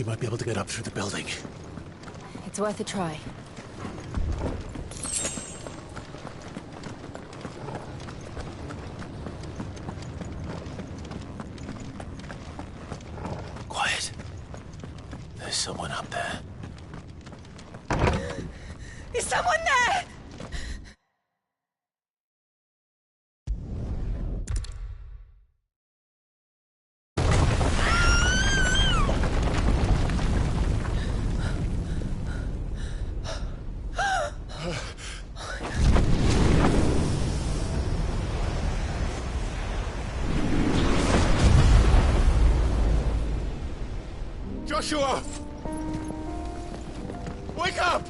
We might be able to get up through the building. It's worth a try. Quiet. There's someone up there. Is someone there? Joshua! Wake up!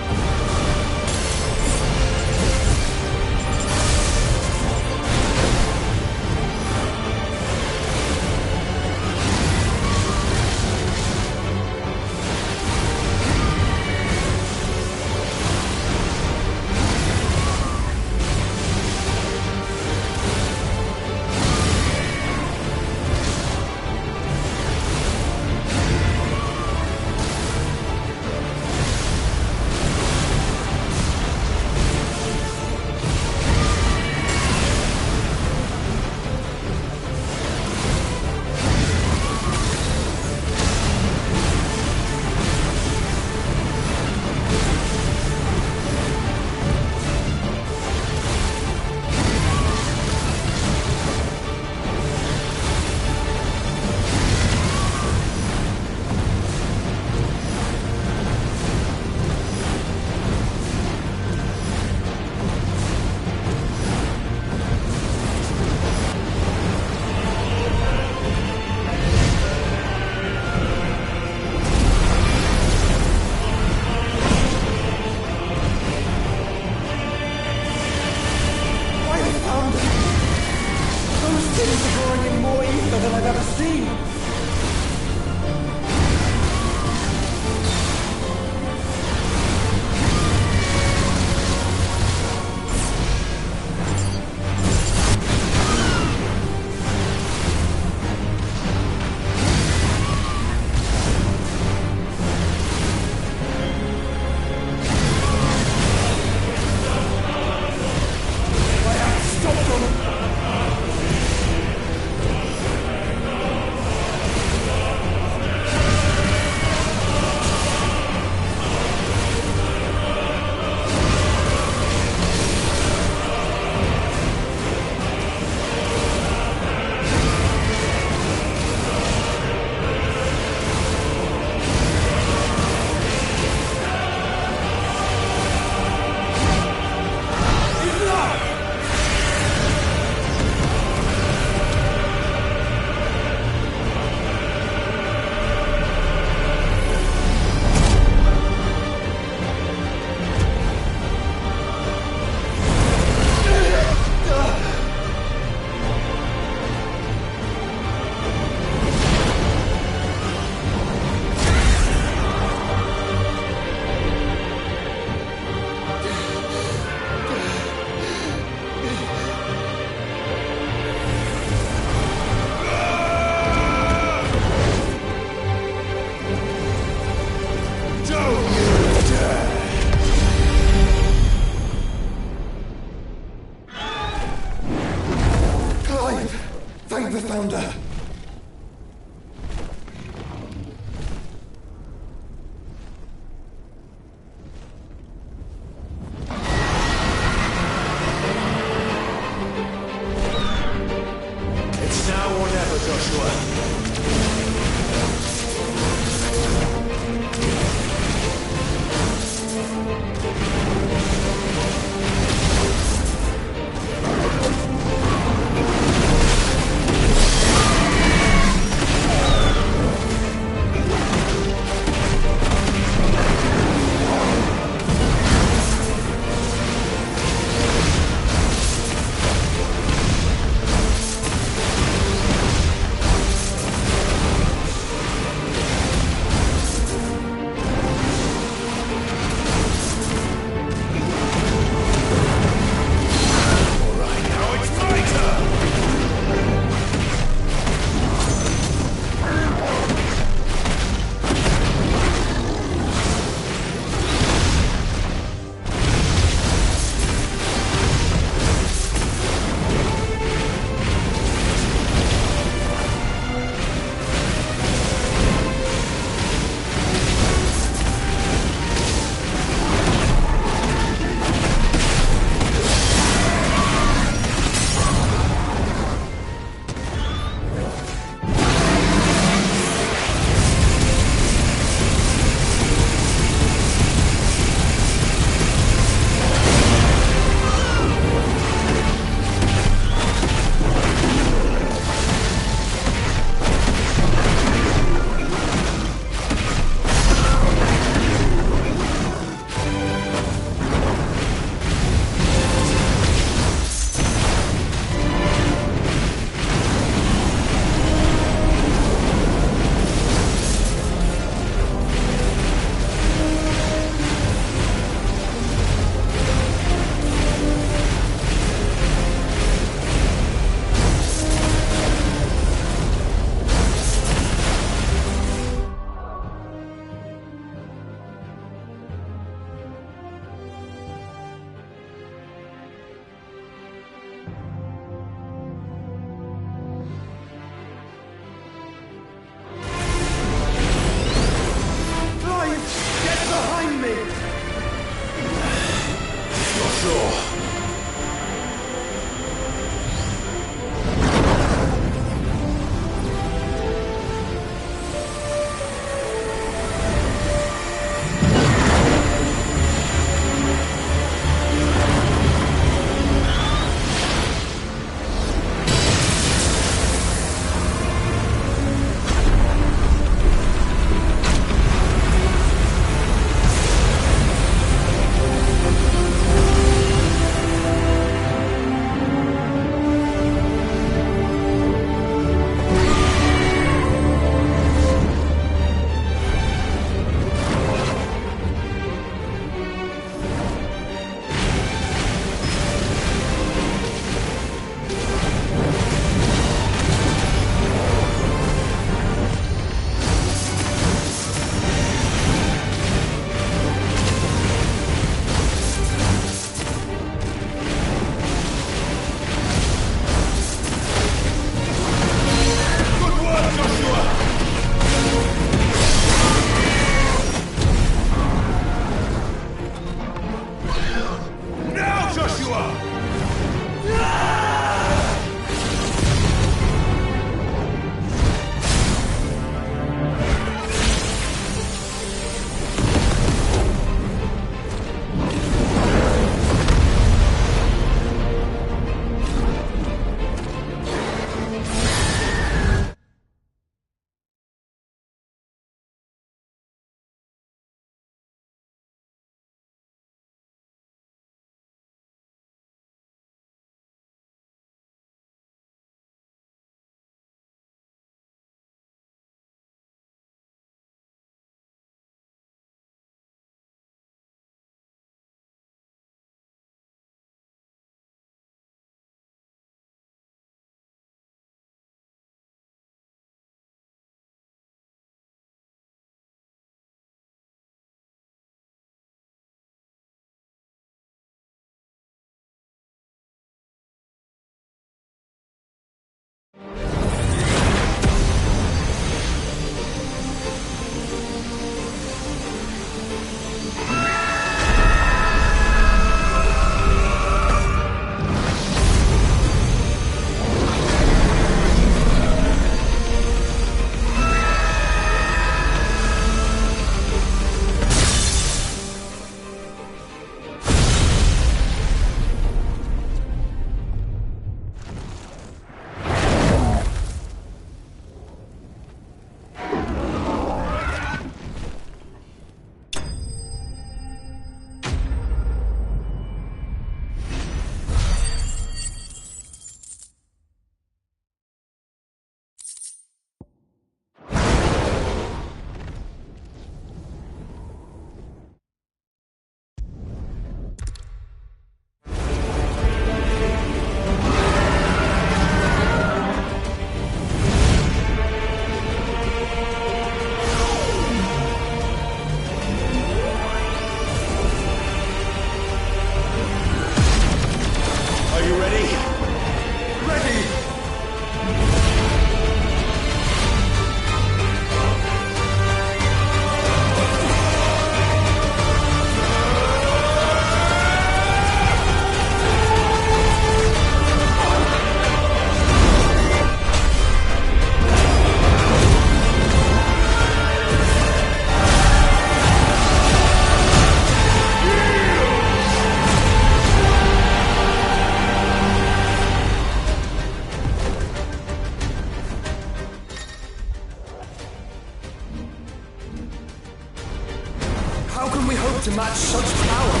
How can we hope to match such power?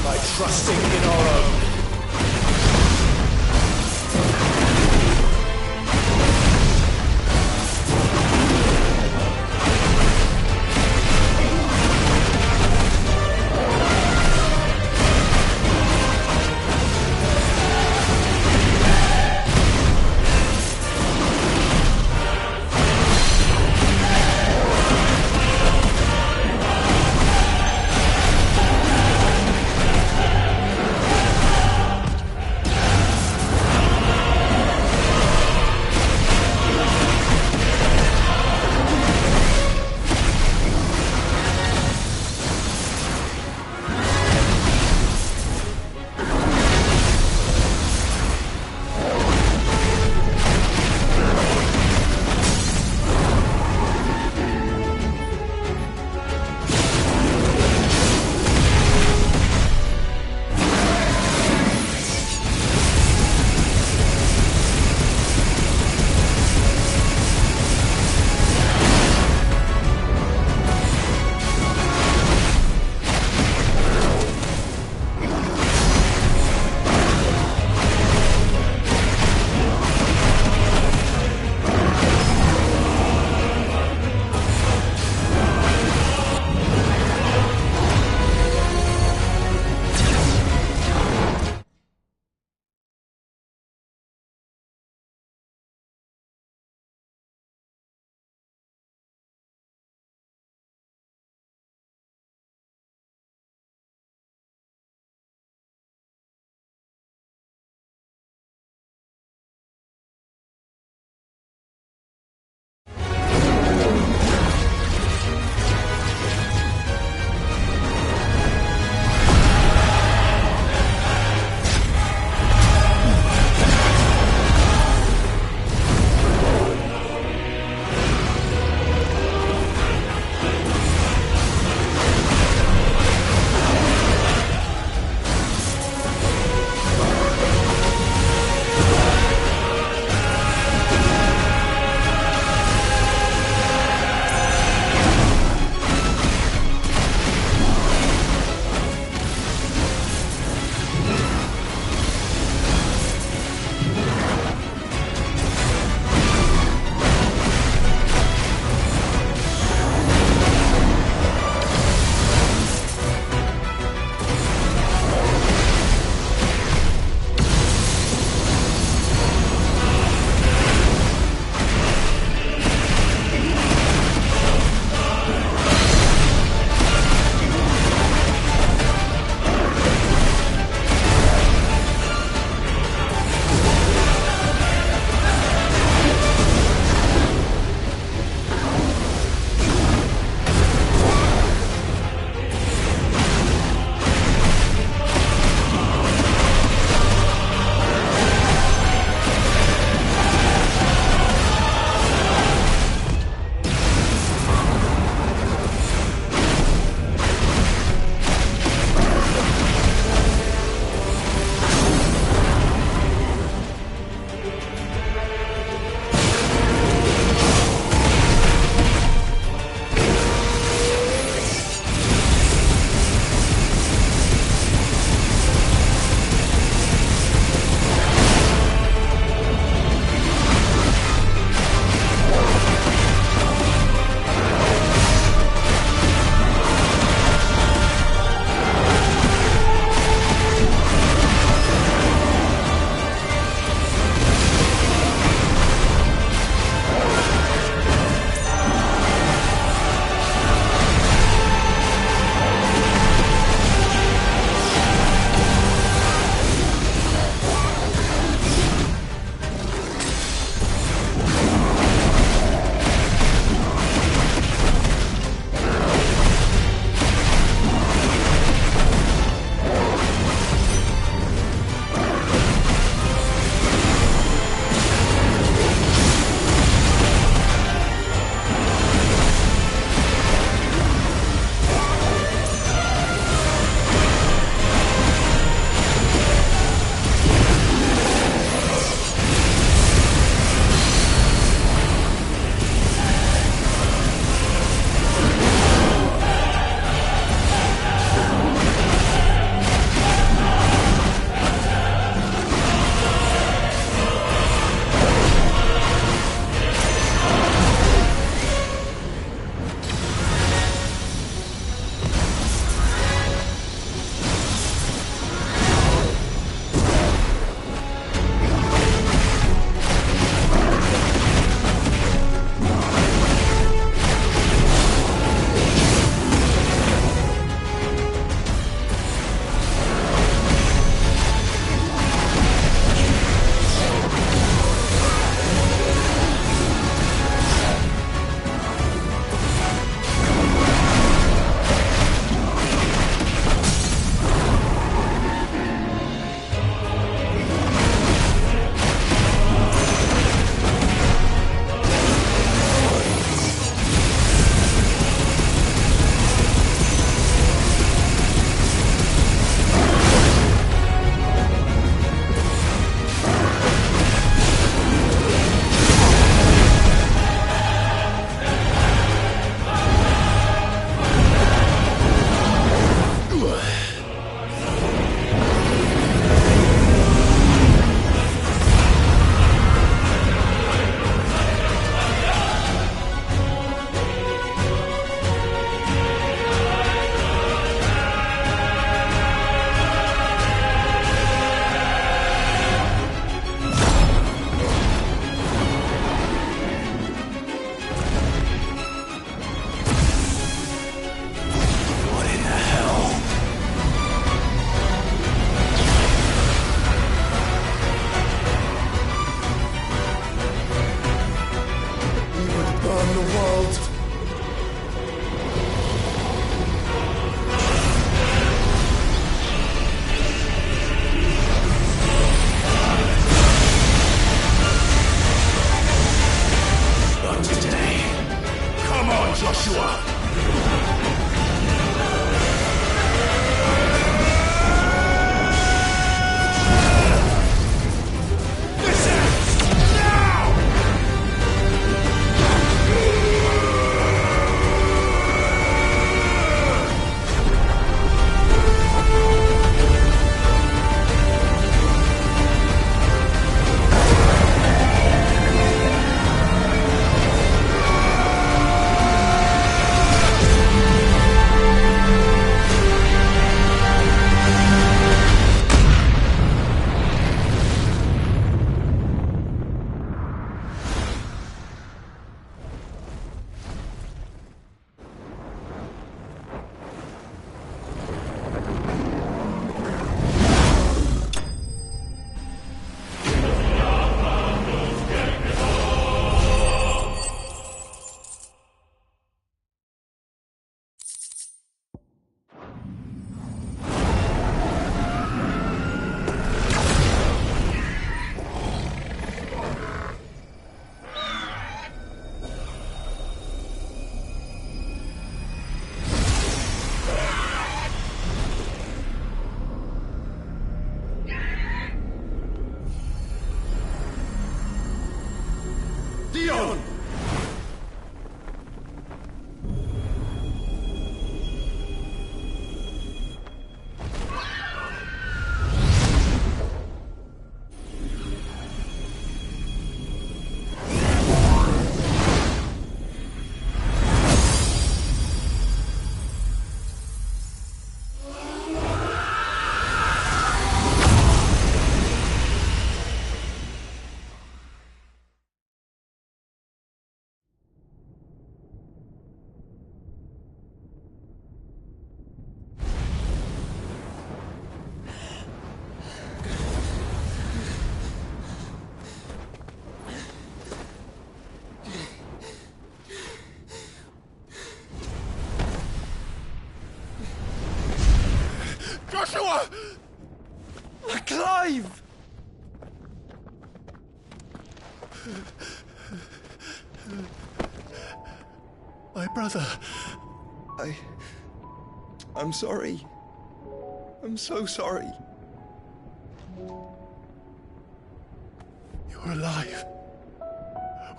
By trusting in our own. Joshua! Clive! My brother. I'm sorry. I'm so sorry. You're alive.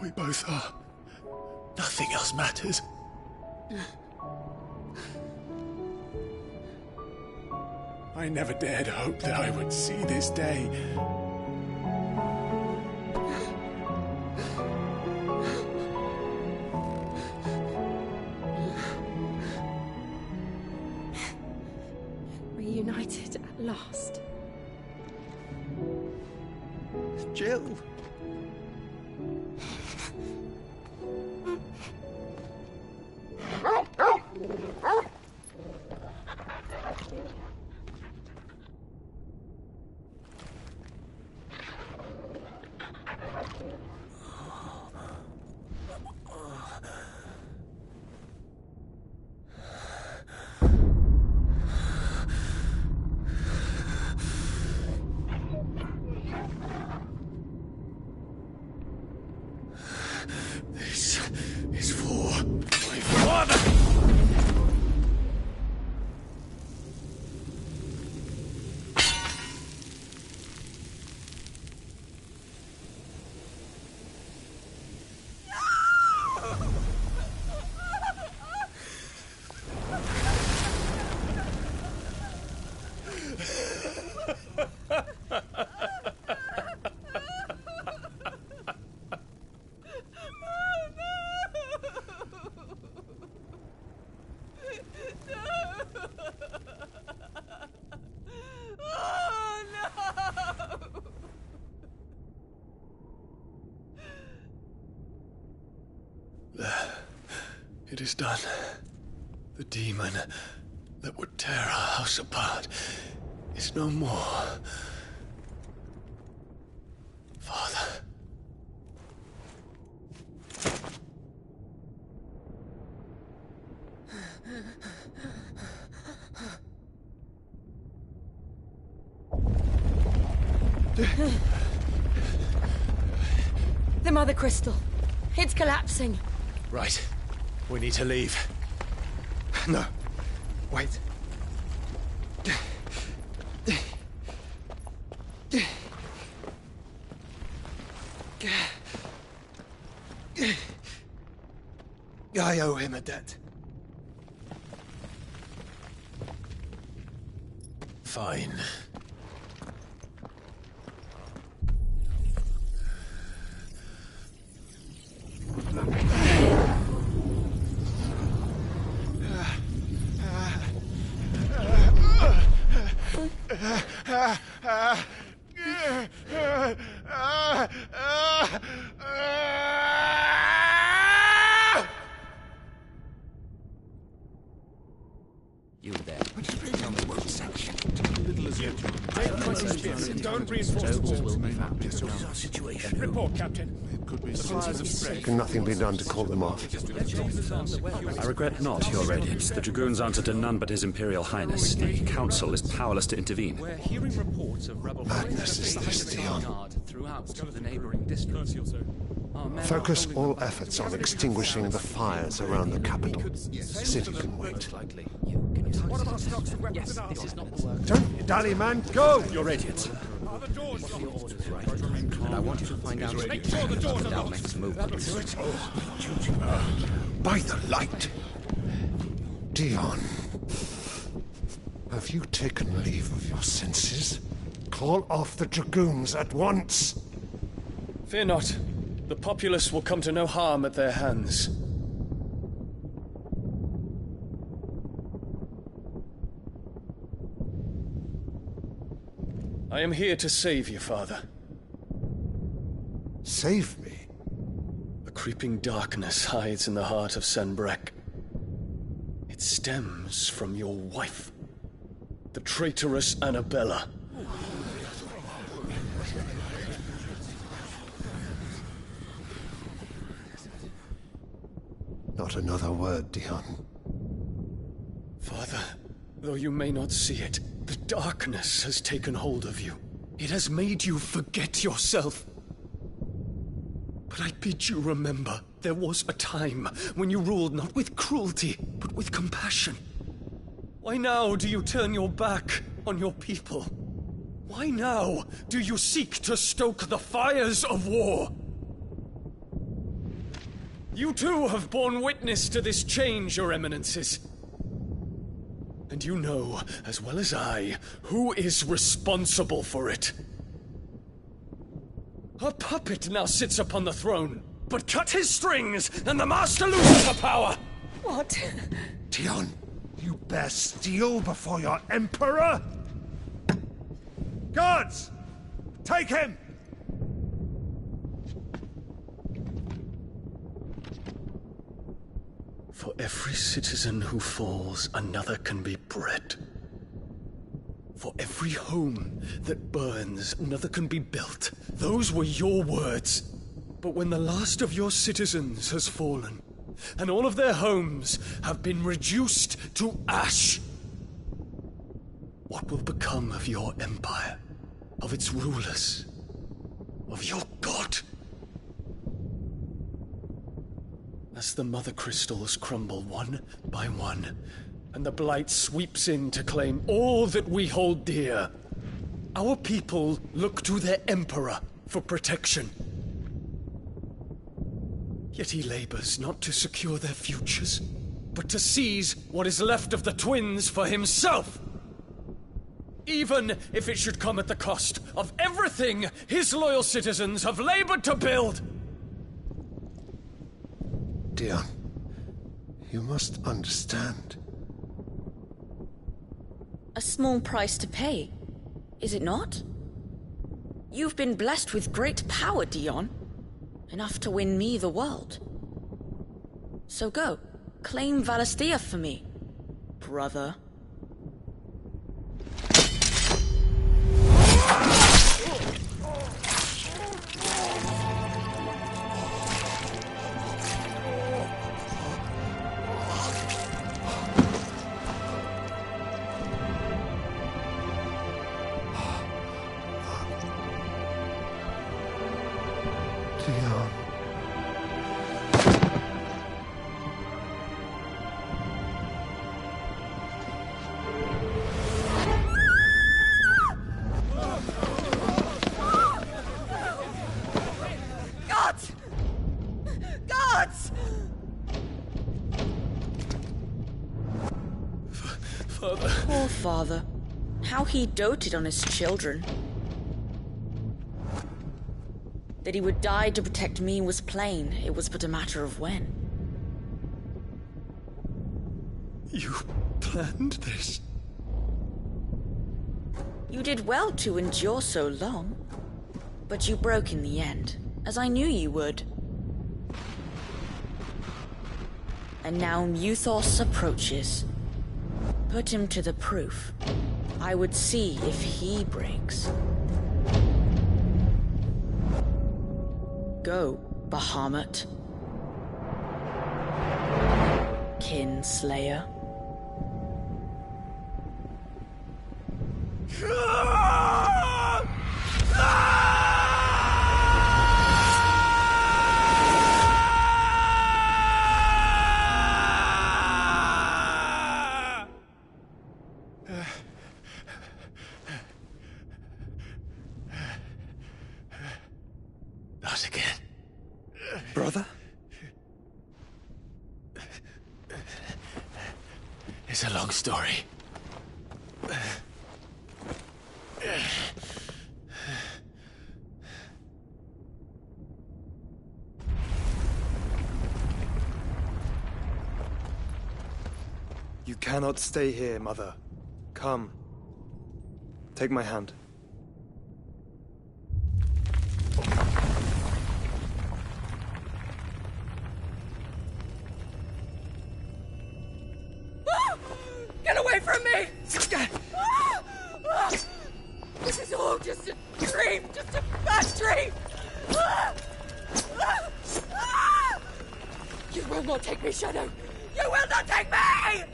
We both are. Nothing else matters. I never dared hope that I would see this day. Reunited at last. Jill. This is for my father! It is done. The demon that would tear our house apart is no more. Father. The Mother Crystal. It's collapsing. Right. We need to leave. No. Wait. I owe him a debt. Fine. You there. Don't reinforce the walls. Will be found. Report, Captain. Can nothing be done to call them off? I regret not, Your Radiance. The Dragoons answer to none but His Imperial Highness. The Council is powerless to intervene. We're hearing reports of rebel Madness is this, Dion. throughout the neighboring districts. Our men Focus are all holding efforts on extinguishing the fires around the capital. The city can wait. What about stocks of weapons and armor? This is not the work. Don't dally, man. Go! Your Radiance. Are the doors locked? And I want you to find out Make sure the doors are our locked. next move. By the light! Dion. Have you taken leave of your senses? Call off the Dragoons at once! Fear not. The populace will come to no harm at their hands. I am here to save you, Father. Save me? A creeping darkness hides in the heart of Sanbreque. It stems from your wife, the traitorous Annabella. Not another word, Dion. Father, though you may not see it, The darkness has taken hold of you. It has made you forget yourself. But I bid you remember, there was a time when you ruled not with cruelty, but with compassion. Why now do you turn your back on your people? Why now do you seek to stoke the fires of war? You too have borne witness to this change, Your Eminences. And you know, as well as I, who is responsible for it. A puppet now sits upon the throne, but cut his strings, and the master loses the power! What? Dion, you bear steel before your emperor? Guards! Take him! For every citizen who falls, another can be bred. For every home that burns, another can be built. Those were your words. But when the last of your citizens has fallen, and all of their homes have been reduced to ash, what will become of your empire, of its rulers, of your god? As the mother crystals crumble one by one, and the blight sweeps in to claim all that we hold dear, our people look to their emperor for protection. Yet he labors not to secure their futures, but to seize what is left of the twins for himself. Even if it should come at the cost of everything his loyal citizens have labored to build. Dion, you must understand. A small price to pay, is it not? You've been blessed with great power, Dion. Enough to win me the world. So go, claim Valisthea for me, brother. Dion. Gods! Gods! Father. Poor father. How he doted on his children. That he would die to protect me was plain. It was but a matter of when. You planned this? You did well to endure so long. But you broke in the end, as I knew you would. And now Muthos approaches. Put him to the proof. I would see if he breaks. Go, Bahamut. Kinslayer. Not again. Brother? It's a long story. You cannot stay here, Mother. Come. Take my hand. Get away from me! This is all just a dream, just a bad dream! You will not take me, Shadow! You will not take me!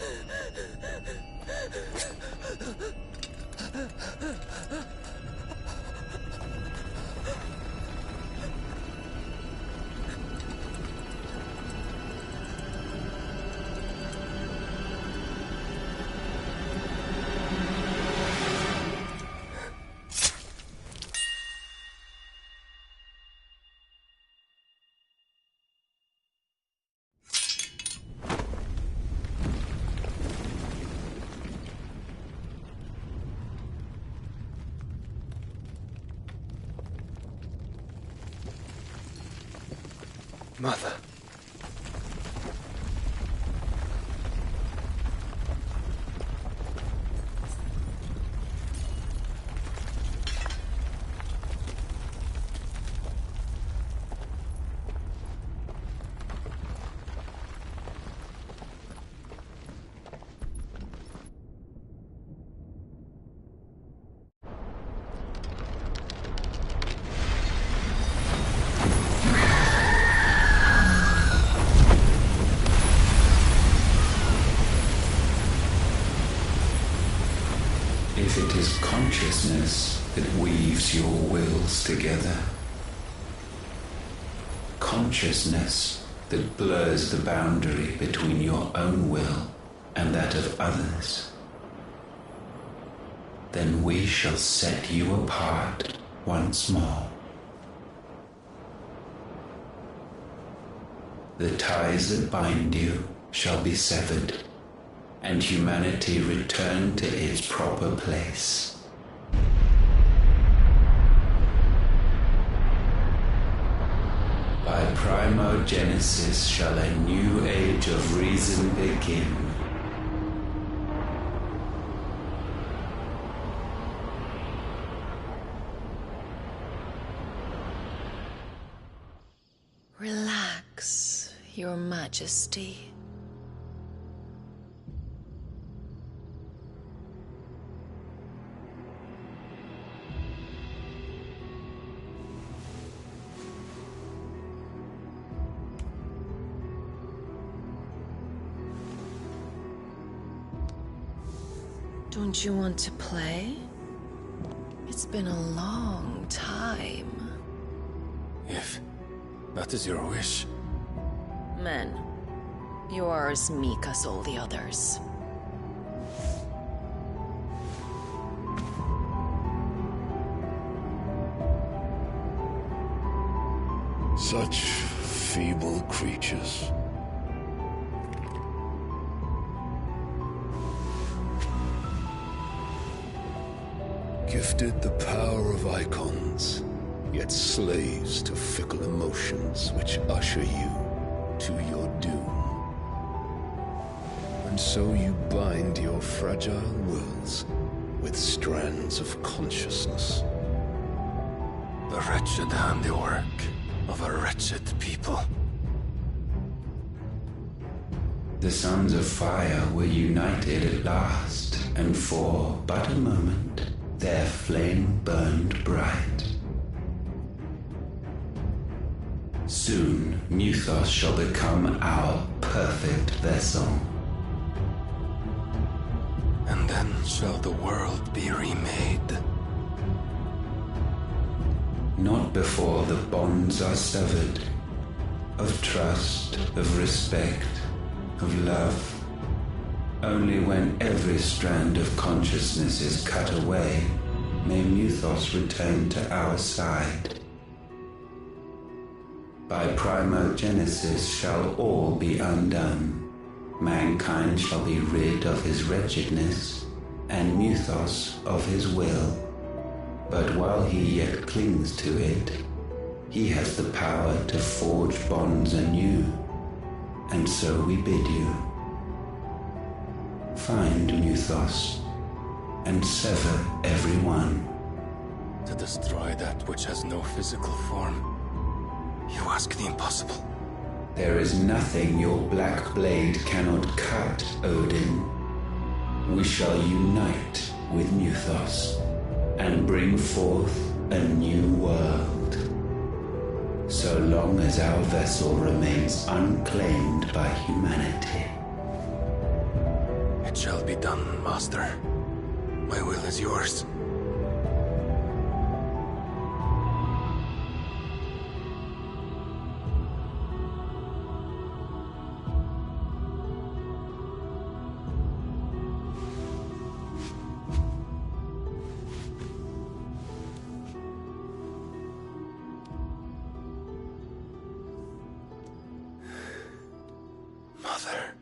Mother. If it is consciousness that weaves your wills together, consciousness that blurs the boundary between your own will and that of others, then we shall set you apart once more. The ties that bind you shall be severed, and humanity return to its proper place. By primogenesis shall a new age of reason begin. Relax, Your Majesty. Don't you want to play? It's been a long time. If that is your wish. Men, you are as meek as all the others. Such feeble creatures. Gifted the power of icons, yet slaves to fickle emotions which usher you to your doom. And so you bind your fragile wills with strands of consciousness. The wretched handiwork of a wretched people. The sons of fire were united at last, and for but a moment their flame burned bright. Soon, Mythos shall become our perfect vessel. And then shall the world be remade. Not before the bonds are severed, of trust, of respect, of love. Only when every strand of consciousness is cut away, may Mythos return to our side. By primogenesis shall all be undone. Mankind shall be rid of his wretchedness, and Mythos of his will. But while he yet clings to it, he has the power to forge bonds anew, and so we bid you. Find Mythos, and sever every one. To destroy that which has no physical form. You ask the impossible. There is nothing your black blade cannot cut, Odin. We shall unite with Mythos, and bring forth a new world. So long as our vessel remains unclaimed by humanity. It shall be done, Master. My will is yours. Mother.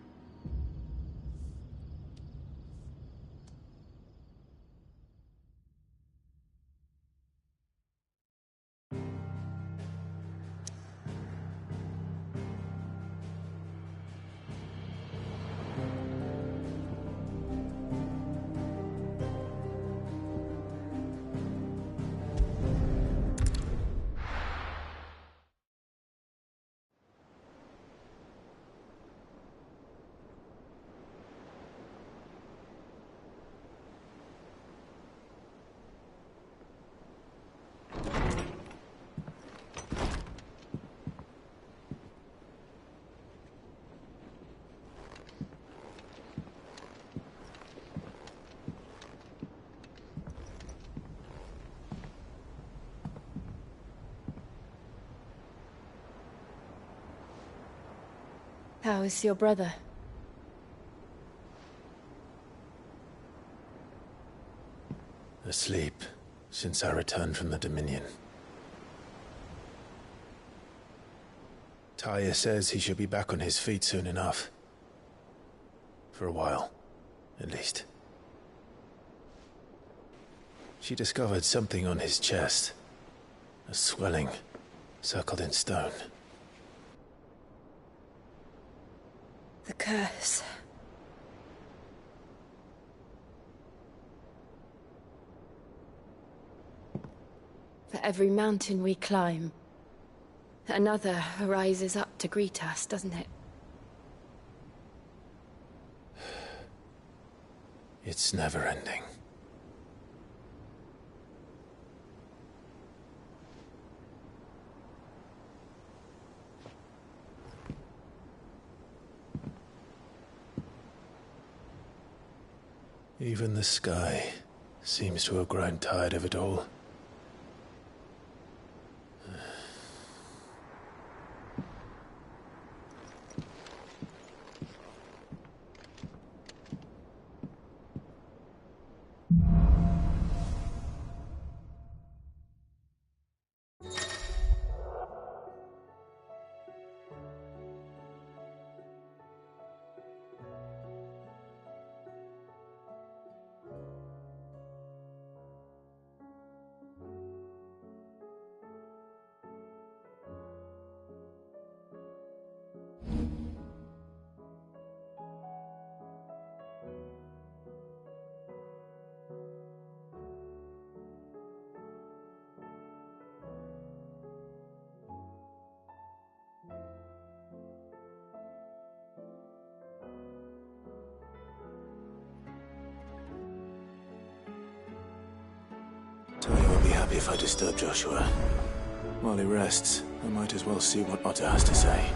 How is your brother? Asleep, since I returned from the Dominion. Taya says he should be back on his feet soon enough. For a while, at least. She discovered something on his chest. A swelling, circled in stone. The curse. For every mountain we climb, another rises up to greet us, doesn't it? It's never ending. Even the sky seems to have grown tired of it all. Tony won't be happy if I disturb Joshua. While he rests, I might as well see what Otter has to say.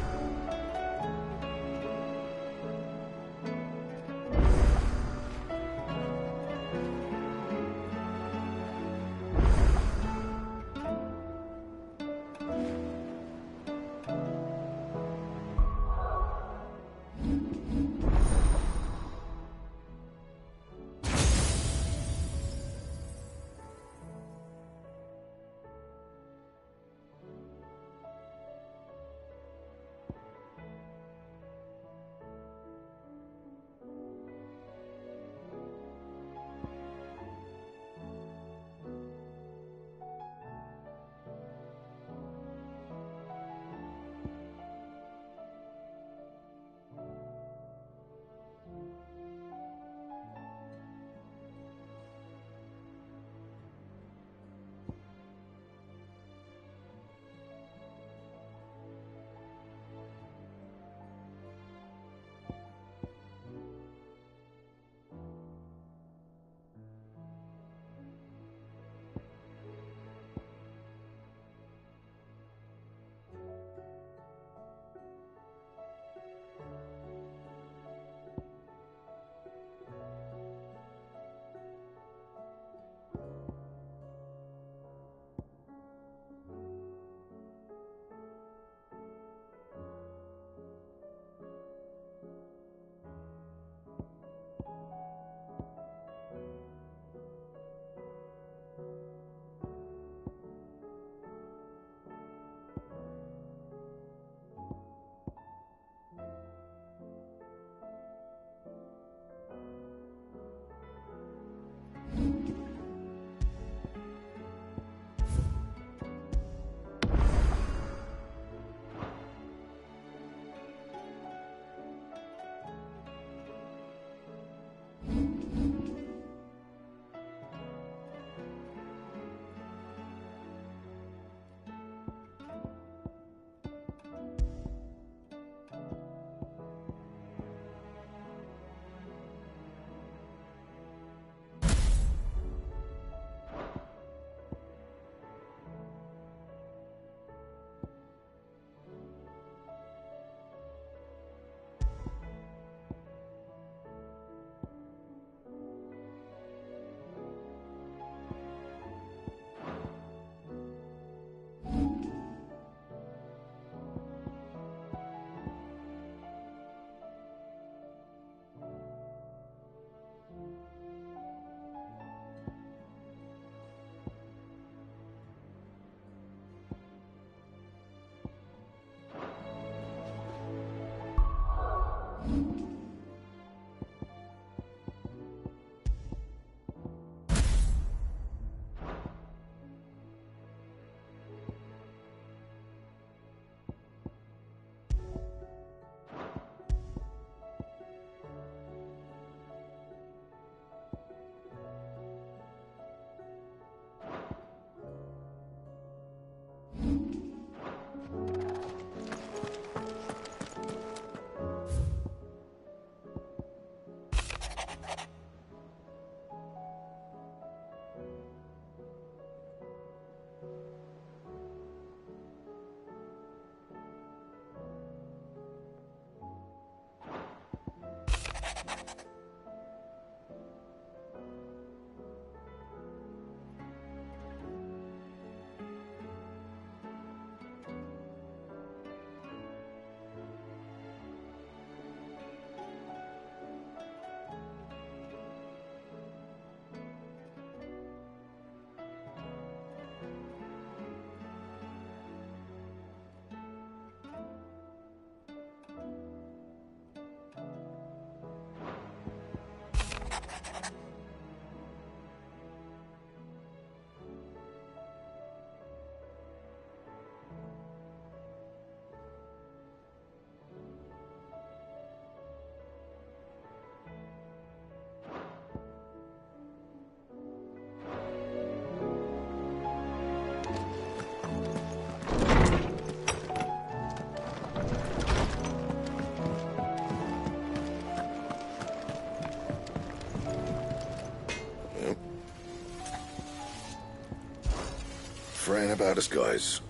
fretting about us, guys.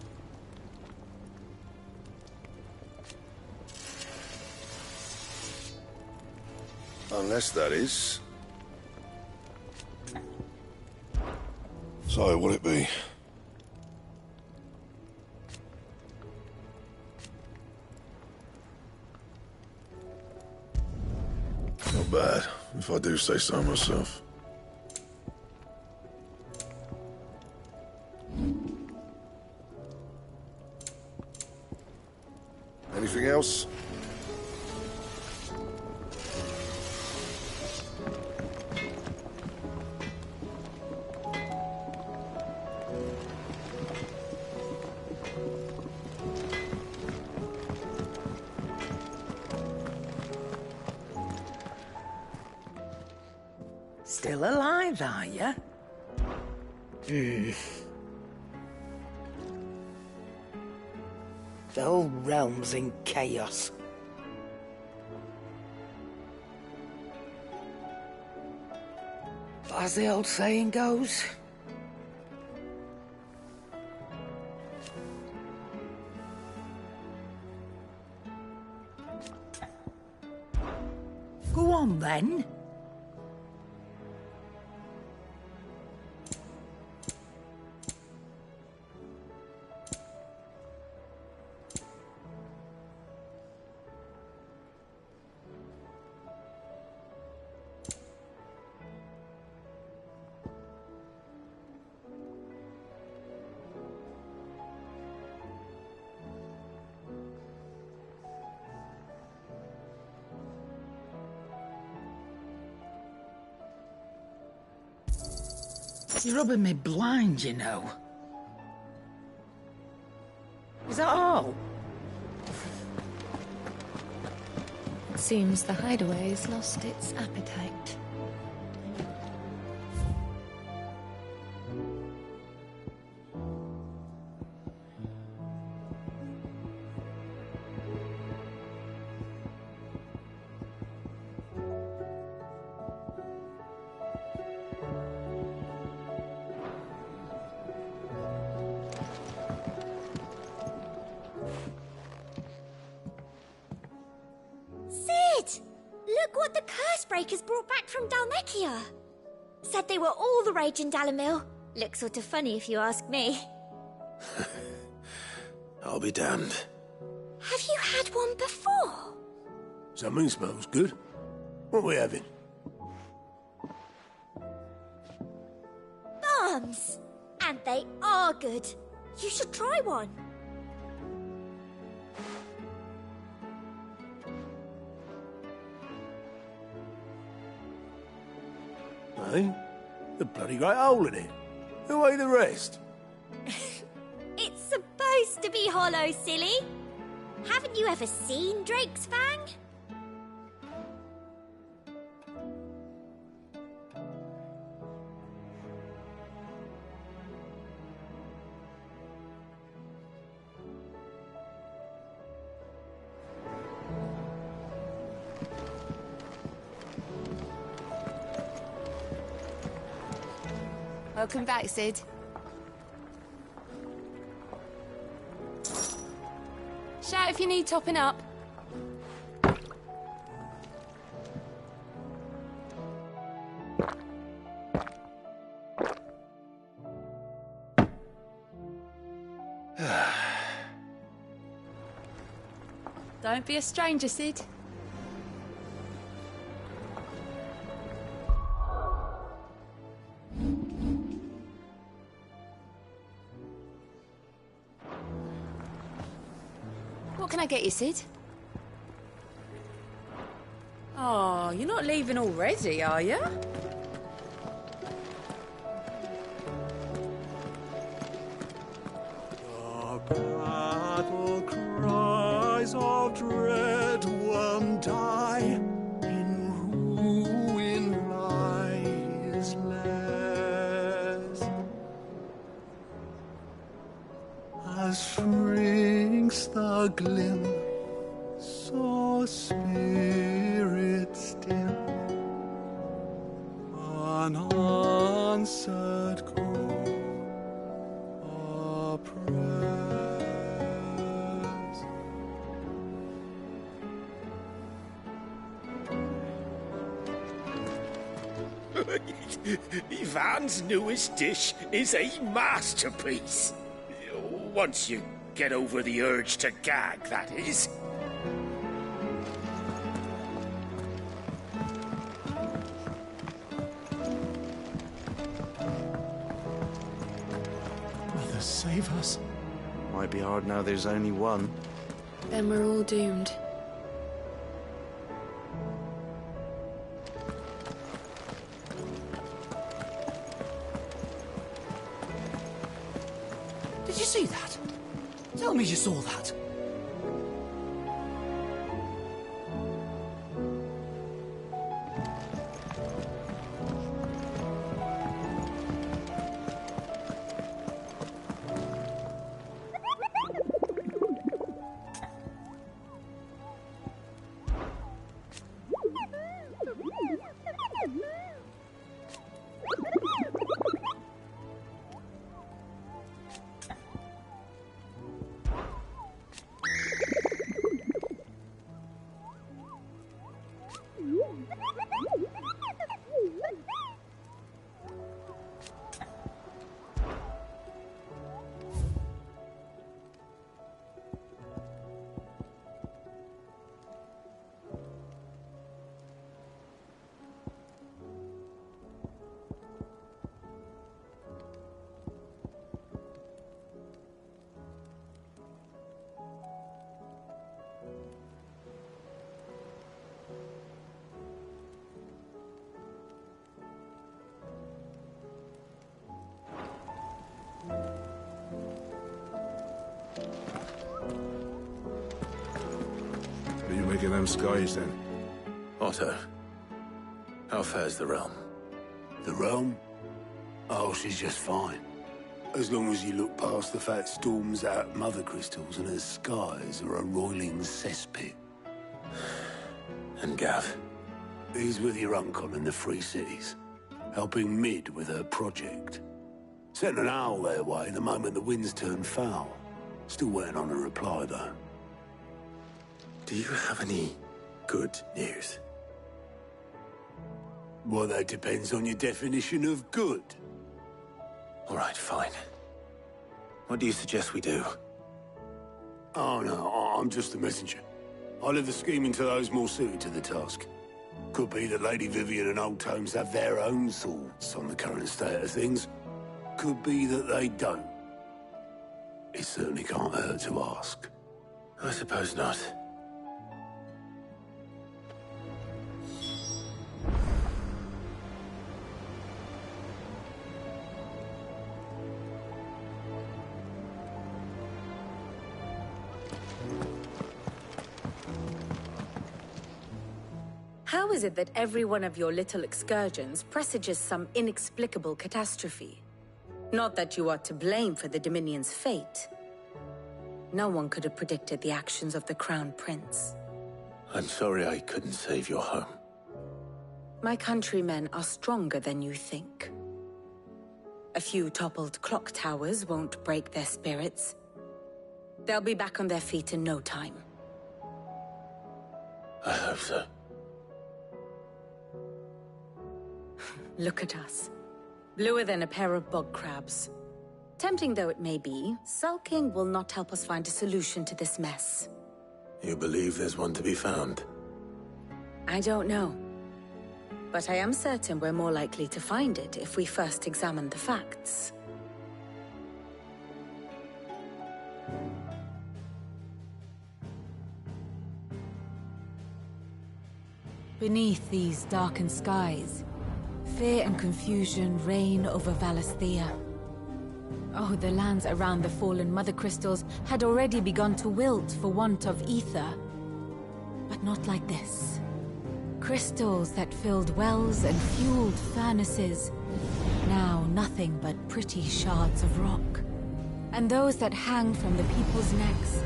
Unless that is... So, what'll it be? Not bad, if I do say so myself. Anything else? Still alive, are you? The whole realm's in chaos. But as the old saying goes, go on then. You're rubbing me blind, you know. Is that all? Seems the hideaway's lost its appetite. Look what the Cursebreakers brought back from Dalmekia. Said they were all the rage in Dalamil. Looks sort of funny if you ask me. I'll be damned. Have you had one before? Something smells good. What are we having? Bombs! And they are good. You should try one. Eh? The bloody great hole in it. Who ate the rest? It's supposed to be hollow, silly. Haven't you ever seen Drake's Fang? Welcome back, Sid. Shout if you need topping up. Don't be a stranger, Sid. What can I get you, Sid? Oh, you're not leaving already, are you? The battle cries of dread one die, in ruin lies less. As shrinks the glim, so spirits dim, unanswered call Ivan's newest dish is a masterpiece. Once you get over the urge to gag, that is. Mother, save us. Might be hard now there's only one. Then we're all doomed. Did you see that? Tell me you saw that. What do you make of them skies, then? Otto, how fares the realm? The realm? Oh, she's just fine. As long as you look past the fat storms out mother crystals and her skies are a roiling cesspit. And Gav? He's with your uncle in the Free Cities, helping Mid with her project. Sent an owl their way the moment the winds turned foul. Still waiting on a reply, though. Do you have any good news? Well, that depends on your definition of good. All right, fine. What do you suggest we do? Oh, no, I'm just a messenger. I leave the scheming to those more suited to the task. Could be that Lady Vivian and Old Tomes have their own thoughts on the current state of things. Could be that they don't. It certainly can't hurt to ask. I suppose not. How is it that every one of your little excursions presages some inexplicable catastrophe? Not that you are to blame for the Dominion's fate. No one could have predicted the actions of the Crown Prince. I'm sorry I couldn't save your home. My countrymen are stronger than you think. A few toppled clock towers won't break their spirits. They'll be back on their feet in no time. I hope so. Look at us. Bluer than a pair of bog crabs. Tempting though it may be, sulking will not help us find a solution to this mess. You believe there's one to be found? I don't know. But I am certain we're more likely to find it if we first examine the facts. Beneath these darkened skies, fear and confusion reign over Valisthea. Oh, the lands around the fallen Mother Crystals had already begun to wilt for want of ether. But not like this. Crystals that filled wells and fueled furnaces. Now nothing but pretty shards of rock. And those that hang from the people's necks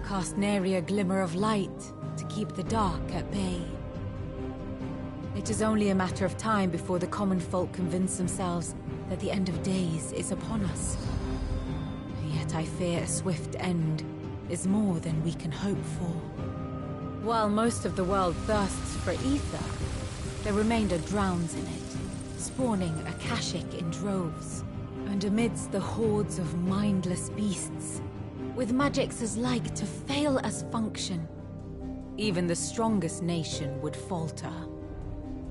cast nary a glimmer of light to keep the dark at bay. It is only a matter of time before the common folk convince themselves that the end of days is upon us. Yet I fear a swift end is more than we can hope for. While most of the world thirsts for ether, the remainder drowns in it, spawning Akashic in droves. And amidst the hordes of mindless beasts, with magics as like to fail as function, even the strongest nation would falter.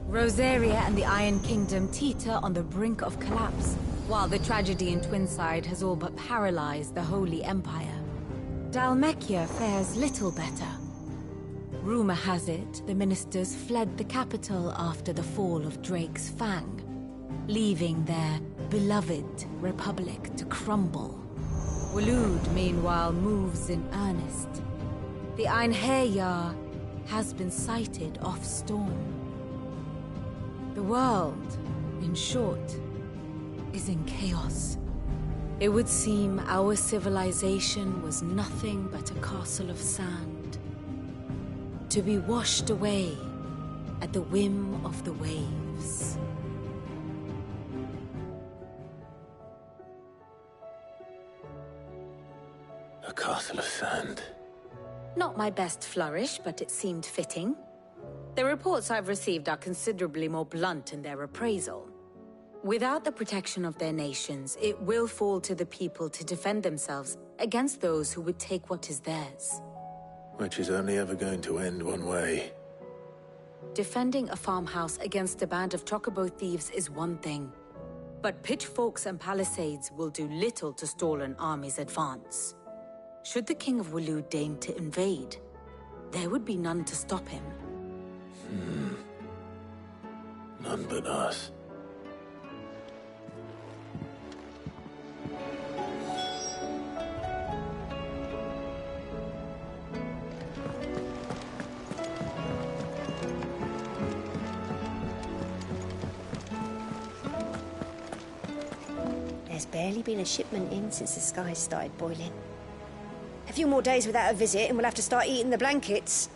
Rosaria and the Iron Kingdom teeter on the brink of collapse, while the tragedy in Twinside has all but paralyzed the Holy Empire. Dhalmekia fares little better. Rumor has it the ministers fled the capital after the fall of Drake's Fang, leaving their beloved republic to crumble. Waloed, meanwhile, moves in earnest. The Einherjar has been sighted off Storm. The world, in short, is in chaos. It would seem our civilization was nothing but a castle of sand, to be washed away at the whim of the waves. A castle of sand. Not my best flourish, but it seemed fitting. The reports I've received are considerably more blunt in their appraisal. Without the protection of their nations, it will fall to the people to defend themselves against those who would take what is theirs. Which is only ever going to end one way. Defending a farmhouse against a band of chocobo thieves is one thing, but pitchforks and palisades will do little to stall an army's advance. Should the King of Waloed deign to invade, there would be none to stop him. None but us. There's barely been a shipment in since the skies started boiling. A few more days without a visit and we'll have to start eating the blankets.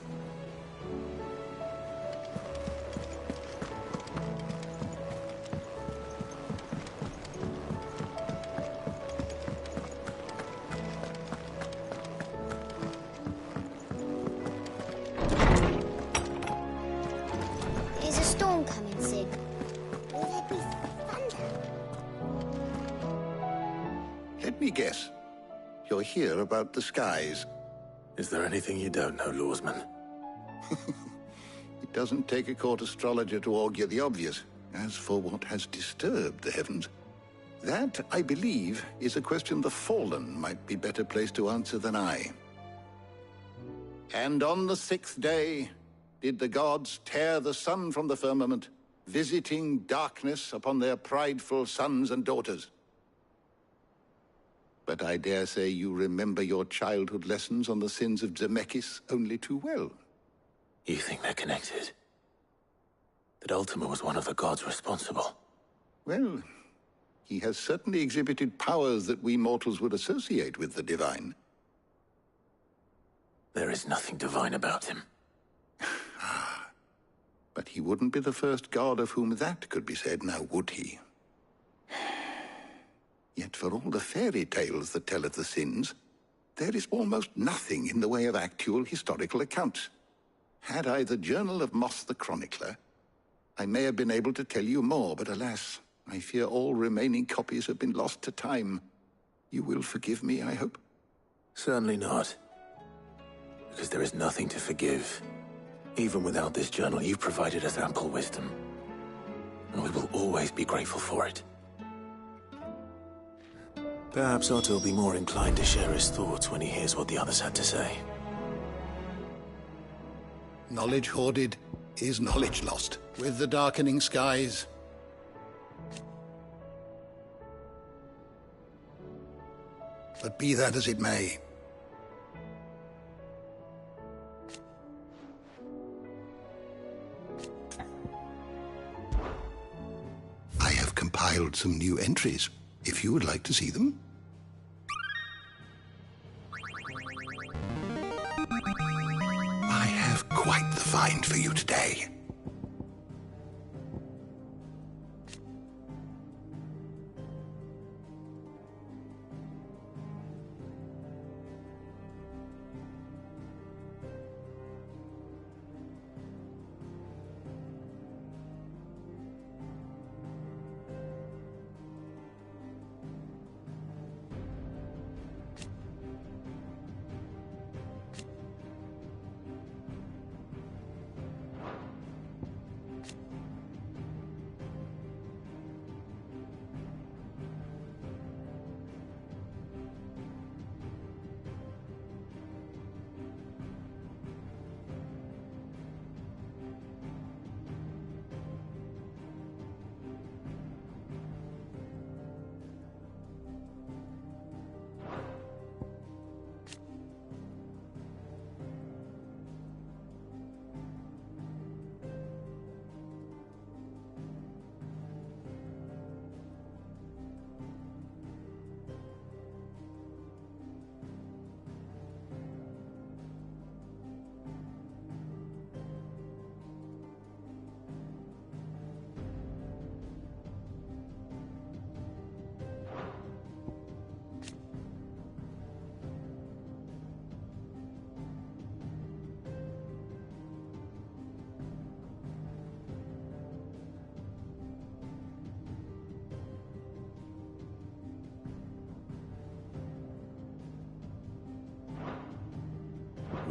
Is a storm coming soon? Will there be thunder? Let me guess. You're here about the skies. Is there anything you don't know, Lawsman? It doesn't take a court astrologer to augur the obvious. As for what has disturbed the heavens, that, I believe, is a question the Fallen might be better placed to answer than I. And on the 6th day did the gods tear the sun from the firmament, visiting darkness upon their prideful sons and daughters. But I dare say you remember your childhood lessons on the sins of Zemeckis only too well. You think they're connected? That Ultima was one of the gods responsible? Well, he has certainly exhibited powers that we mortals would associate with the divine. There is nothing divine about him. But he wouldn't be the first god of whom that could be said, now would he? Yet for all the fairy tales that tell of the sins, there is almost nothing in the way of actual historical accounts. Had I the Journal of Moss the Chronicler, I may have been able to tell you more, but alas, I fear all remaining copies have been lost to time. You will forgive me, I hope? Certainly not. Because there is nothing to forgive. Even without this journal, you've provided us ample wisdom. And we will always be grateful for it. Perhaps Otto will be more inclined to share his thoughts when he hears what the others had to say. Knowledge hoarded is knowledge lost. With the darkening skies, but be that as it may, I have compiled some new entries, if you would like to see them. I have quite the find for you today.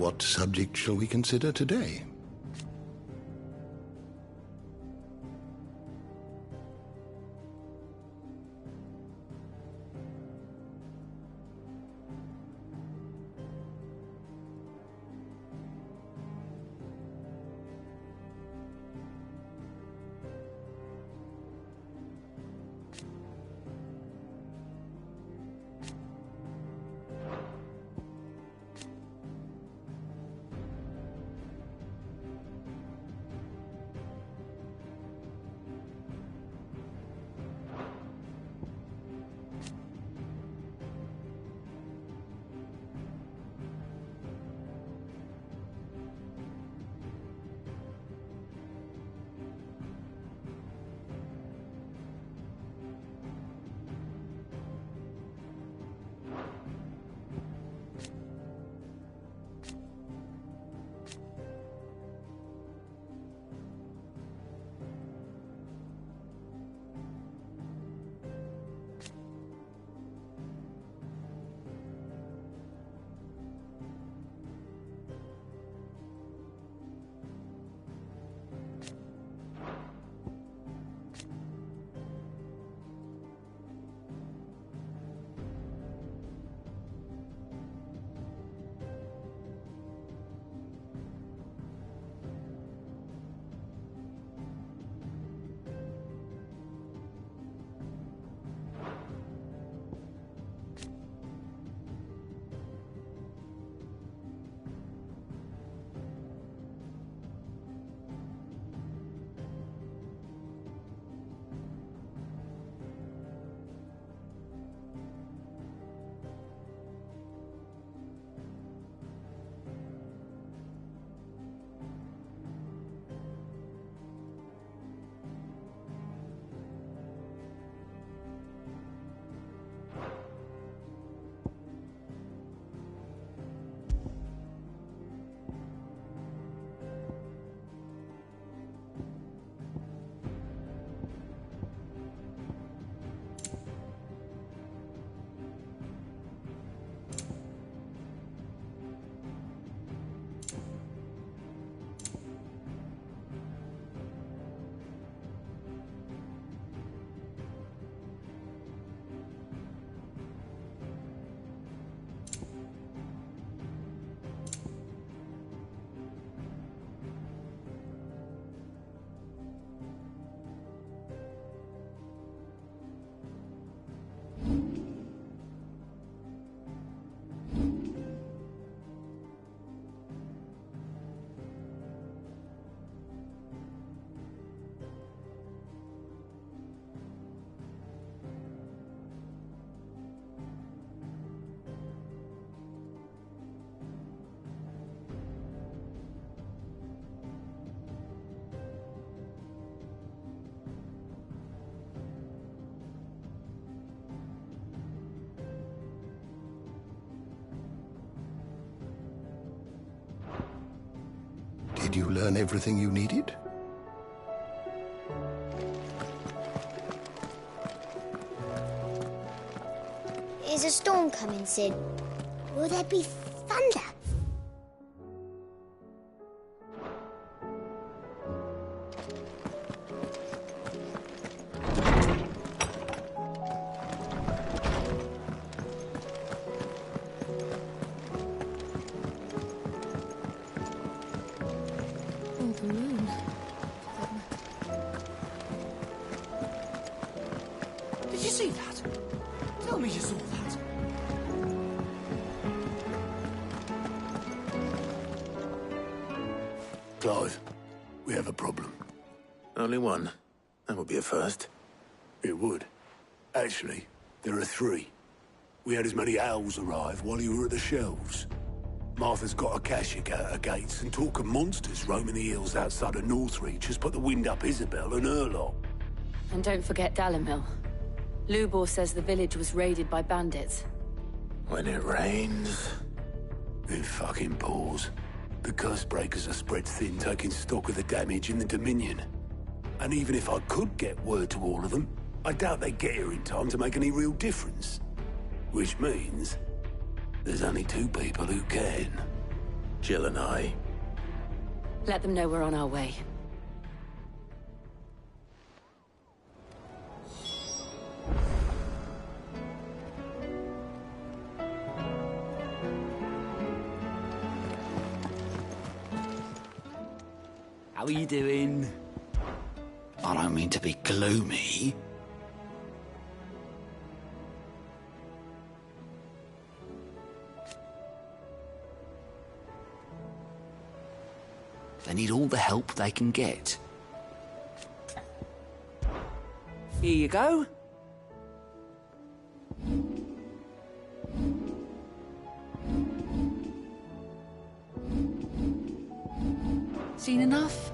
What subject shall we consider today? Did you learn everything you needed? Is a storm coming, Sid? Will there be thunder? Oh, the moon. Did you see that? Tell me you saw that. Clive, we have a problem. Only one. That would be a first. It would. Actually, there are three. We had as many owls arrive while you were at the shelves. Martha's got a Kashik at her gates, and talk of monsters roaming the hills outside of Northreach has put the wind up Isabel and her lot. And don't forget Dalimil. Lubor says the village was raided by bandits. When it rains... It fucking pours. The curse breakers are spread thin, taking stock of the damage in the Dominion. And even if I could get word to all of them, I doubt they get here in time to make any real difference. Which means... there's only two people who can. Jill and I. Let them know we're on our way. How are you doing? I don't mean to be gloomy. They need all the help they can get. Here you go. Seen enough?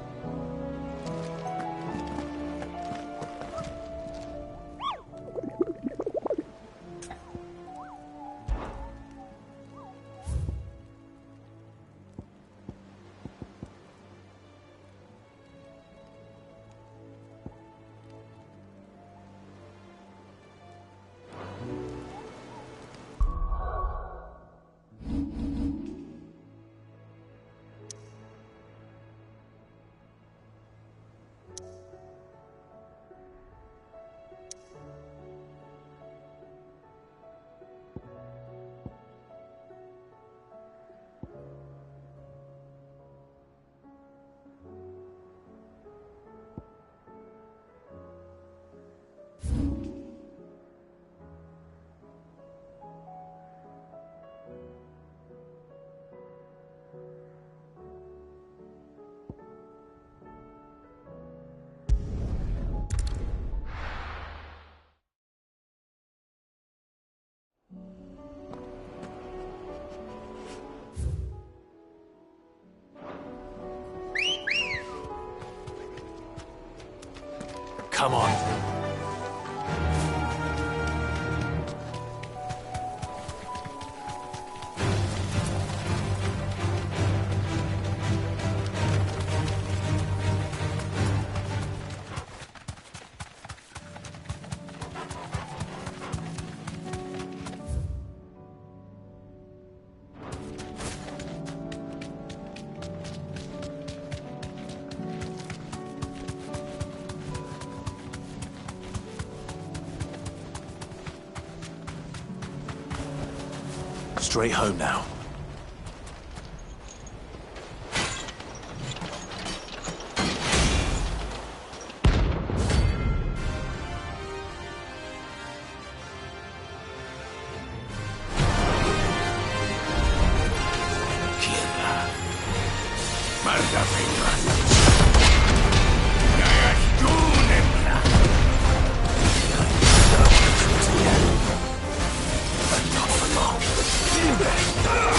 Come on. Straight home now. Not for long.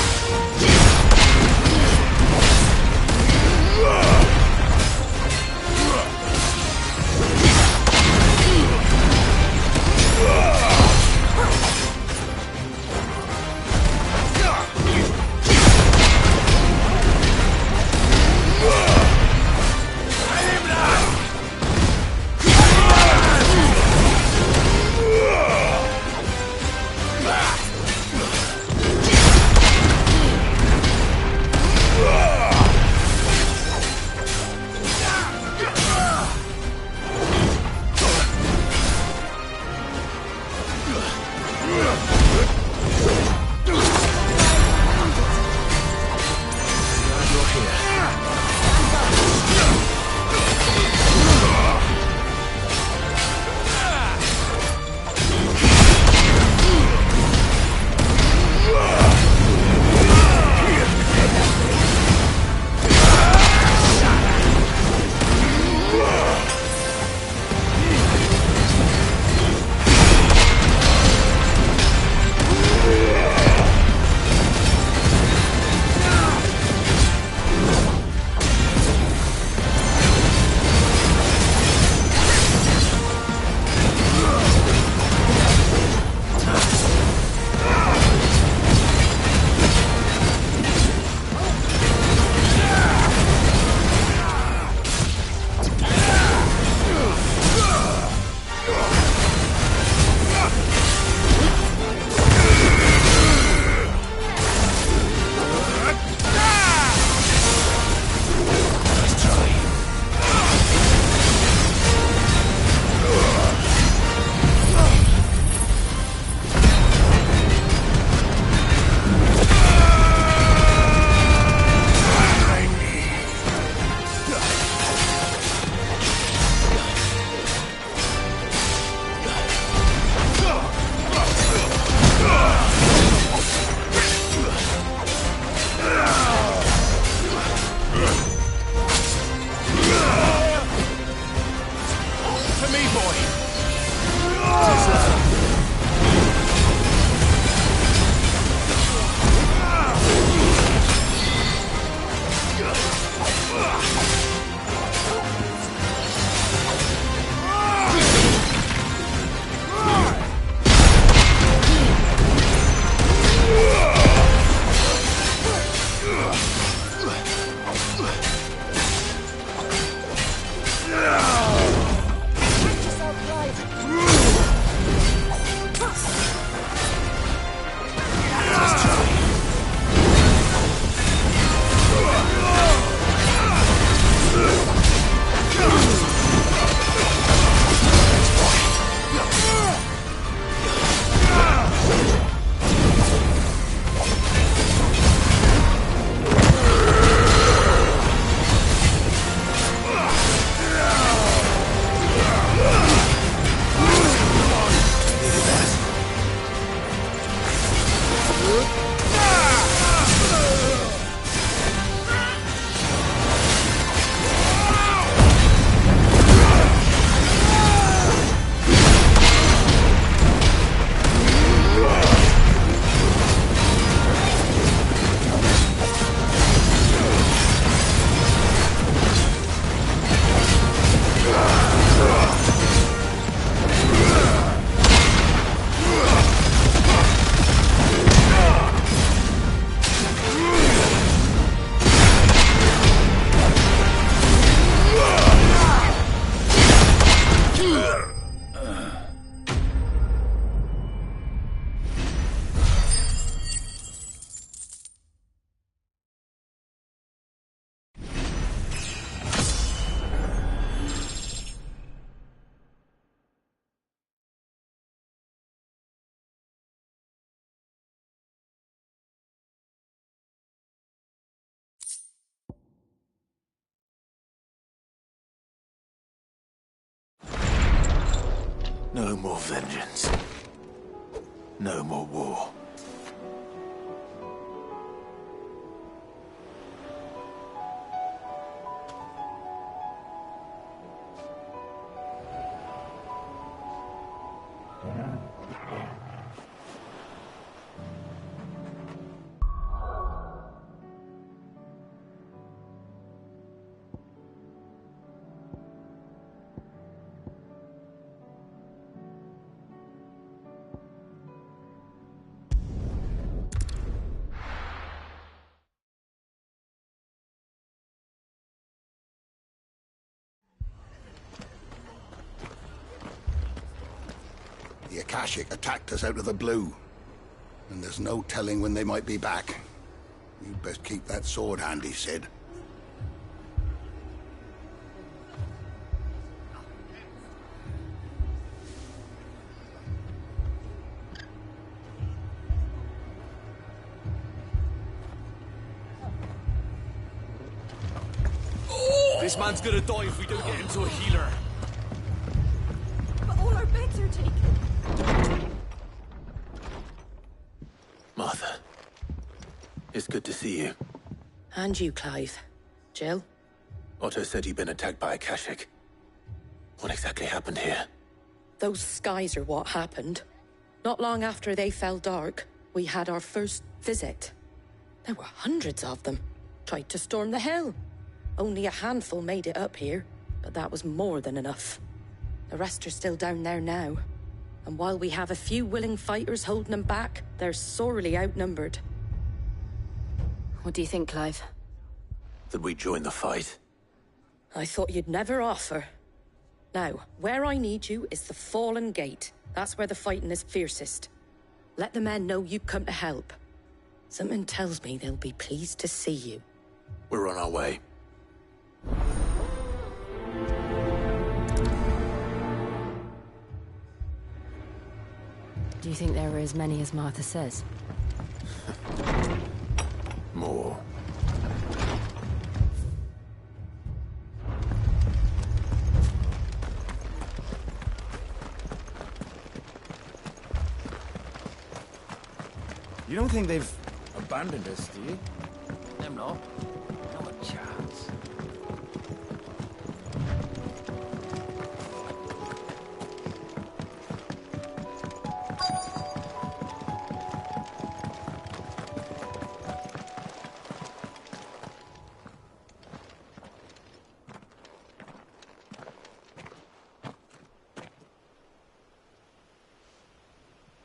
No more vengeance. No more war. The Akashic attacked us out of the blue, and there's no telling when they might be back. You'd best keep that sword handy, Sid. This man's gonna die if we don't get him to a healer. But all our beds are taken. Martha, it's good to see you. And you, Clive. Jill? Otto said you'd been attacked by Akashic. What exactly happened here? Those skies are what happened. Not long after they fell dark, we had our first visit. There were hundreds of them. Tried to storm the hill. Only a handful made it up here, but that was more than enough. The rest are still down there now. And while we have a few willing fighters holding them back, they're sorely outnumbered. What do you think, Clive? That we join the fight? I thought you'd never offer. Now, where I need you is the Fallen Gate. That's where the fighting is fiercest. Let the men know you come to help. Something tells me they'll be pleased to see you. We're on our way. Do you think there were as many as Martha says? More. You don't think they've abandoned us, do you? Them not. Not a chance.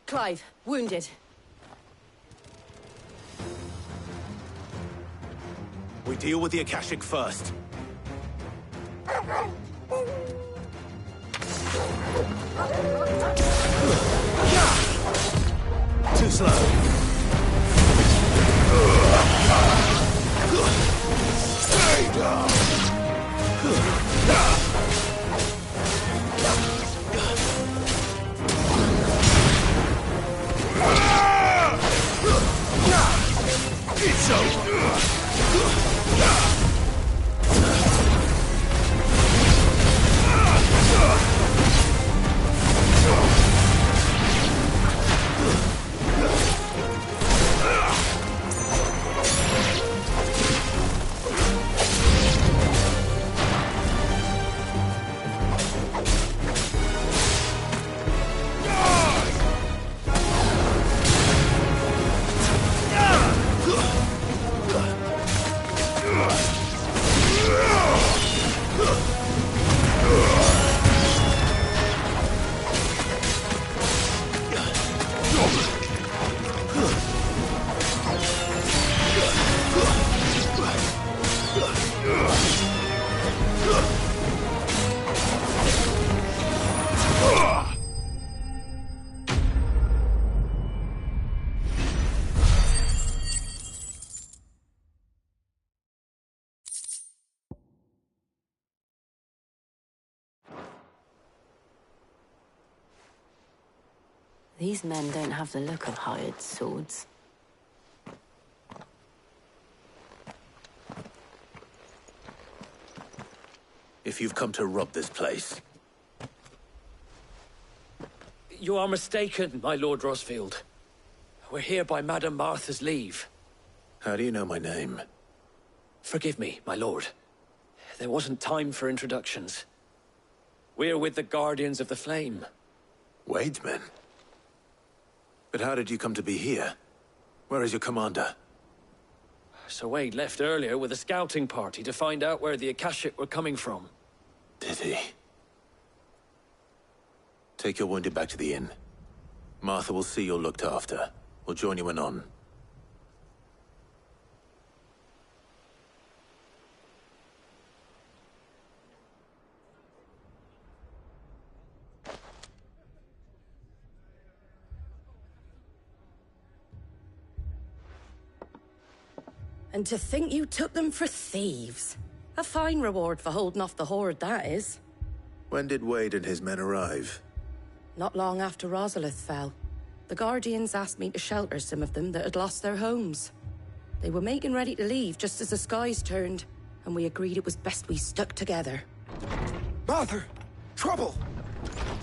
Clive, wounded. We deal with the Akashic first. Too slow. Stay down. It's over. These men don't have the look of hired swords. If you've come to rob this place, You are mistaken, my Lord Rosfield. We're here by Madame Martha's leave. How do you know my name? Forgive me, my lord. There wasn't time for introductions. We're with the Guardians of the Flame. Wade's men? But how did you come to be here? Where is your commander? Sir Wade left earlier with a scouting party to find out where the Akashic were coming from. Did he? Take your wounded back to the inn. Martha will see you're looked after. We'll join you anon. And to think you took them for thieves. A fine reward for holding off the horde, that is. When did Wade and his men arrive? Not long after Rosalith fell. The Guardians asked me to shelter some of them that had lost their homes. They were making ready to leave just as the skies turned, and we agreed it was best we stuck together. Martha! Trouble!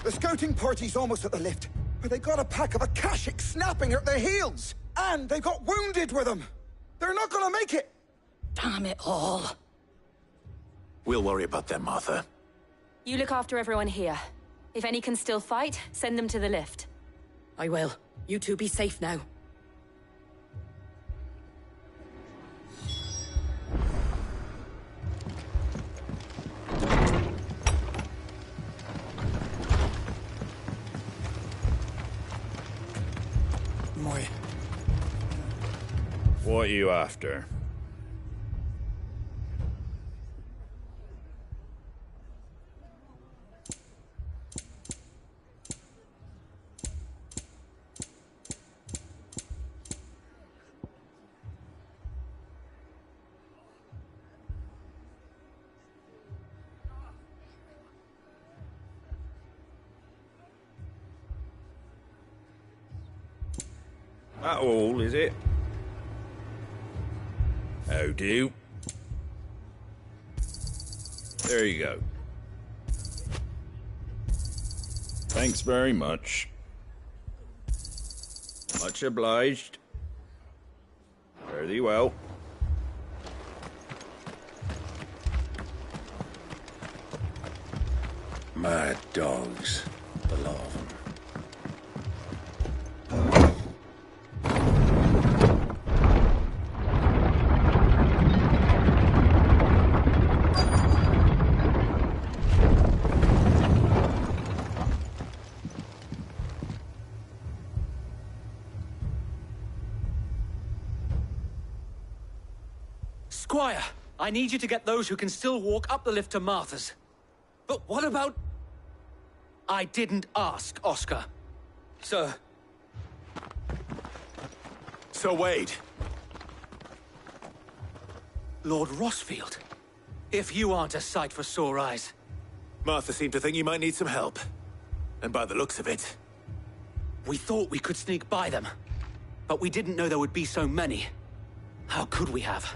The scouting party's almost at the lift, but they got a pack of Akashic snapping at their heels! And they got wounded with them! They're not gonna make it! Damn it all. We'll worry about them, Martha. You look after everyone here. If any can still fight, send them to the lift. I will. You two be safe now. Moy. What are you after? That all, is it? How do? There you go. Thanks very much. Much obliged. Fare thee well. Mad dogs, the lot of them. Squire, I need you to get those who can still walk up the lift to Martha's. But what about... I didn't ask, Oscar. Sir. Sir Wade. Lord Rosfield. If you aren't a sight for sore eyes. Martha seemed to think you might need some help. And by the looks of it... We thought we could sneak by them. But we didn't know there would be so many. How could we have?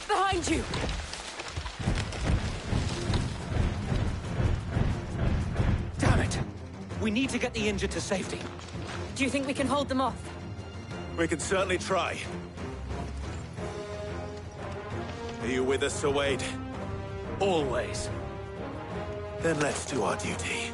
Behind you! Damn it! We need to get the injured to safety. Do you think we can hold them off? We can certainly try. Are you with us, Sir Wade? Always. Then let's do our duty.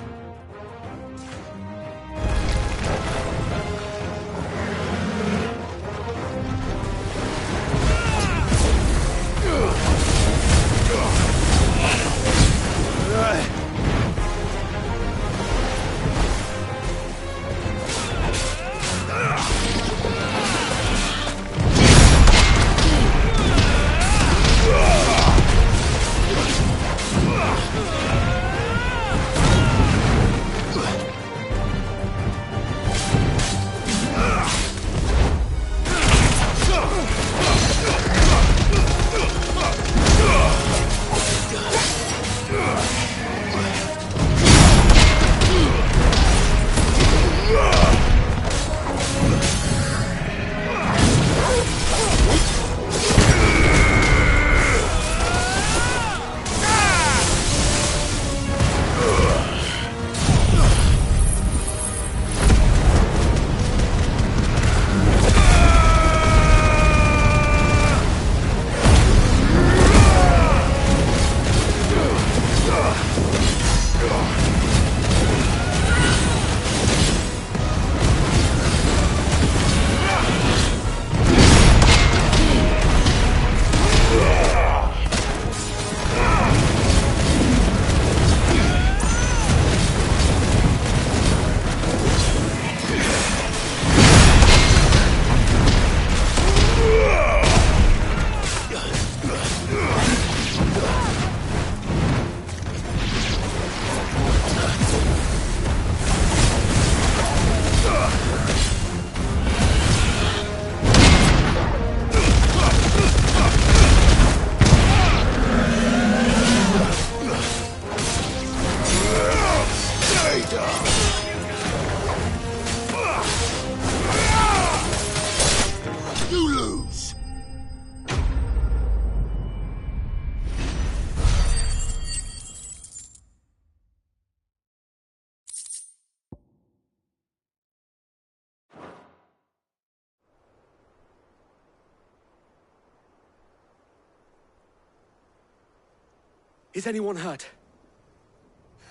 Is anyone hurt?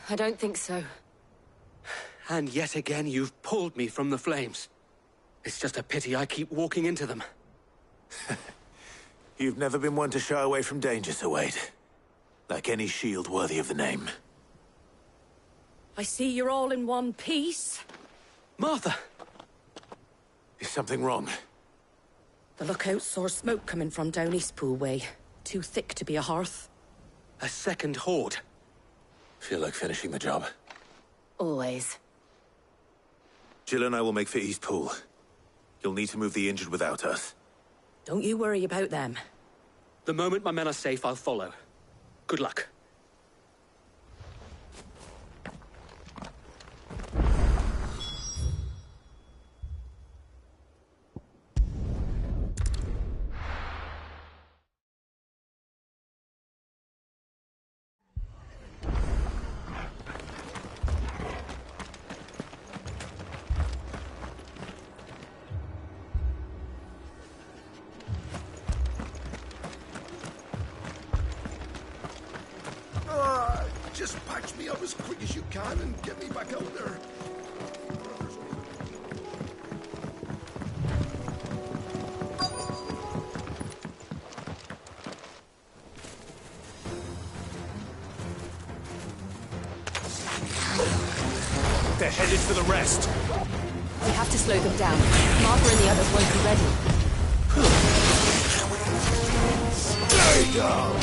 I don't think so. And yet again, you've pulled me from the flames. It's just a pity I keep walking into them. You've never been one to shy away from danger, Sir Wade. Like any shield worthy of the name. I see you're all in one piece. Martha! Is something wrong? The lookout saw smoke coming from down Eastpool way. Too thick to be a hearth. A second horde. Feel like finishing the job? Always. Jill and I will make for Eastpool. You'll need to move the injured without us. Don't you worry about them. The moment my men are safe, I'll follow. Good luck. Just patch me up as quick as you can and get me back out there. They're headed for the rest. We have to slow them down. Martha and the others won't be ready. Stay down!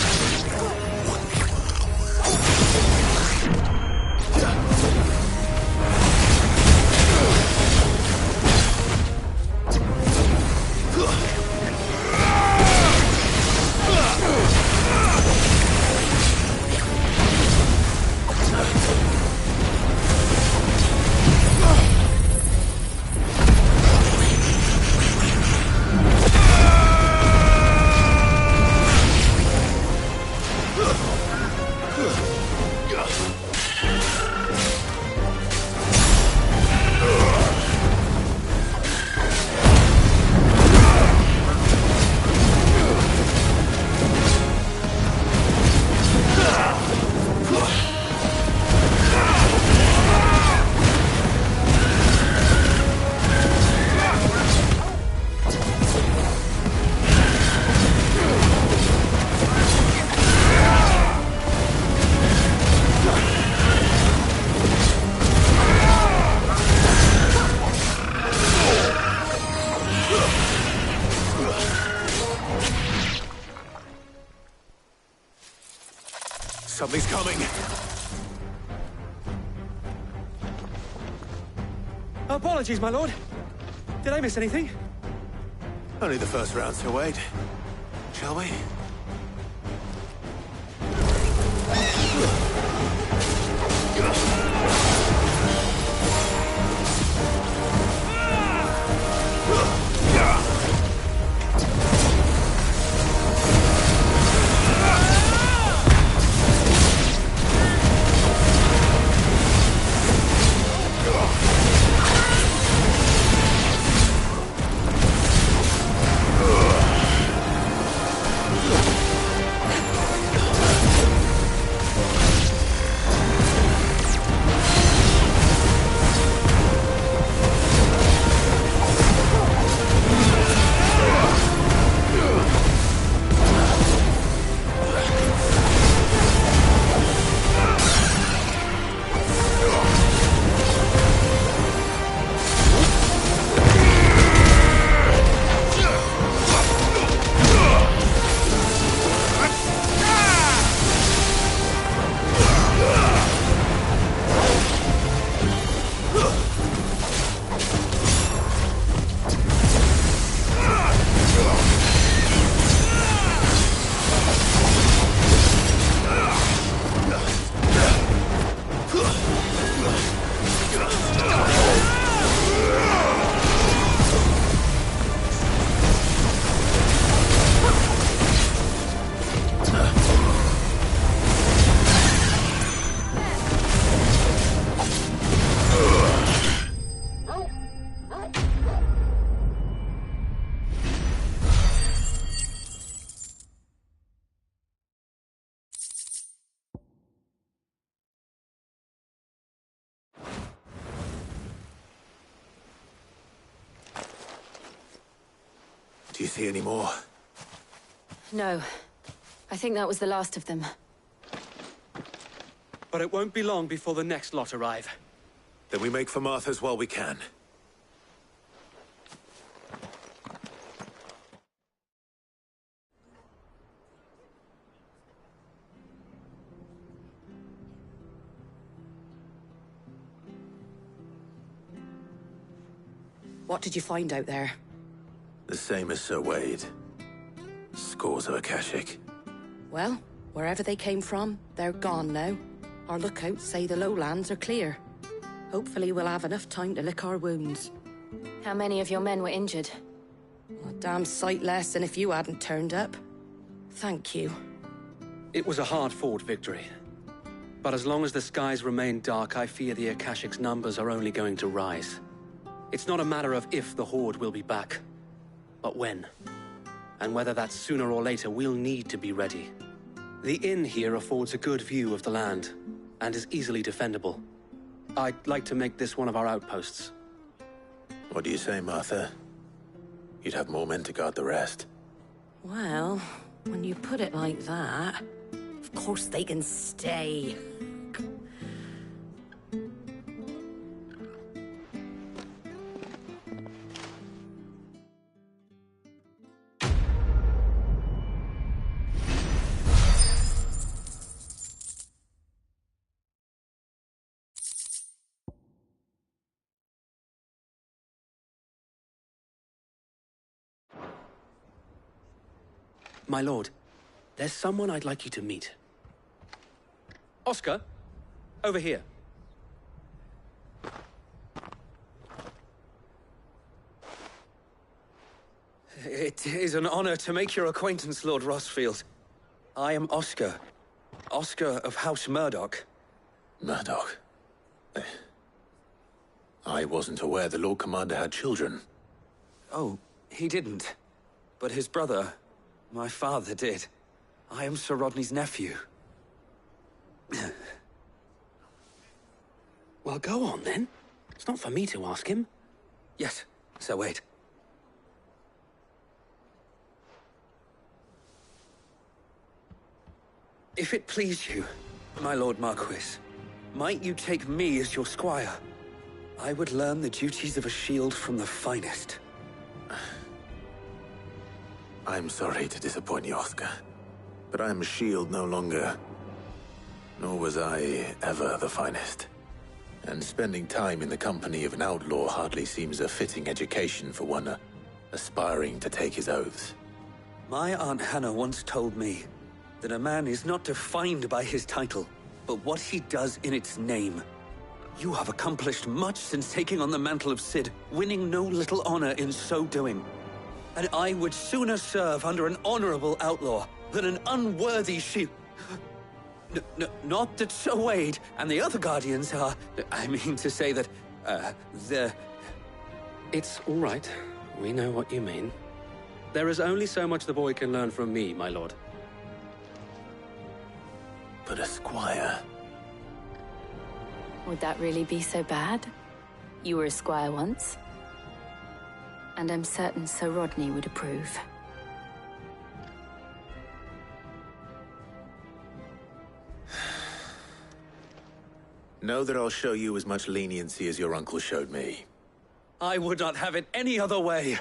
Something's coming. Apologies, my lord. Did I miss anything? Only the first round, Sir Wade. Shall we? Do you see any more? No. I think that was the last of them. But it won't be long before the next lot arrive. Then we make for Martha's while we can. What did you find out there? The same as Sir Wade. Scores of Akashic. Well, wherever they came from, they're gone now. Our lookouts say the lowlands are clear. Hopefully we'll have enough time to lick our wounds. How many of your men were injured? A damn sight less than if you hadn't turned up. Thank you. It was a hard-fought victory. But as long as the skies remain dark, I fear the Akashic's numbers are only going to rise. It's not a matter of if the Horde will be back, but when. And whether that's sooner or later, we'll need to be ready. The inn here affords a good view of the land, and is easily defendable. I'd like to make this one of our outposts. What do you say, Martha? You'd have more men to guard the rest. Well, when you put it like that, of course they can stay. My lord, there's someone I'd like you to meet. Oscar, over here. It is an honor to make your acquaintance, Lord Rossfield. I am Oscar. Oscar of House Murdoch. Murdoch? I wasn't aware the Lord Commander had children. Oh, he didn't. But his brother, my father, did. I am Sir Rodney's nephew. Well, go on, then. It's not for me to ask him. Yes, Sir Wade. If it please you, my Lord Marquis, might you take me as your squire? I would learn the duties of a shield from the finest. I'm sorry to disappoint you, Oscar, but I am a shield no longer. Nor was I ever the finest. And spending time in the company of an outlaw hardly seems a fitting education for one aspiring to take his oaths. My Aunt Hannah once told me that a man is not defined by his title, but what he does in its name. You have accomplished much since taking on the mantle of Cid, winning no little honor in so doing. And I would sooner serve under an honorable outlaw than an unworthy shield. Not that Sir Wade and the other Guardians are... I mean to say that, they're... It's all right. We know what you mean. There is only so much the boy can learn from me, my lord. But a squire... Would that really be so bad? You were a squire once. And I'm certain Sir Rodney would approve. Know that I'll show you as much leniency as your uncle showed me. I would not have it any other way.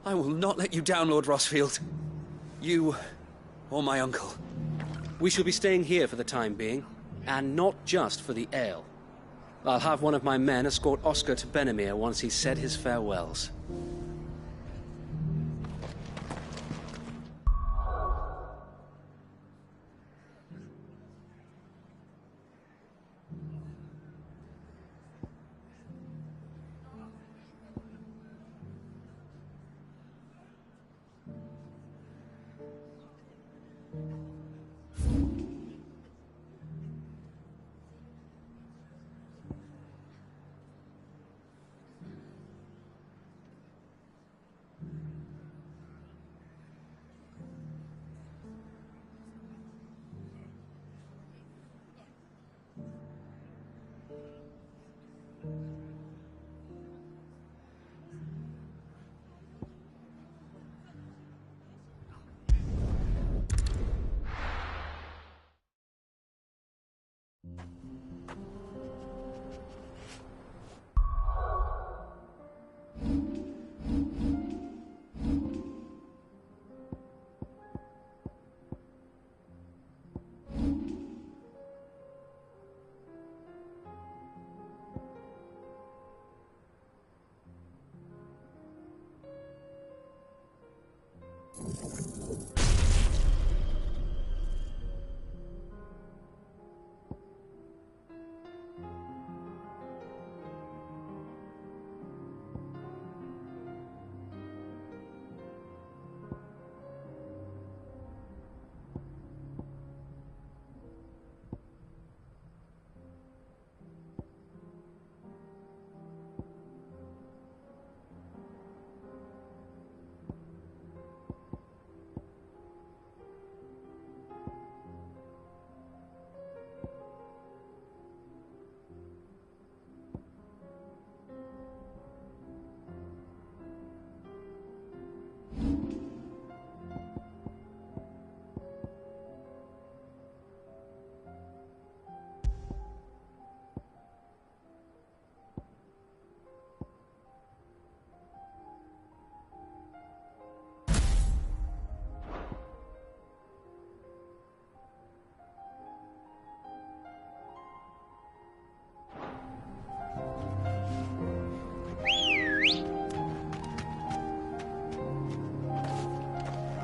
I will not let you down, Lord Rossfield. You or my uncle. We shall be staying here for the time being, and not just for the ale. I'll have one of my men escort Oscar to Benimir once he's said his farewells.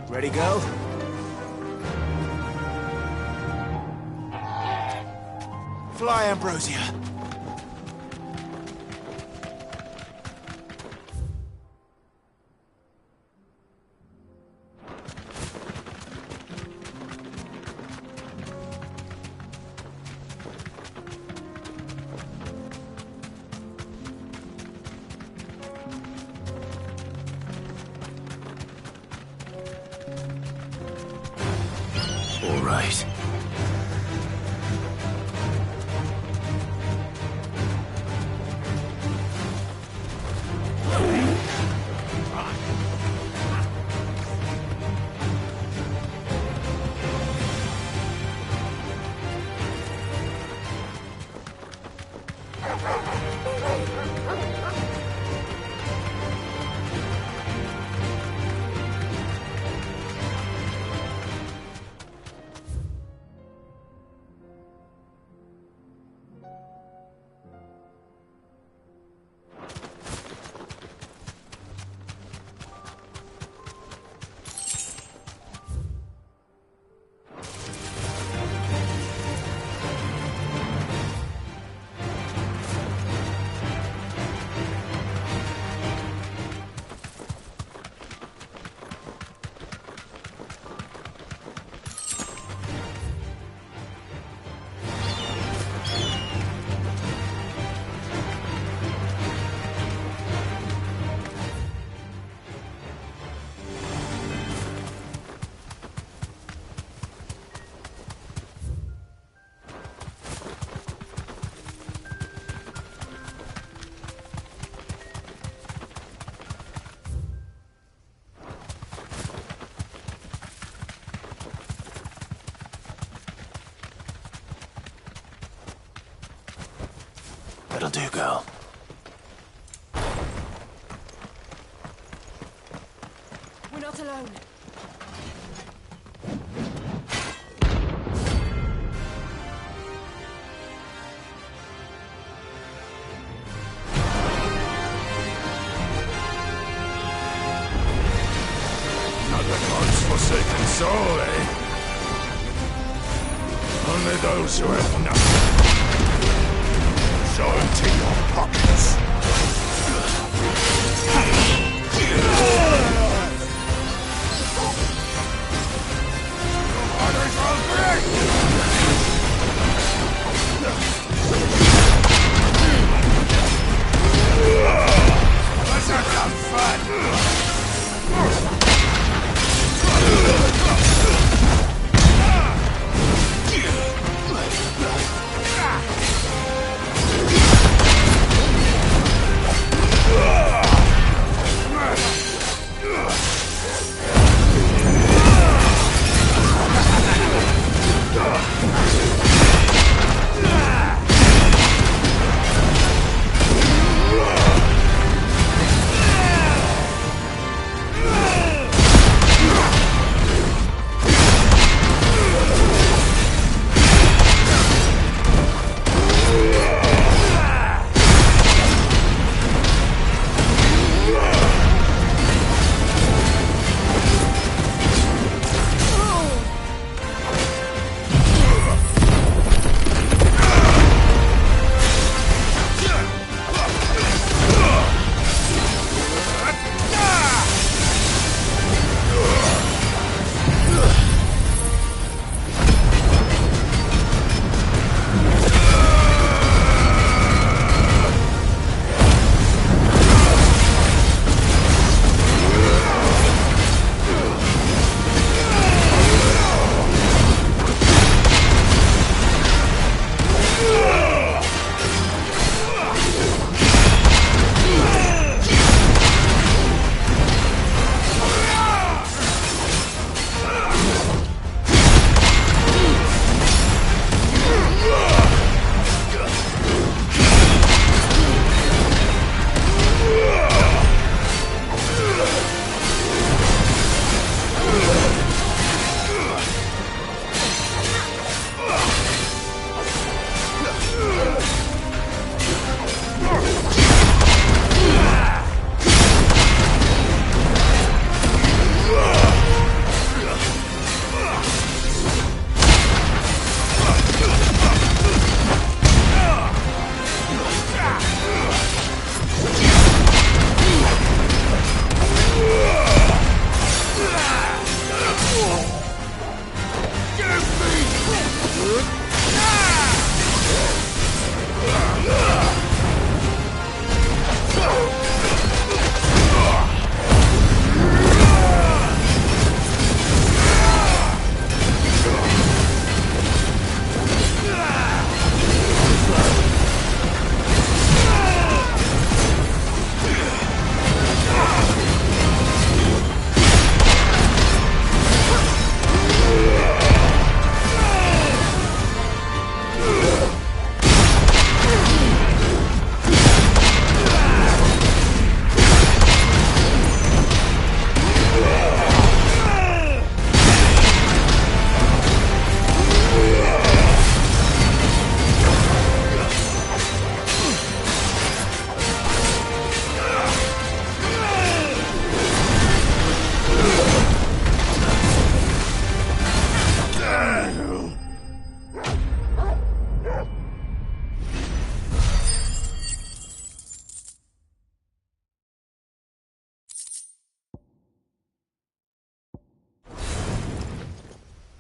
Ready, go? Fly, Ambrosia. All right. That'll do, girl. We're not alone. Another God's forsaken soul, eh? Only those who have nothing. So empty your pockets. Others will let's have some fun.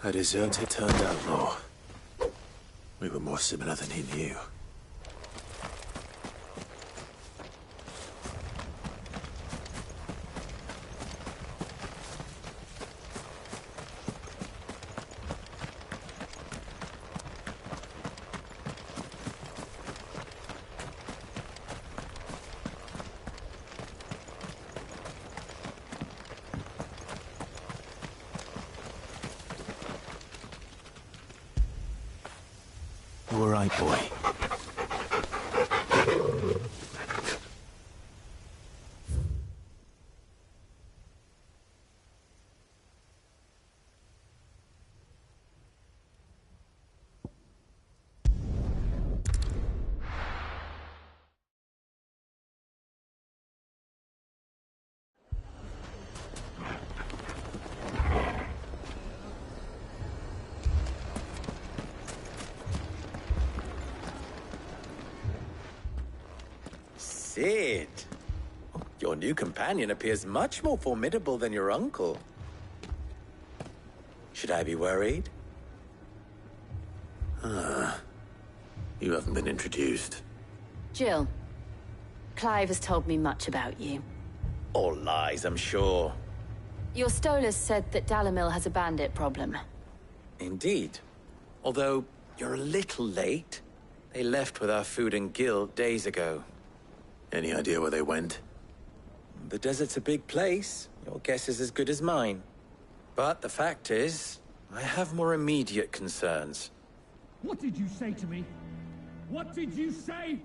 A deserter turned outlaw. We were more similar than he knew. All right, boy. Sid! Your new companion appears much more formidable than your uncle. Should I be worried? You haven't been introduced. Jill, Clive has told me much about you. All lies, I'm sure. Your Stolas said that Dalamil has a bandit problem. Indeed. Although, you're a little late. They left with our food and guild days ago. Any idea where they went? The desert's a big place. Your guess is as good as mine. But the fact is, I have more immediate concerns. What did you say to me? What did you say?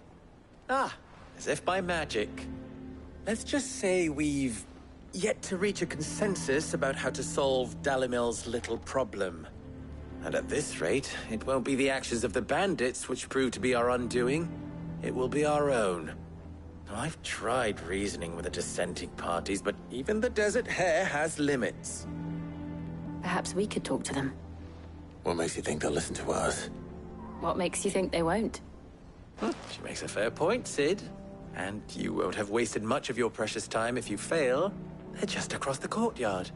Ah, as if by magic. Let's just say we've yet to reach a consensus about how to solve Dalamil's little problem. And at this rate, it won't be the actions of the bandits which prove to be our undoing. It will be our own. I've tried reasoning with the dissenting parties, but even the Desert Hare has limits. Perhaps we could talk to them. What makes you think they'll listen to us? What makes you think they won't? She makes a fair point, Sid. And you won't have wasted much of your precious time if you fail. They're just across the courtyard.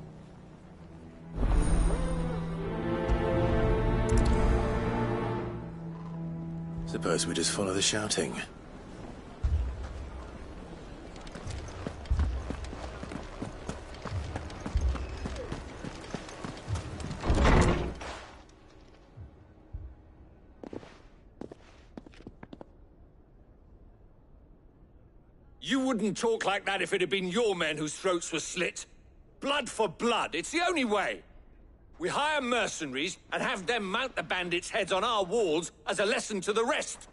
Suppose we just follow the shouting. You wouldn't talk like that if it had been your men whose throats were slit. Blood for blood, it's the only way. We hire mercenaries and have them mount the bandits' heads on our walls as a lesson to the rest.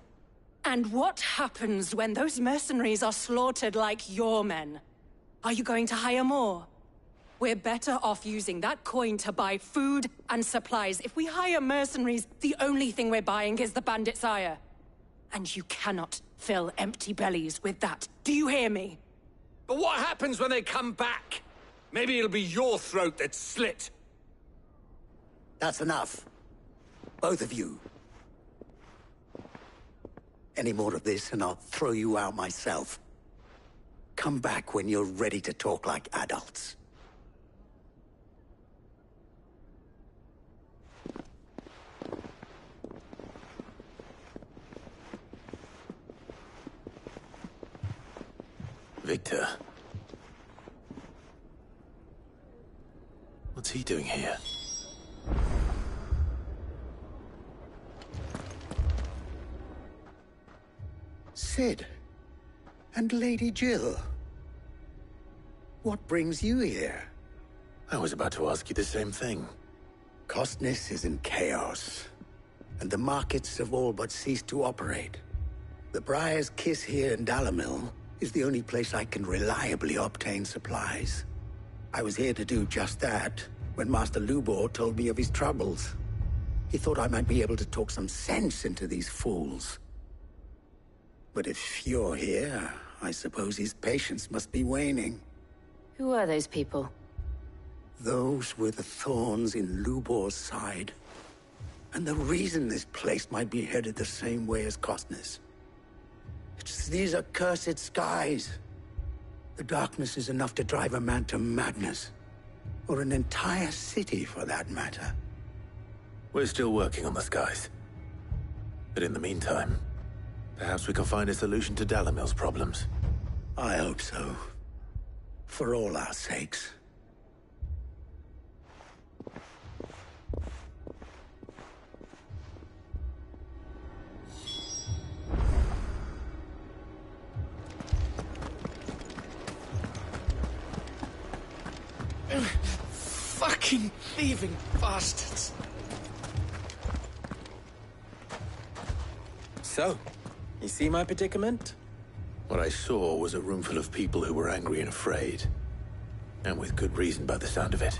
And what happens when those mercenaries are slaughtered like your men? Are you going to hire more? We're better off using that coin to buy food and supplies. If we hire mercenaries, the only thing we're buying is the bandits' ire. And you cannot fill empty bellies with that. Do you hear me? But what happens when they come back? Maybe it'll be your throat that's slit. That's enough. Both of you. Any more of this and I'll throw you out myself. Come back when you're ready to talk like adults. Victor. What's he doing here? Cid. And Lady Jill. What brings you here? I was about to ask you the same thing. Costness is in chaos, and the markets have all but ceased to operate. The Briar's Kiss here in Dalimil is the only place I can reliably obtain supplies. I was here to do just that when Master Lubor told me of his troubles. He thought I might be able to talk some sense into these fools. But if you're here, I suppose his patience must be waning. Who are those people? Those were the thorns in Lubor's side. And the reason this place might be headed the same way as Costness. It's these accursed skies. The darkness is enough to drive a man to madness. Or an entire city, for that matter. We're still working on the skies. But in the meantime, perhaps we can find a solution to Dalimil's problems. I hope so. For all our sakes. Fucking thieving bastards! So, you see my predicament? What I saw was a room full of people who were angry and afraid. And with good reason by the sound of it.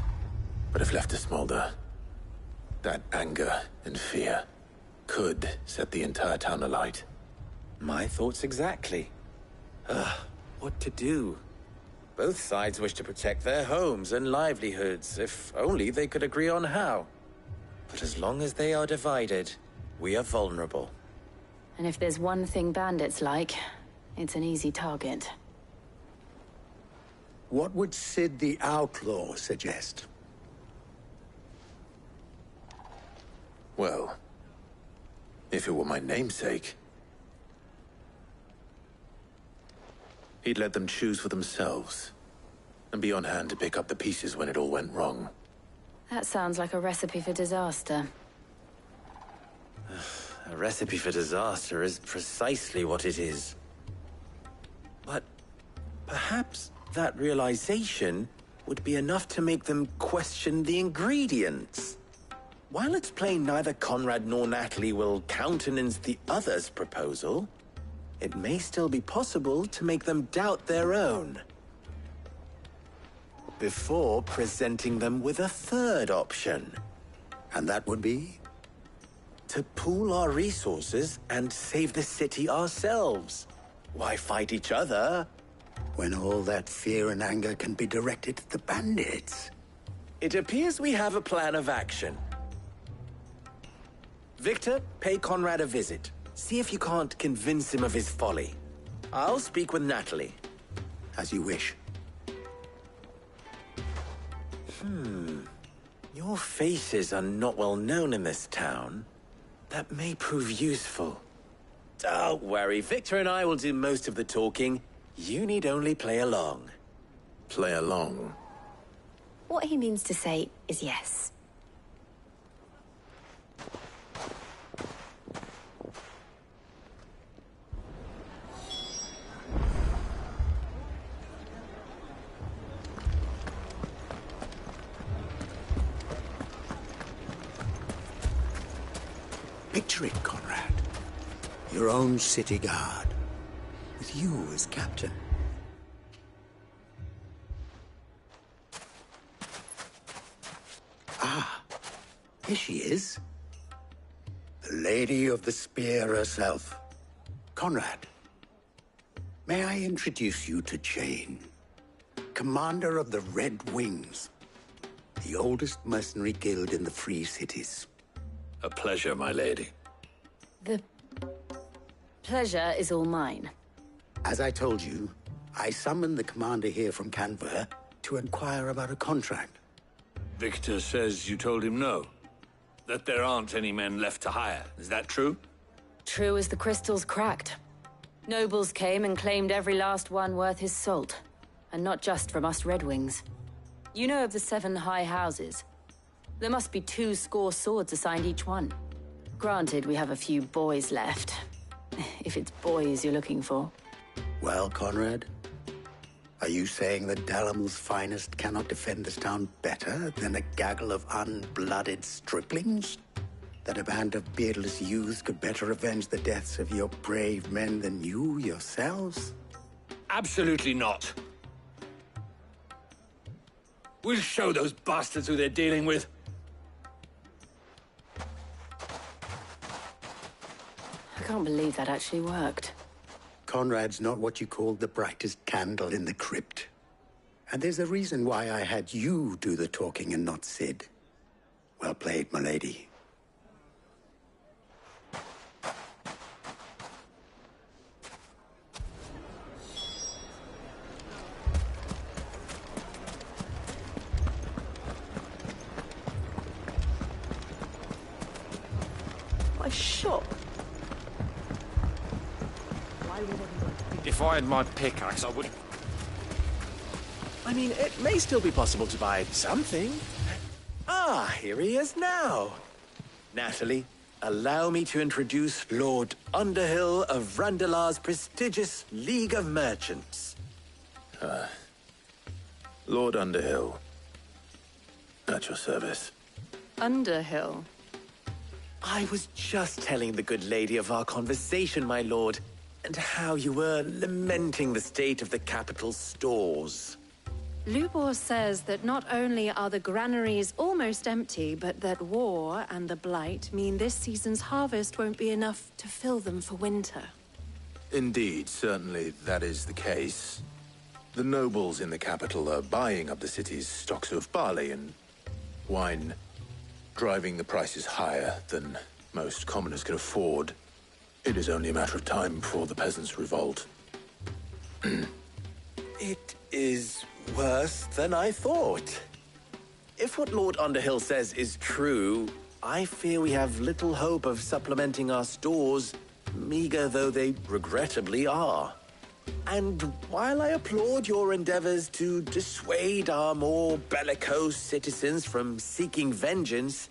But if left to smolder, that anger and fear could set the entire town alight. My thoughts exactly. What to do? Both sides wish to protect their homes and livelihoods, if only they could agree on how. But as long as they are divided, we are vulnerable. And if there's one thing bandits like, it's an easy target. What would Cid the Outlaw suggest? Well, if it were my namesake, he'd let them choose for themselves, and be on hand to pick up the pieces when it all went wrong. That sounds like a recipe for disaster. A recipe for disaster is precisely what it is. But perhaps that realization would be enough to make them question the ingredients. While it's plain neither Conrad nor Natalie will countenance the other's proposal, it may still be possible to make them doubt their own. Before presenting them with a third option. And that would be? To pool our resources and save the city ourselves. Why fight each other? When all that fear and anger can be directed at the bandits. It appears we have a plan of action. Victor, pay Conrad a visit. See if you can't convince him of his folly. I'll speak with Natalie. As you wish. Your faces are not well known in this town. That may prove useful. Don't worry, Victor and I will do most of the talking. You need only play along. Play along? What he means to say is yes. Picture it, Conrad. Your own city guard. With you as captain. Ah, here she is. The Lady of the Spear herself. Conrad, may I introduce you to Jane, commander of the Red Wings, the oldest mercenary guild in the Free Cities. A pleasure, my lady. The pleasure is all mine. As I told you, I summoned the commander here from Canver to inquire about a contract. Victor says you told him no. That there aren't any men left to hire. Is that true? True as the crystal's cracked. Nobles came and claimed every last one worth his salt. And not just from us Red Wings. You know of the 7 high houses? There must be 2 swords assigned each one. Granted, we have a few boys left. If it's boys you're looking for. Well, Conrad? Are you saying that Dalamil's finest cannot defend this town better than a gaggle of unblooded striplings? That a band of beardless youths could better avenge the deaths of your brave men than you yourselves? Absolutely not. We'll show those bastards who they're dealing with. I can't believe that actually worked. Conrad's not what you call the brightest candle in the crypt. And there's a reason why I had you do the talking and not Sid. Well played, my lady. My shop. If I had my pickaxe, I would... I mean, it may still be possible to buy something. Ah, here he is now. Natalie, allow me to introduce Lord Underhill of Randalar's prestigious League of Merchants. Lord Underhill. At your service. Underhill? I was just telling the good lady of our conversation, my lord, and how you were lamenting the state of the capital's stores. Lubor says that not only are the granaries almost empty, but that war and the Blight mean this season's harvest won't be enough to fill them for winter. Indeed, certainly that is the case. The nobles in the capital are buying up the city's stocks of barley and wine, driving the prices higher than most commoners can afford. It is only a matter of time before the peasants revolt. It is worse than I thought. If what Lord Underhill says is true, I fear we have little hope of supplementing our stores, meager though they regrettably are. And while I applaud your endeavors to dissuade our more bellicose citizens from seeking vengeance,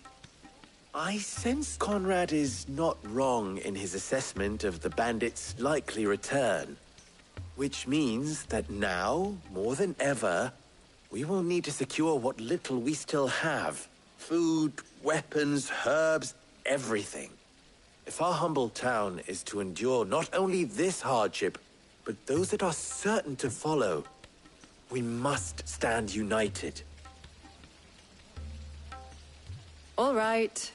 I sense Conrad is not wrong in his assessment of the bandits' likely return. Which means that now, more than ever, we will need to secure what little we still have. Food, weapons, herbs, everything. If our humble town is to endure not only this hardship, but those that are certain to follow, we must stand united. All right.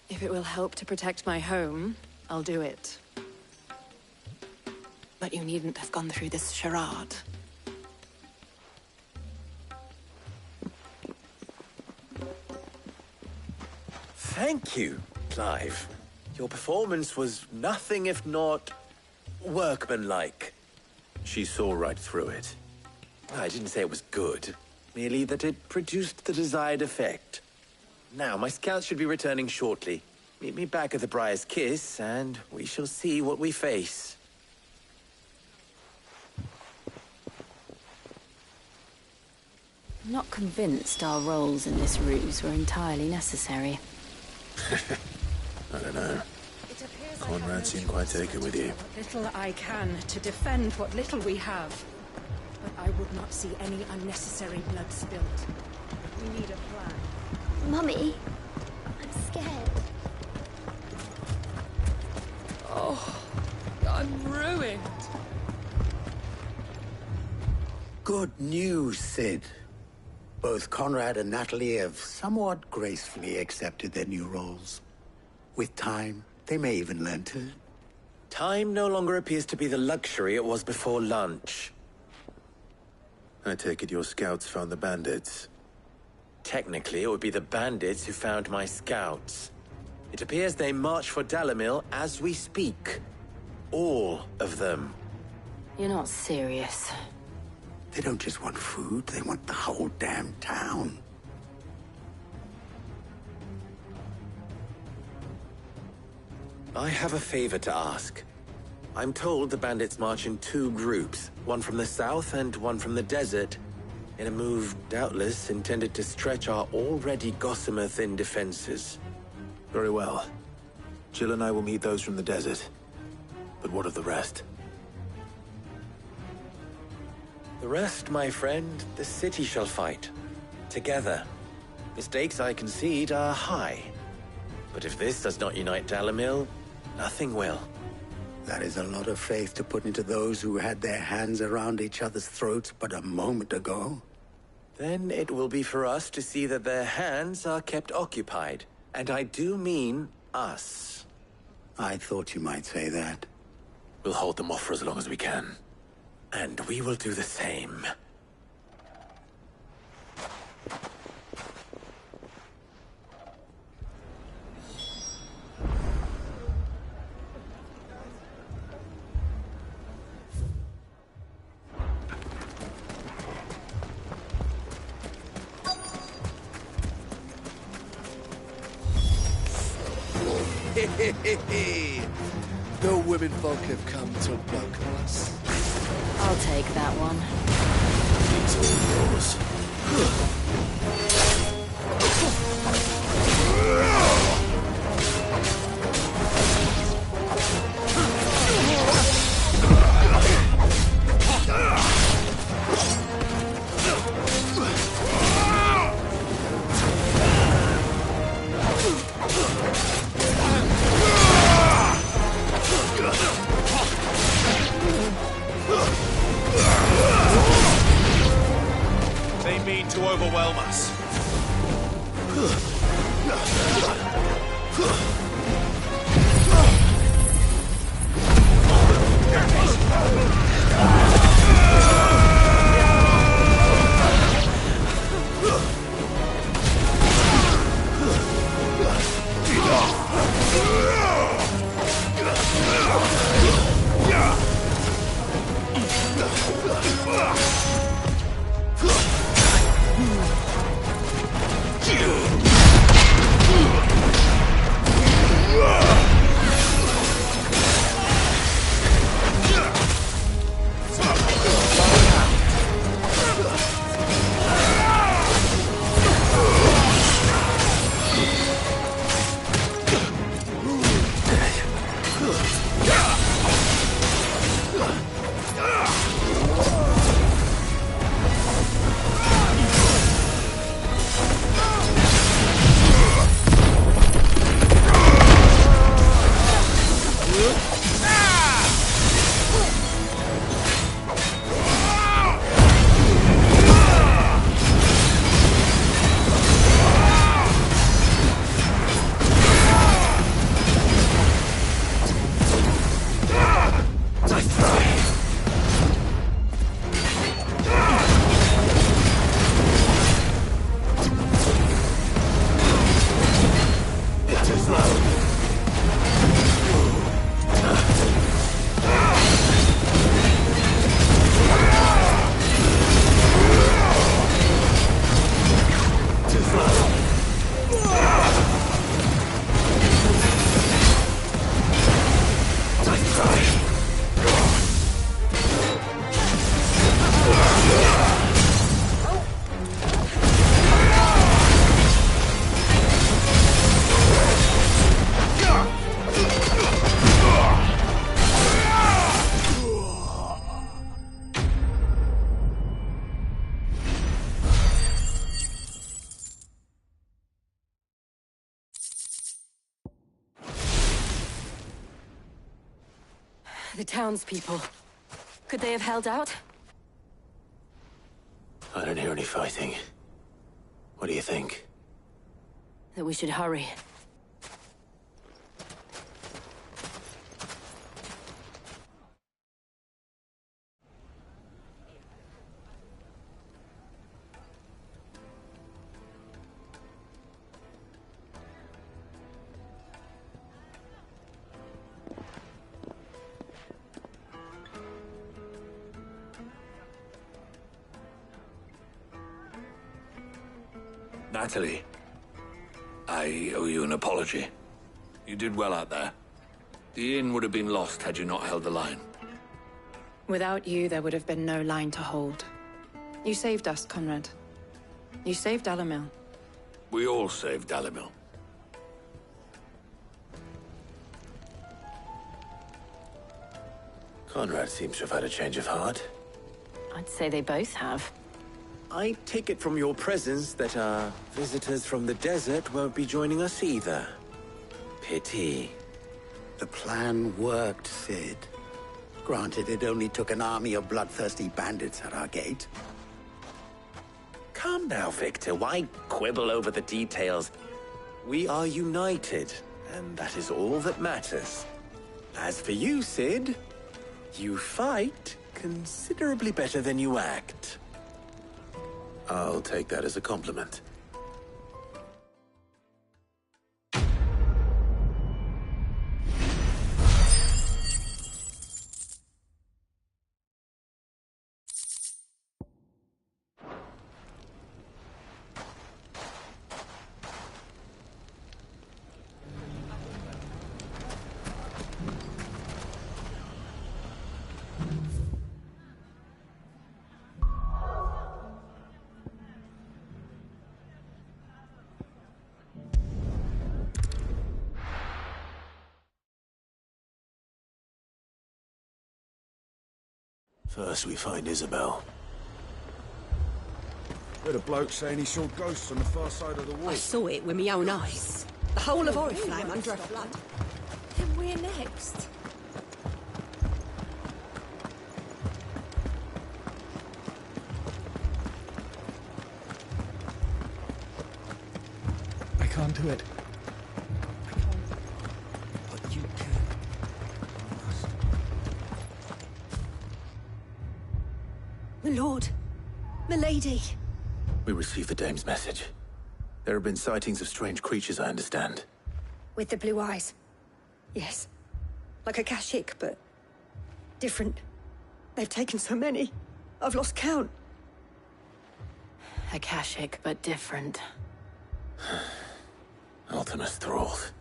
If it will help to protect my home, I'll do it. But you needn't have gone through this charade. Thank you, Clive. Your performance was nothing if not workmanlike. She saw right through it. I didn't say it was good, merely that it produced the desired effect. Now, my scouts should be returning shortly. Meet me back at the Briar's Kiss, and we shall see what we face. I'm not convinced our roles in this ruse were entirely necessary. I don't know. Conrad seemed quite taken with you. Little I can to defend what little we have. But I would not see any unnecessary blood spilled. We need a plan. Mummy, I'm scared. Oh, I'm ruined. Good news, Sid. Both Conrad and Natalie have somewhat gracefully accepted their new roles. With time, they may even learn to... Time no longer appears to be the luxury it was before lunch. I take it your scouts found the bandits. Technically, it would be the bandits who found my scouts. It appears they march for Dalamil as we speak. All of them. You're not serious. They don't just want food, they want the whole damn town. I have a favor to ask. I'm told the bandits march in 2 groups, one from the south and one from the desert, in a move doubtless intended to stretch our already gossamer-thin defenses. Very well. Jill and I will meet those from the desert. But what of the rest? The rest, my friend, the city shall fight. Together. The stakes, I concede, are high. But if this does not unite Dalimil, nothing will. That is a lot of faith to put into those who had their hands around each other's throats but a moment ago. Then it will be for us to see that their hands are kept occupied. And I do mean us. I thought you might say that. We'll hold them off for as long as we can. And we will do the same. No women folk have come to welcome us. I'll take that one. It's all yours. They mean to overwhelm us. The townspeople. Could they have held out? I don't hear any fighting. What do you think? That we should hurry. Natalie, I owe you an apology. You did well out there. The inn would have been lost had you not held the line. Without you, there would have been no line to hold. You saved us, Conrad. You saved Dalimil. We all saved Dalimil. Conrad seems to have had a change of heart. I'd say they both have. I take it from your presence that our visitors from the desert won't be joining us either. Pity. The plan worked, Sid. Granted, it only took an army of bloodthirsty bandits at our gate. Calm now, Victor. Why quibble over the details? We are united, and that is all that matters. As for you, Sid, you fight considerably better than you act. I'll take that as a compliment. First we find Isabel. Heard a bloke saying he saw ghosts on the far side of the wall. I saw it with my own eyes. The whole of Oriflamme under a flood. Then we're next. I can't do it. But you can. My lord. My lady. We received the dame's message. There have been sightings of strange creatures, I understand. With the blue eyes. Yes. Like a Kashik, but different. They've taken so many. I've lost count. Akashic, but different. Ultimus thralls.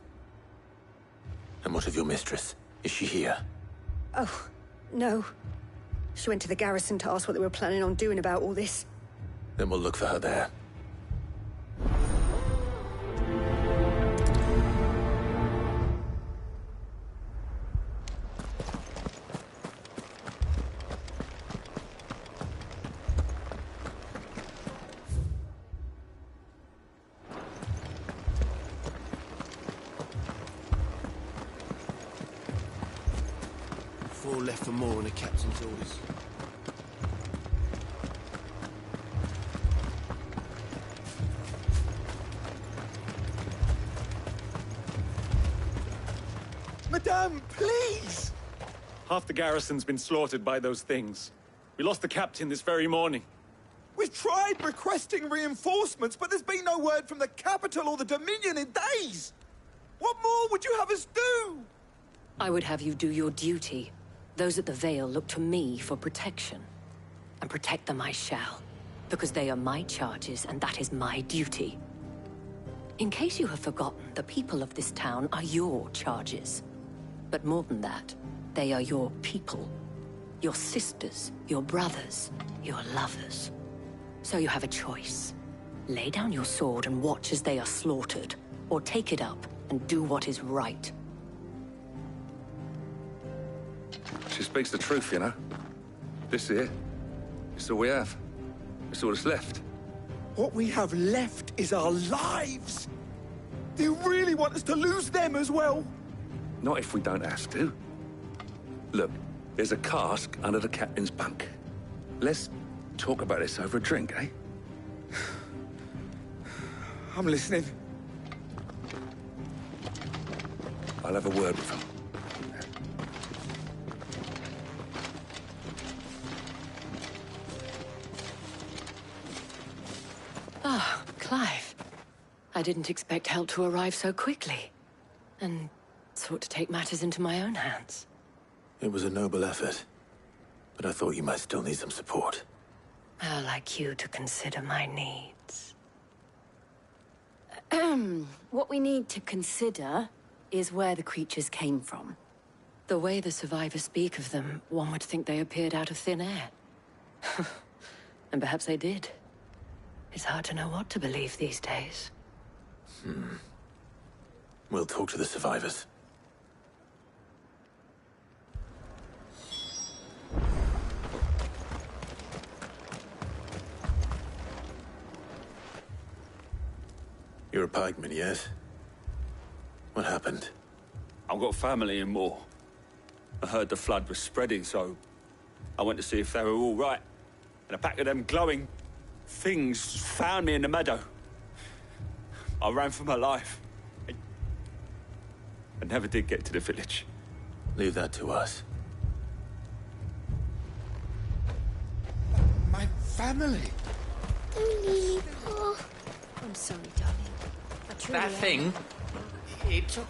And what of your mistress? Is she here? Oh, no. She went to the garrison to ask what they were planning on doing about all this. Then we'll look for her there. Four left for more on the captain's orders. Madame, please! Half the garrison's been slaughtered by those things. We lost the captain this very morning. We've tried requesting reinforcements, but there's been no word from the capital or the Dominion in days! What more would you have us do? I would have you do your duty. Those at the Vale look to me for protection. And protect them I shall. Because they are my charges, and that is my duty. In case you have forgotten, the people of this town are your charges. But more than that, they are your people. Your sisters, your brothers, your lovers. So you have a choice. Lay down your sword and watch as they are slaughtered, or take it up and do what is right. She speaks the truth, you know. This here, it's all we have. It's all that's left. What we have left is our lives! Do you really want us to lose them as well? Not if we don't have to. Look, there's a cask under the captain's bunk. Let's talk about this over a drink, eh? I'm listening. I'll have a word with him. Ah, Clive. I didn't expect help to arrive so quickly. And sought to take matters into my own hands. It was a noble effort, but I thought you might still need some support. How like you to consider my needs. What we need to consider is where the creatures came from. The way the survivors speak of them, one would think they appeared out of thin air. And perhaps they did. It's hard to know what to believe these days. We'll talk to the survivors. You're a pikeman, yes? What happened? I've got family in Moor. I heard the flood was spreading, so I went to see if they were all right. And a pack of them glowing things found me in the meadow. I ran for my life. I never did get to the village. Leave that to us. My family. Don't leave. Oh. I'm sorry, darling. I truly That am. thing, it took...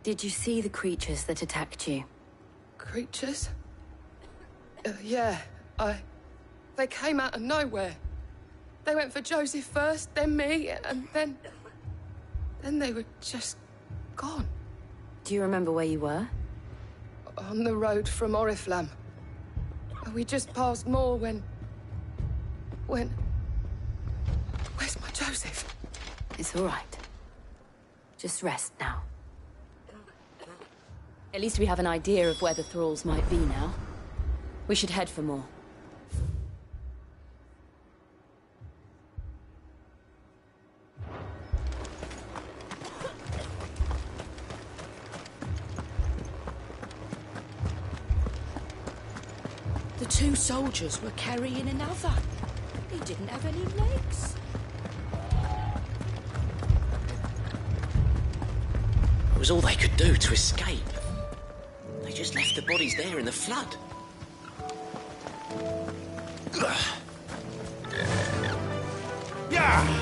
Did you see the creatures that attacked you? Creatures? Yeah, they came out of nowhere. They went for Joseph first, then me, and then they were just gone. Do you remember where you were? On the road from Oriflamme. We just passed Moor when... Where's my Joseph? It's all right. Just rest now. At least we have an idea of where the thralls might be now. We should head for more. The two soldiers were carrying another. He didn't have any legs. It was all they could do to escape. They just left the bodies there in the flood. Yeah!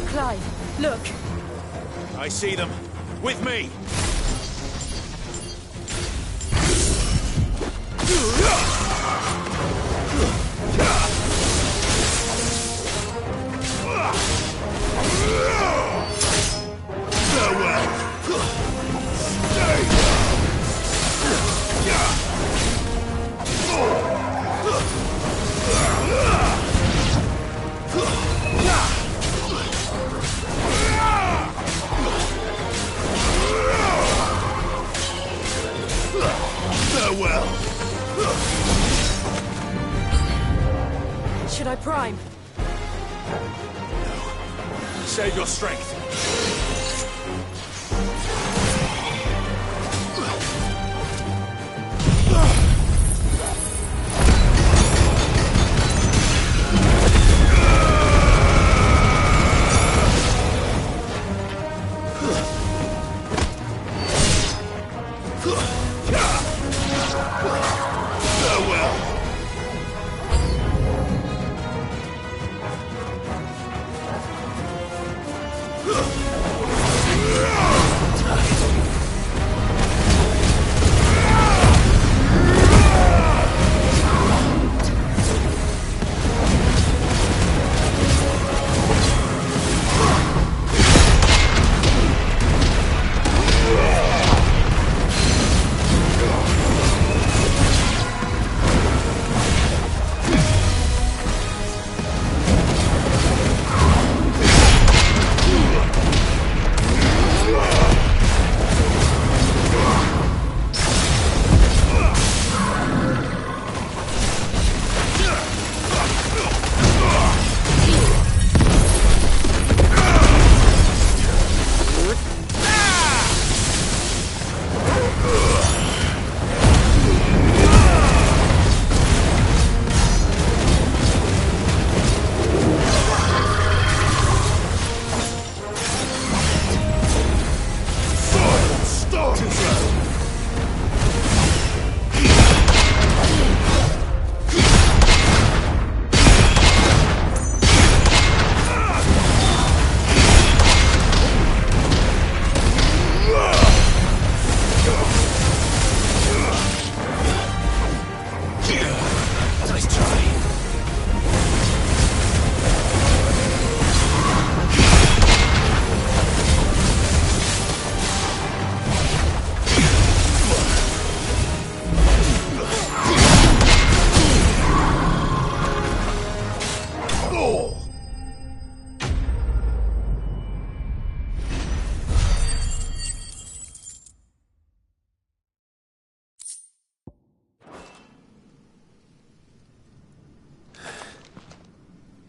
Clive, look! I see them. With me! Should I prime? Save your strength.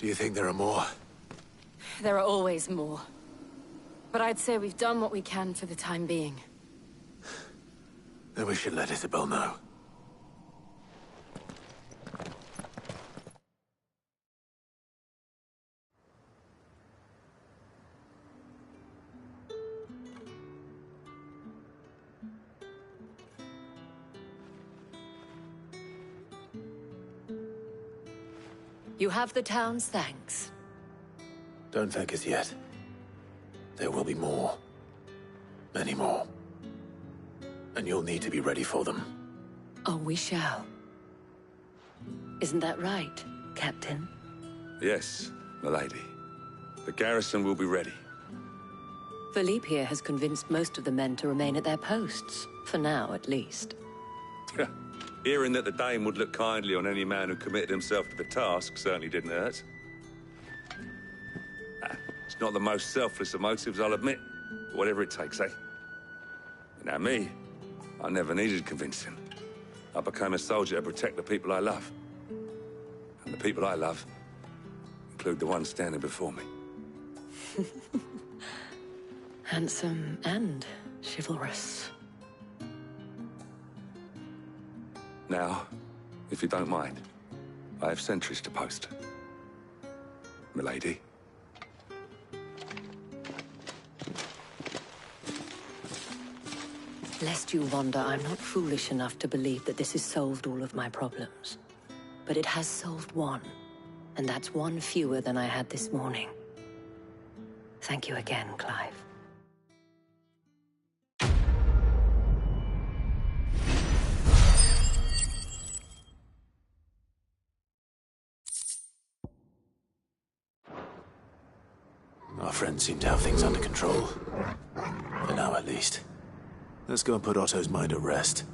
Do you think there are more? There are always more. But I'd say we've done what we can for the time being. Then we should let Isabel know. You have the town's thanks. Don't thank us yet. There will be more. Many more. And you'll need to be ready for them. Oh, we shall. Isn't that right, Captain? Yes, milady. The garrison will be ready. Philippe here has convinced most of the men to remain at their posts. For now, at least. Hearing that the Dame would look kindly on any man who committed himself to the task certainly didn't hurt. It's not the most selfless of motives, I'll admit. But whatever it takes, eh? Now me, I never needed convincing. I became a soldier to protect the people I love. And the people I love include the one standing before me. Handsome and chivalrous. Now, if you don't mind, I have sentries to post. Milady. Lest you wonder, I'm not foolish enough to believe that this has solved all of my problems. But it has solved one, and that's one fewer than I had this morning. Thank you again, Clive. Our friends seem to have things under control. For now, at least. Let's go and put Otto's mind at rest.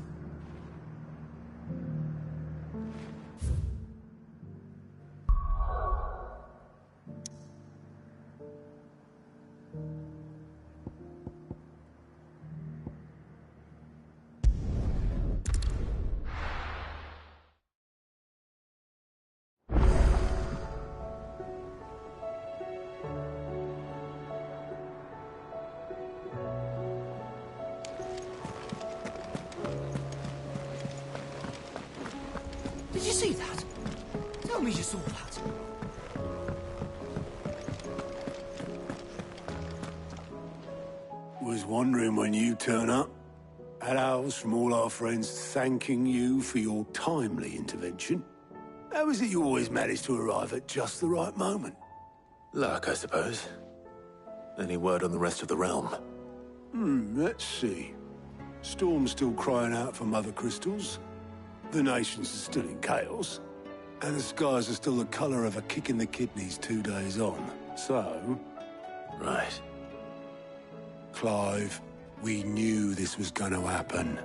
Did you see that? Tell me you saw that. Was wondering when you turn up. Had owls from all our friends thanking you for your timely intervention. How is it you always manage to arrive at just the right moment? Luck, I suppose. Any word on the rest of the realm? Let's see. Storm's still crying out for mother crystals. The nations are still in chaos. And the skies are still the colour of a kick in the kidneys 2 days on. So... Right. Clive, we knew this was going to happen.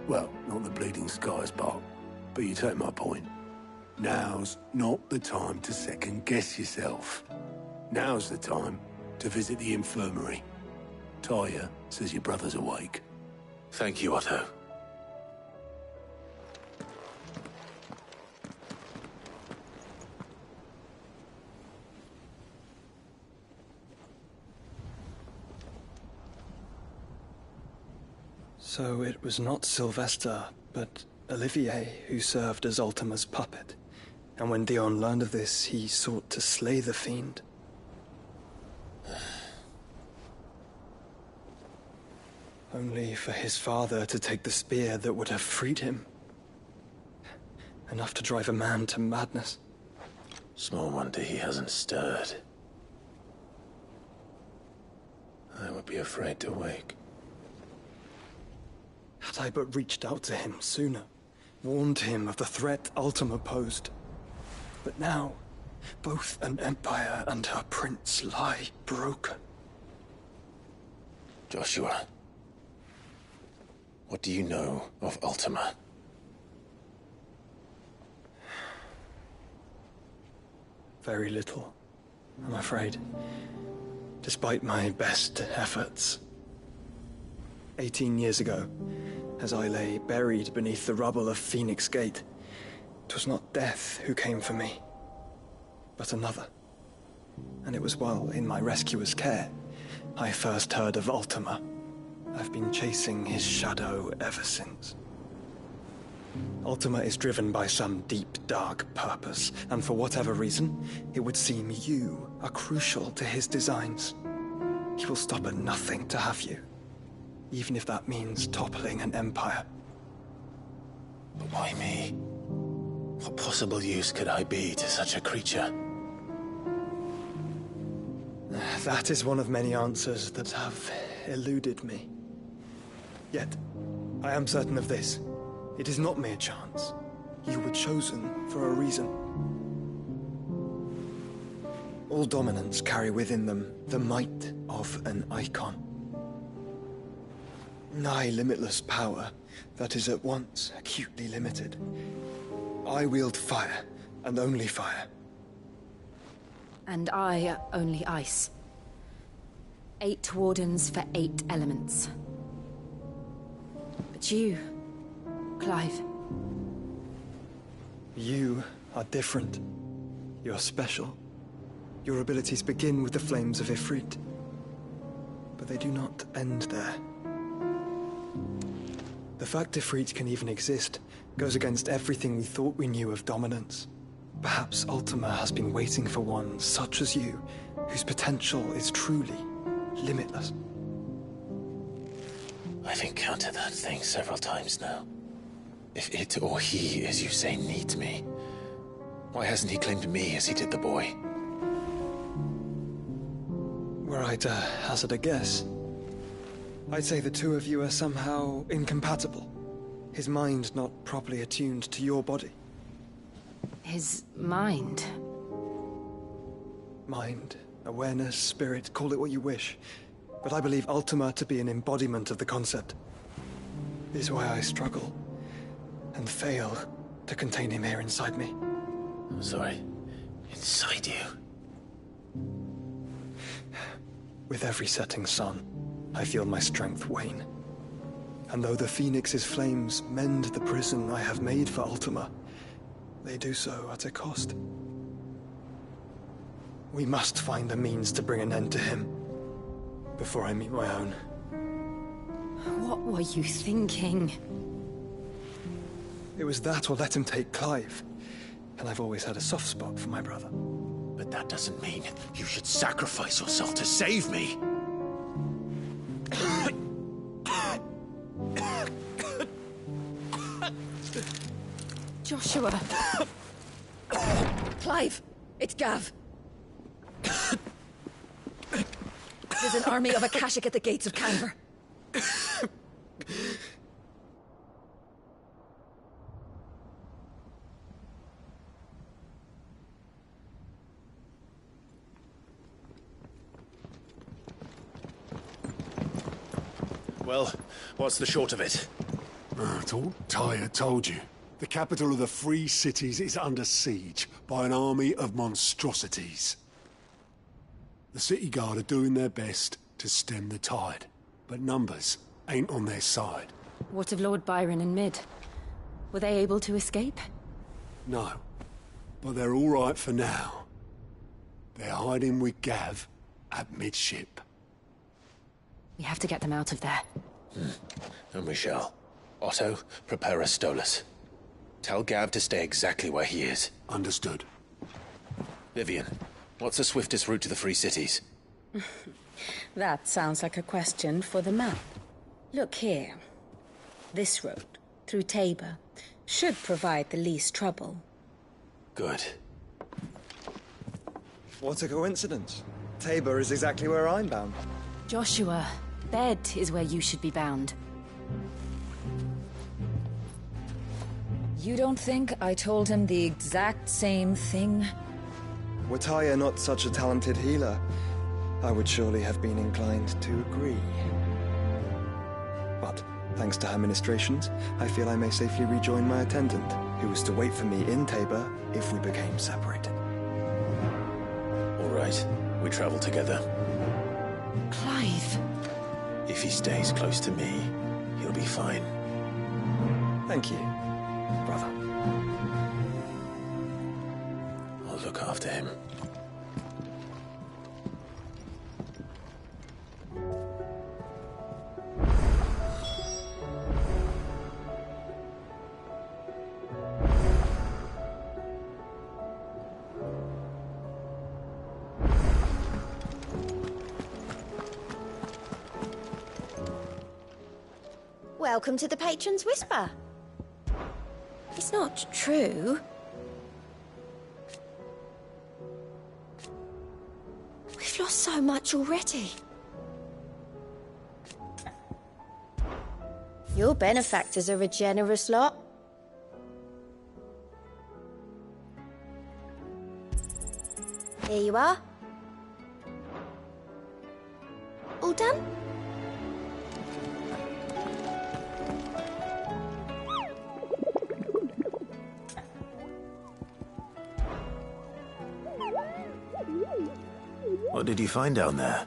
Well, not the bleeding skies part, but you take my point. Now's not the time to second-guess yourself. Now's the time to visit the infirmary. Talia says your brother's awake. Thank you, Otto. So it was not Sylvester, but Olivier who served as Ultima's puppet. And when Dion learned of this, he sought to slay the fiend. Only for his father to take the spear that would have freed him. Enough to drive a man to madness. Small wonder he hasn't stirred. I would be afraid to wake. Had I but reached out to him sooner, warned him of the threat Ultima posed. But now, both an empire and her prince lie broken. Joshua, what do you know of Ultima? Very little, I'm afraid. Despite my best efforts. 18 years ago, as I lay buried beneath the rubble of Phoenix Gate, 'twas not death who came for me, but another. And it was while in my rescuer's care I first heard of Ultima. I've been chasing his shadow ever since. Ultima is driven by some deep, dark purpose, and for whatever reason, it would seem you are crucial to his designs. He will stop at nothing to have you, even if that means toppling an empire. But why me? What possible use could I be to such a creature? That is one of many answers that have eluded me. Yet, I am certain of this. It is not mere chance. You were chosen for a reason. All dominants carry within them the might of an icon. Nigh limitless power that is at once acutely limited. I wield fire, and only fire. And I only ice. 8 wardens for 8 elements. But you, Clive. You are different. You're special. Your abilities begin with the flames of Ifrit. But they do not end there. The fact Ifrit can even exist goes against everything we thought we knew of dominance. Perhaps Ultima has been waiting for one such as you, whose potential is truly limitless. I've encountered that thing several times now. If it or he, as you say, needs me, why hasn't he claimed me as he did the boy? Were I to hazard a guess, I'd say the two of you are somehow incompatible. His mind not properly attuned to your body. His mind? Mind, awareness, spirit, call it what you wish. But I believe Ultima to be an embodiment of the concept. This is why I struggle and fail to contain him here inside me. I'm sorry. Inside you? With every setting sun, I feel my strength wane. And though the Phoenix's flames mend the prison I have made for Ultima, they do so at a cost. We must find a means to bring an end to him before I meet my own. What were you thinking? It was that or let him take Clive. And I've always had a soft spot for my brother. But that doesn't mean you should sacrifice yourself to save me. Joshua. Clive, it's Gav. There's an army of Akashic at the gates of Canver. Well, what's the short of it? I thought Tyre told you. The capital of the Free Cities is under siege by an army of monstrosities. The city guard are doing their best to stem the tide, but numbers ain't on their side. What of Lord Byron and Mid? Were they able to escape? No, but they're all right for now. They're hiding with Gav at midship. We have to get them out of there. And we shall. Otto, prepare a Stolas. Tell Gav to stay exactly where he is. Understood. Vivian, what's the swiftest route to the Free Cities? That sounds like a question for the map. Look here. This road, through Tabor, should provide the least trouble. Good. What a coincidence. Tabor is exactly where I'm bound. Joshua, bed is where you should be bound. You don't think I told him the exact same thing? Were Tyre not such a talented healer, I would surely have been inclined to agree. But, thanks to her ministrations, I feel I may safely rejoin my attendant, who was to wait for me in Tabor if we became separated. All right, we travel together. Clive! If he stays close to me, he'll be fine. Thank you, brother. I'll look after after him. Welcome to the Patron's Whisper. It's not true. We've lost so much already. Your benefactors are a generous lot. Here you are. All done? What did you find down there?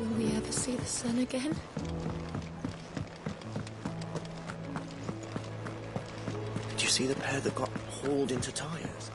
Will we ever see the sun again? Did you see the pair that got hauled into tires?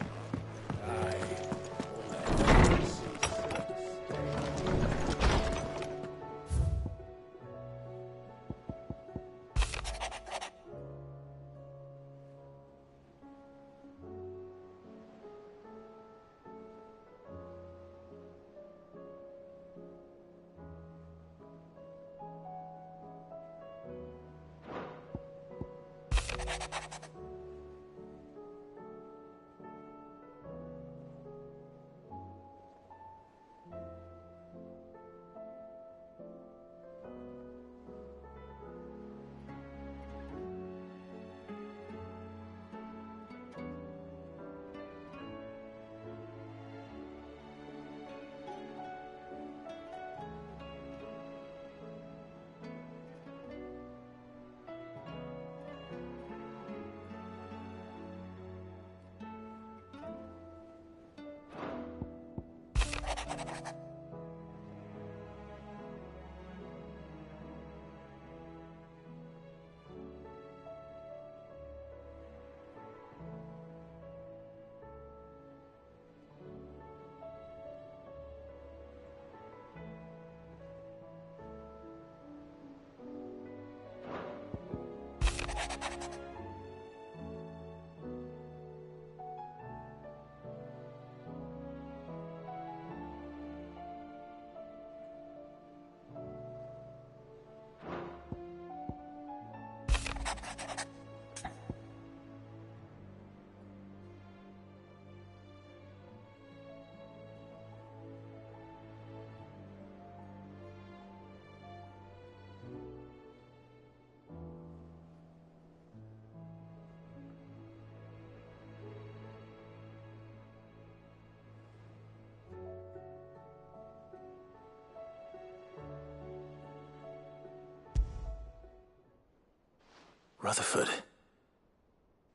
Rutherford.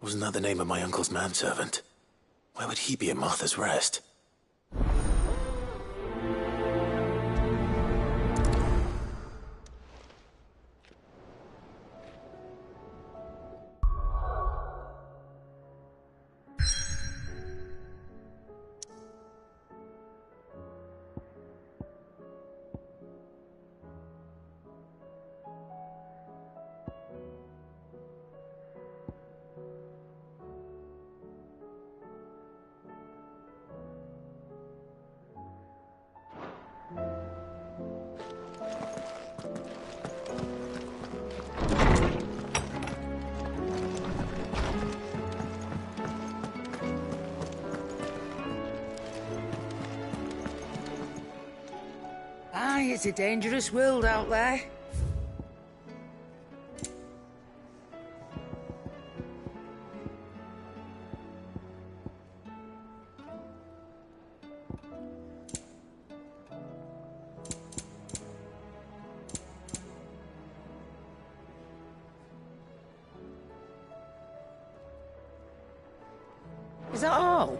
Wasn't that the name of my uncle's manservant? Where would he be at Martha's Rest? Aye, it's a dangerous world out there. Is that all?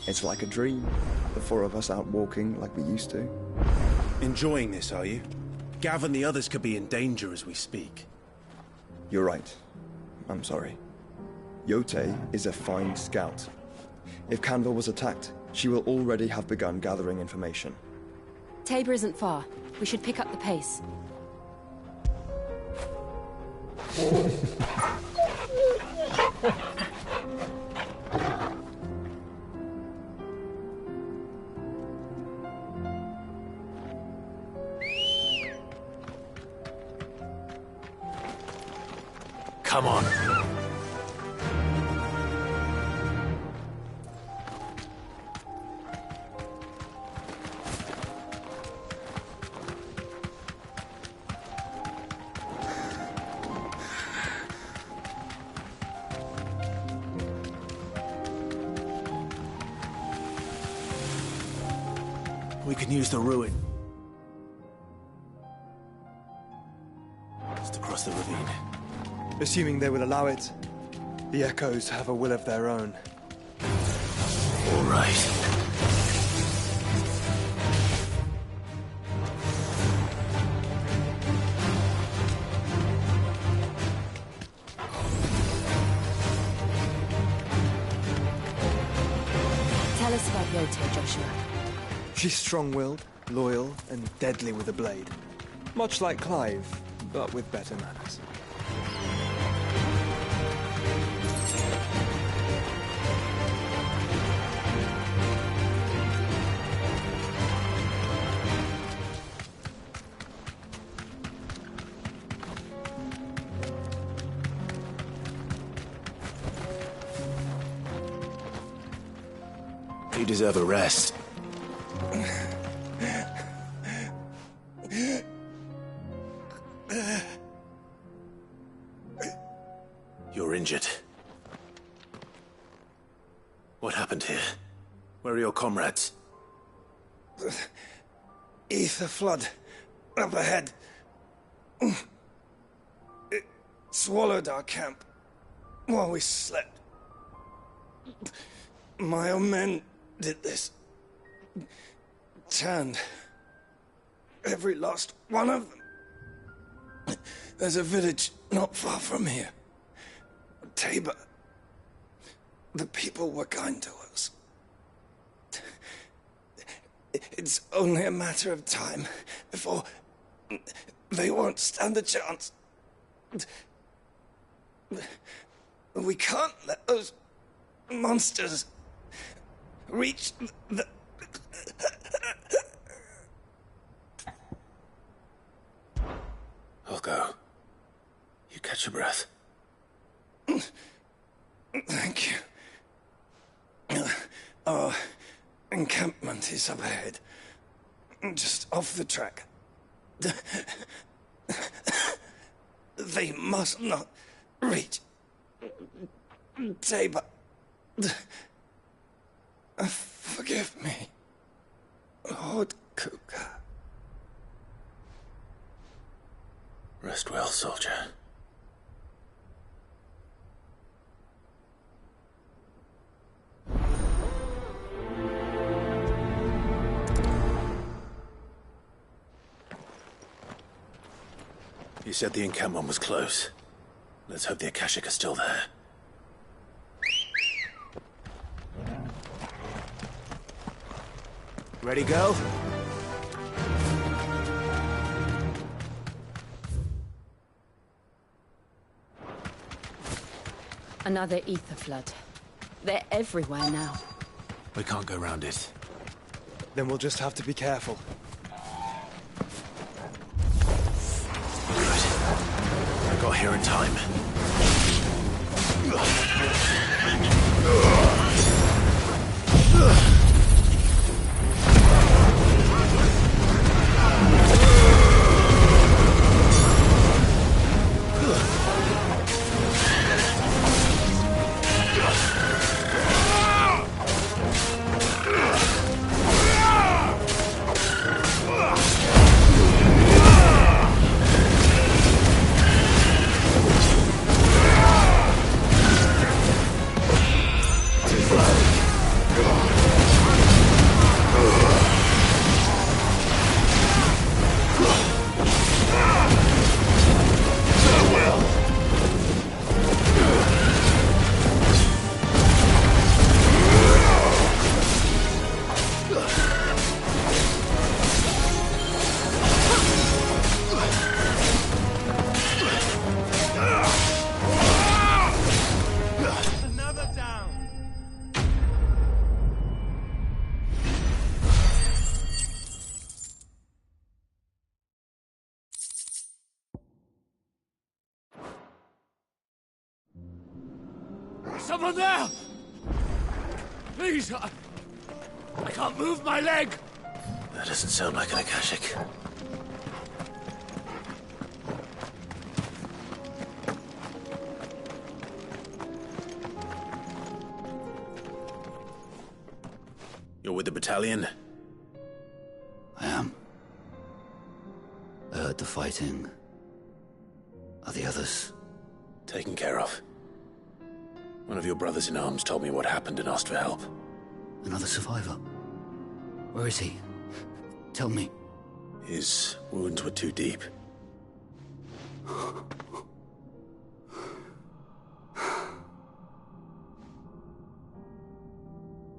It's like a dream. The four of us out walking like we used to. Enjoying this, are you? Gav and the others could be in danger as we speak. You're right. I'm sorry. Yote is a fine scout. If Canville was attacked, she will already have begun gathering information. Tabor isn't far. We should pick up the pace. Come on. We can use the ruin. Just across the ravine. Assuming they will allow it, the Echoes have a will of their own. All right. Tell us about Yote, Joshua. She's strong-willed, loyal, and deadly with a blade. Much like Clive, but with better manners. You deserve a rest. You're injured. What happened here? Where are your comrades? Ether flood. Up ahead. It swallowed our camp while we slept. My own men did this. Turned every last one of them. There's a village not far from here. Tabor. The people were kind to us. It's only a matter of time before they won't stand a chance. We can't let those monsters reach the... I'll go. You catch your breath. Thank you. Our encampment is up ahead. Just off the track. They must not reach Tabor. Forgive me, Lord Kuka. Rest well, soldier. said the encampment was close. Let's hope the Akashic are still there. Ready, go? Another ether flood. They're everywhere now. We can't go round it. Then we'll just have to be careful. I got here in time. Someone there! Please, I can't move my leg! That doesn't sound like an Akashic. You're with the battalion? I am. I heard the fighting. Are the others? Taken care of. One of your brothers in arms told me what happened and asked for help. Another survivor? Where is he? Tell me. His wounds were too deep.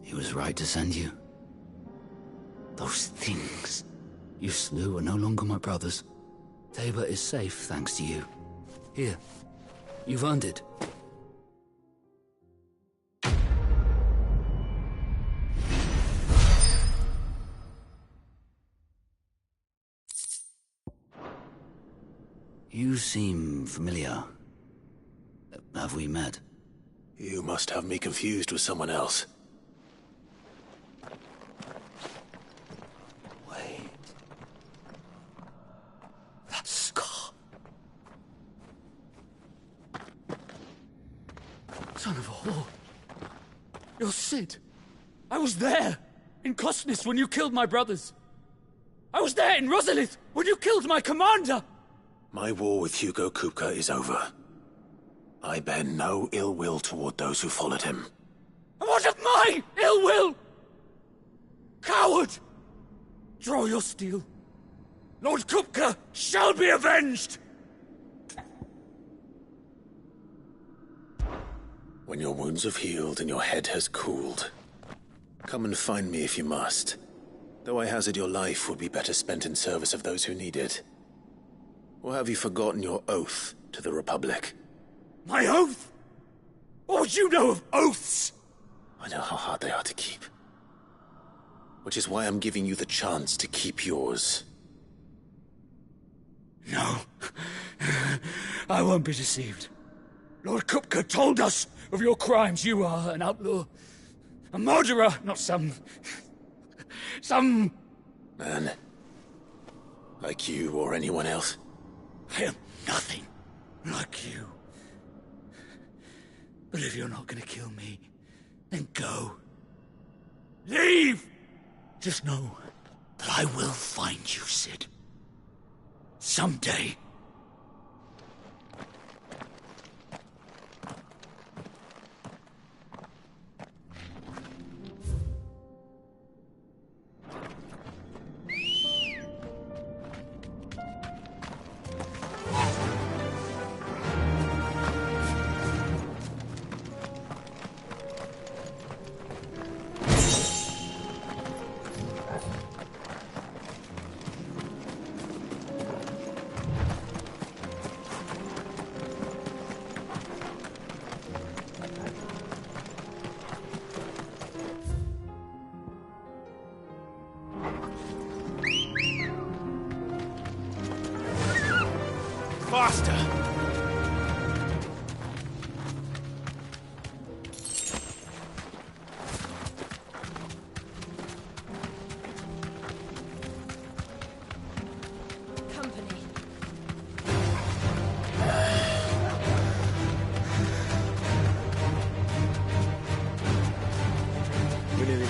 He was right to send you. Those things you slew are no longer my brothers. Tabor is safe thanks to you. Here, you've earned it. You seem familiar. Have we met? You must have me confused with someone else. Wait. That scar. Son of a whore. You're Sid. I was there, in Cosnes, when you killed my brothers. I was there in Rosalith, when you killed my commander! My war with Hugo Kupka is over. I bear no ill will toward those who followed him. And what of my ill will? Coward! Draw your steel. Lord Kupka shall be avenged! When your wounds have healed and your head has cooled, come and find me if you must. Though I hazard your life would be better spent in service of those who need it. Or have you forgotten your oath to the Republic? My oath? What would you know of oaths? I know how hard they are to keep. Which is why I'm giving you the chance to keep yours. No. I won't be deceived. Lord Kupka told us of your crimes. You are an outlaw. A murderer, not some... Man. Like you or anyone else. I am nothing like you. But if you're not gonna kill me, then go. Leave! Just know that I will find you, Sid. Someday.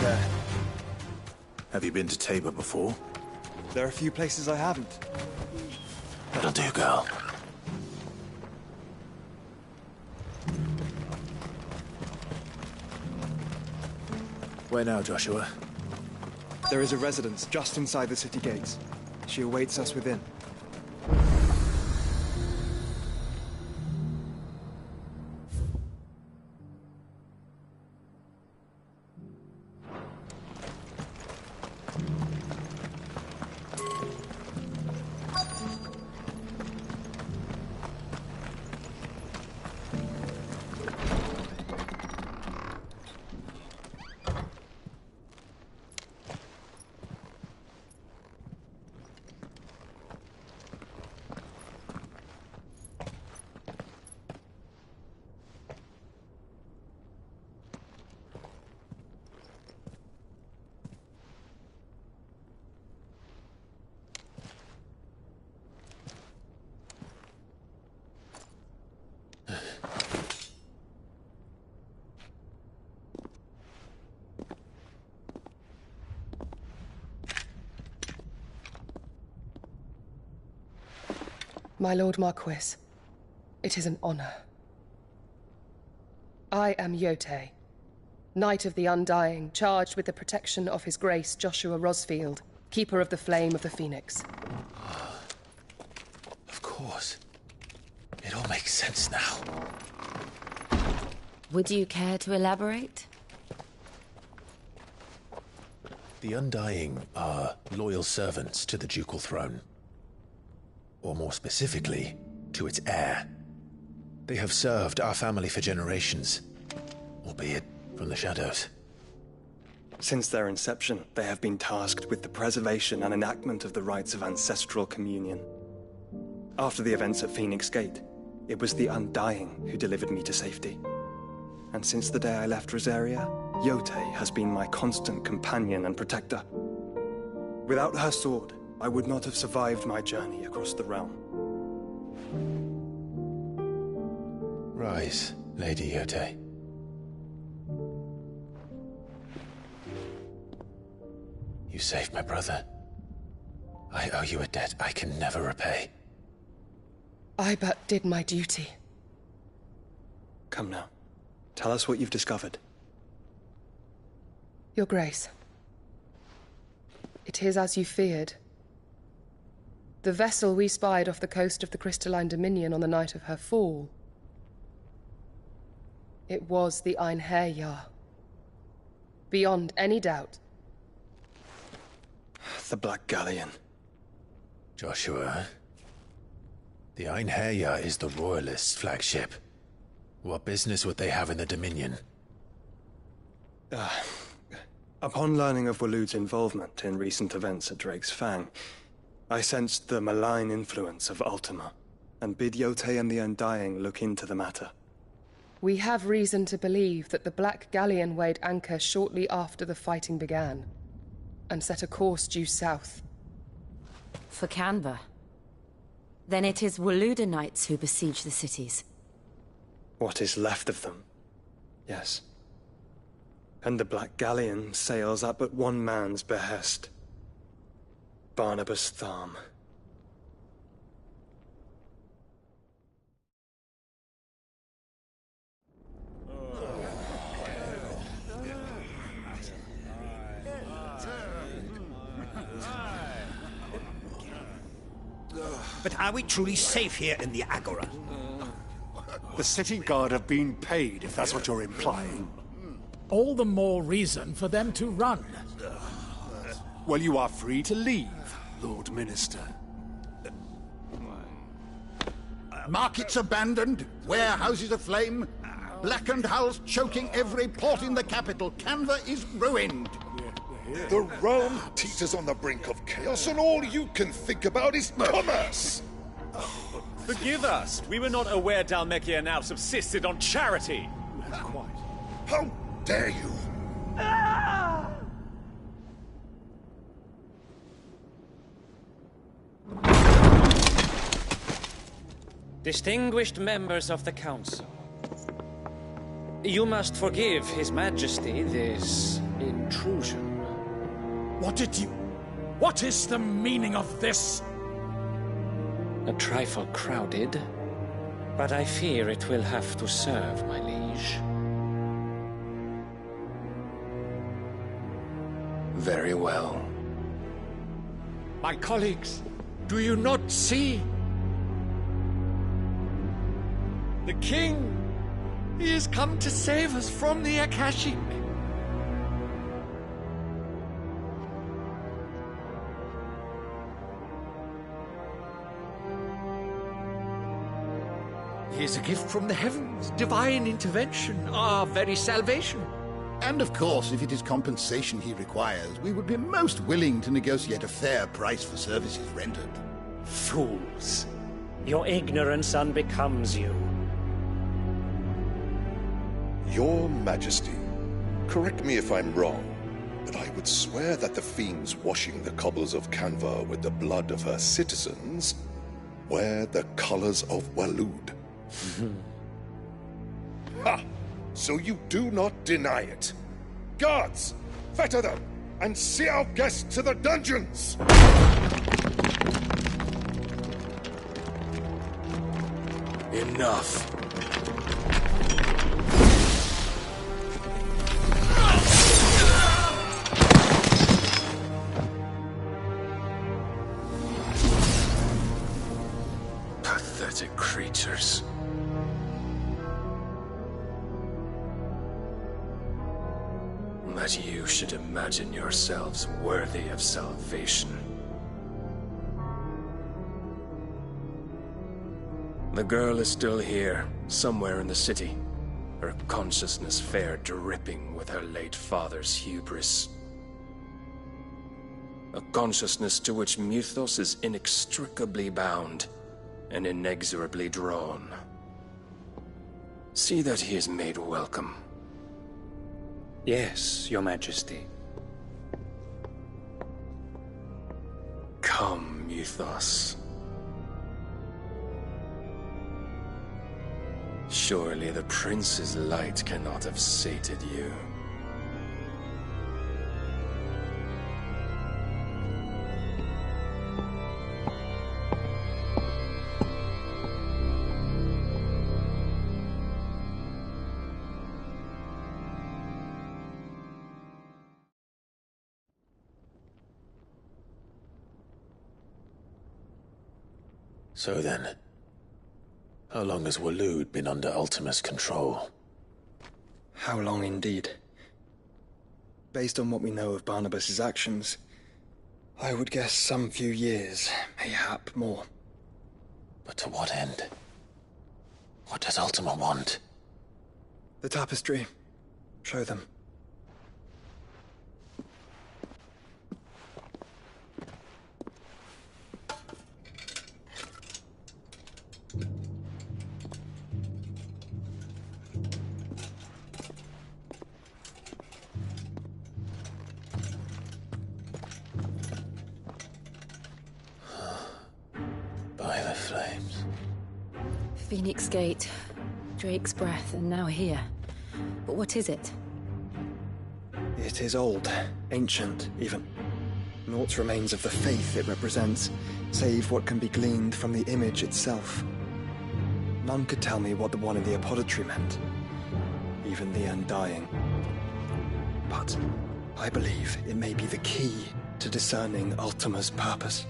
care. Have you been to Tabor before? There are a few places I haven't. That'll do, girl. Where now, Joshua? There is a residence just inside the city gates. She awaits us within. My Lord Marquis, it is an honor. I am Yotei, Knight of the Undying, charged with the protection of His Grace Joshua Rosfield, Keeper of the Flame of the Phoenix. Of course. It all makes sense now. Would you care to elaborate? The Undying are loyal servants to the ducal throne. Or more specifically, to its heir. They have served our family for generations, albeit from the shadows. Since their inception, they have been tasked with the preservation and enactment of the rites of ancestral communion. After the events at Phoenix Gate, it was the Undying who delivered me to safety. And since the day I left Rosaria, Yotei has been my constant companion and protector. Without her sword, I would not have survived my journey across the realm. Rise, Lady Yotei. You saved my brother. I owe you a debt I can never repay. I but did my duty. Come now. Tell us what you've discovered. Your Grace. It is as you feared. The vessel we spied off the coast of the Crystalline Dominion on the night of her fall. It was the Einherjar. Beyond any doubt. The Black Galleon. Joshua, the Einherjar is the Royalists' flagship. What business would they have in the Dominion? Upon learning of Waloed's involvement in recent events at Drake's Fang, I sensed the malign influence of Ultima, and bid Yotei and the Undying look into the matter. We have reason to believe that the Black Galleon weighed anchor shortly after the fighting began, and set a course due south. For Canva. Then it is Waloed knights who besiege the cities. What is left of them, yes. And the Black Galleon sails at but one man's behest. Barnabas Tharm. But are we truly safe here in the Agora? The city guard have been paid, if that's what you're implying. All the more reason for them to run. Well, you are free to leave, Lord Minister. Markets abandoned, warehouses aflame, blackened hulls choking every port in the capital. Canva is ruined. The realm teeters on the brink of chaos, and all you can think about is commerce! Forgive us. We were not aware Dhalmekia now subsisted on charity. Quite. How dare you! Distinguished members of the Council, you must forgive His Majesty this Intrusion? What is the meaning of this? A trifle crowded, but I fear it will have to serve, my liege. Very well. My colleagues, do you not see? The king! He has come to save us from the Akashic. He is a gift from the heavens, divine intervention, our very salvation. And of course, if it is compensation he requires, we would be most willing to negotiate a fair price for services rendered. Fools. Your ignorance unbecomes you. Your Majesty, correct me if I'm wrong, but I would swear that the fiends washing the cobbles of Canva with the blood of her citizens wear the colors of Waloed. Ha! So you do not deny it. Guards, fetter them, and see our guests to the dungeons! Enough. Pathetic creatures. That you should imagine yourselves worthy of salvation. The girl is still here, somewhere in the city, her consciousness fair dripping with her late father's hubris. A consciousness to which Mythos is inextricably bound and inexorably drawn. See that he is made welcome. Yes, Your Majesty. Come, Mythos. Surely the prince's light cannot have sated you. So then, how long has Waloed been under Ultima's control? How long indeed? Based on what we know of Barnabas's actions, I would guess some few years, mayhap more. But to what end? What does Ultima want? The tapestry. Show them. By the flames. Phoenix Gate, Drake's Breath, and now here. But what is it? It is old, ancient, even. Naught remains of the faith it represents, save what can be gleaned from the image itself. None could tell me what the one in the apothecary meant, even the Undying. But I believe it may be the key to discerning Ultima's purpose.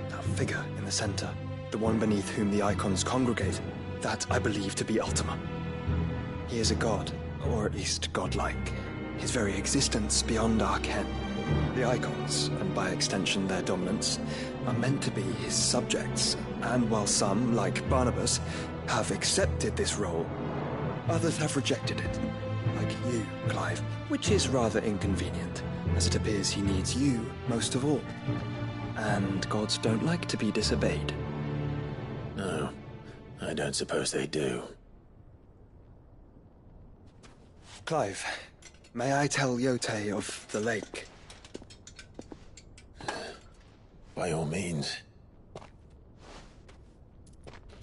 That figure in the center, the one beneath whom the icons congregate, that I believe to be Ultima. He is a god, or at least godlike, his very existence beyond our ken. The icons, and by extension their dominants, are meant to be his subjects, and while some, like Barnabas, have accepted this role, others have rejected it, like you, Clive, which is rather inconvenient, as it appears he needs you most of all. And gods don't like to be disobeyed. No, I don't suppose they do. Clive, may I tell Yote of the lake? By all means.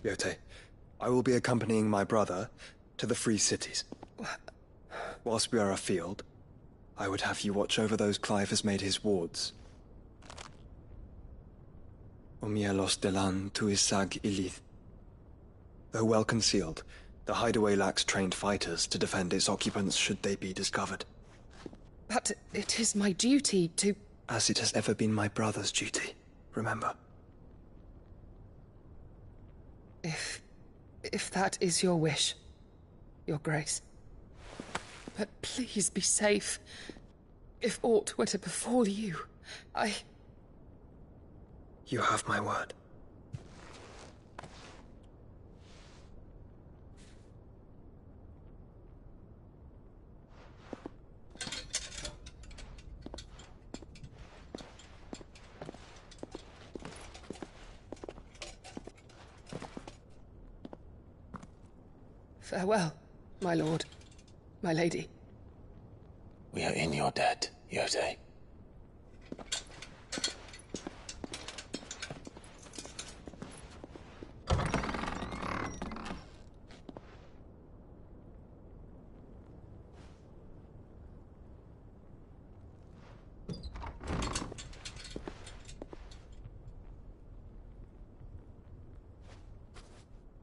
Yote, I will be accompanying my brother to the Free Cities. Whilst we are afield, I would have you watch over those Clive has made his wards. Omielos delan tuisag ilith. Though well concealed, the hideaway lacks trained fighters to defend its occupants should they be discovered. But it is my duty to... As it has ever been my brother's duty, remember. If that is your wish, Your Grace. But please be safe. If aught were to befall you, You have my word. Farewell, my lord, my lady. We are in your debt, Yode.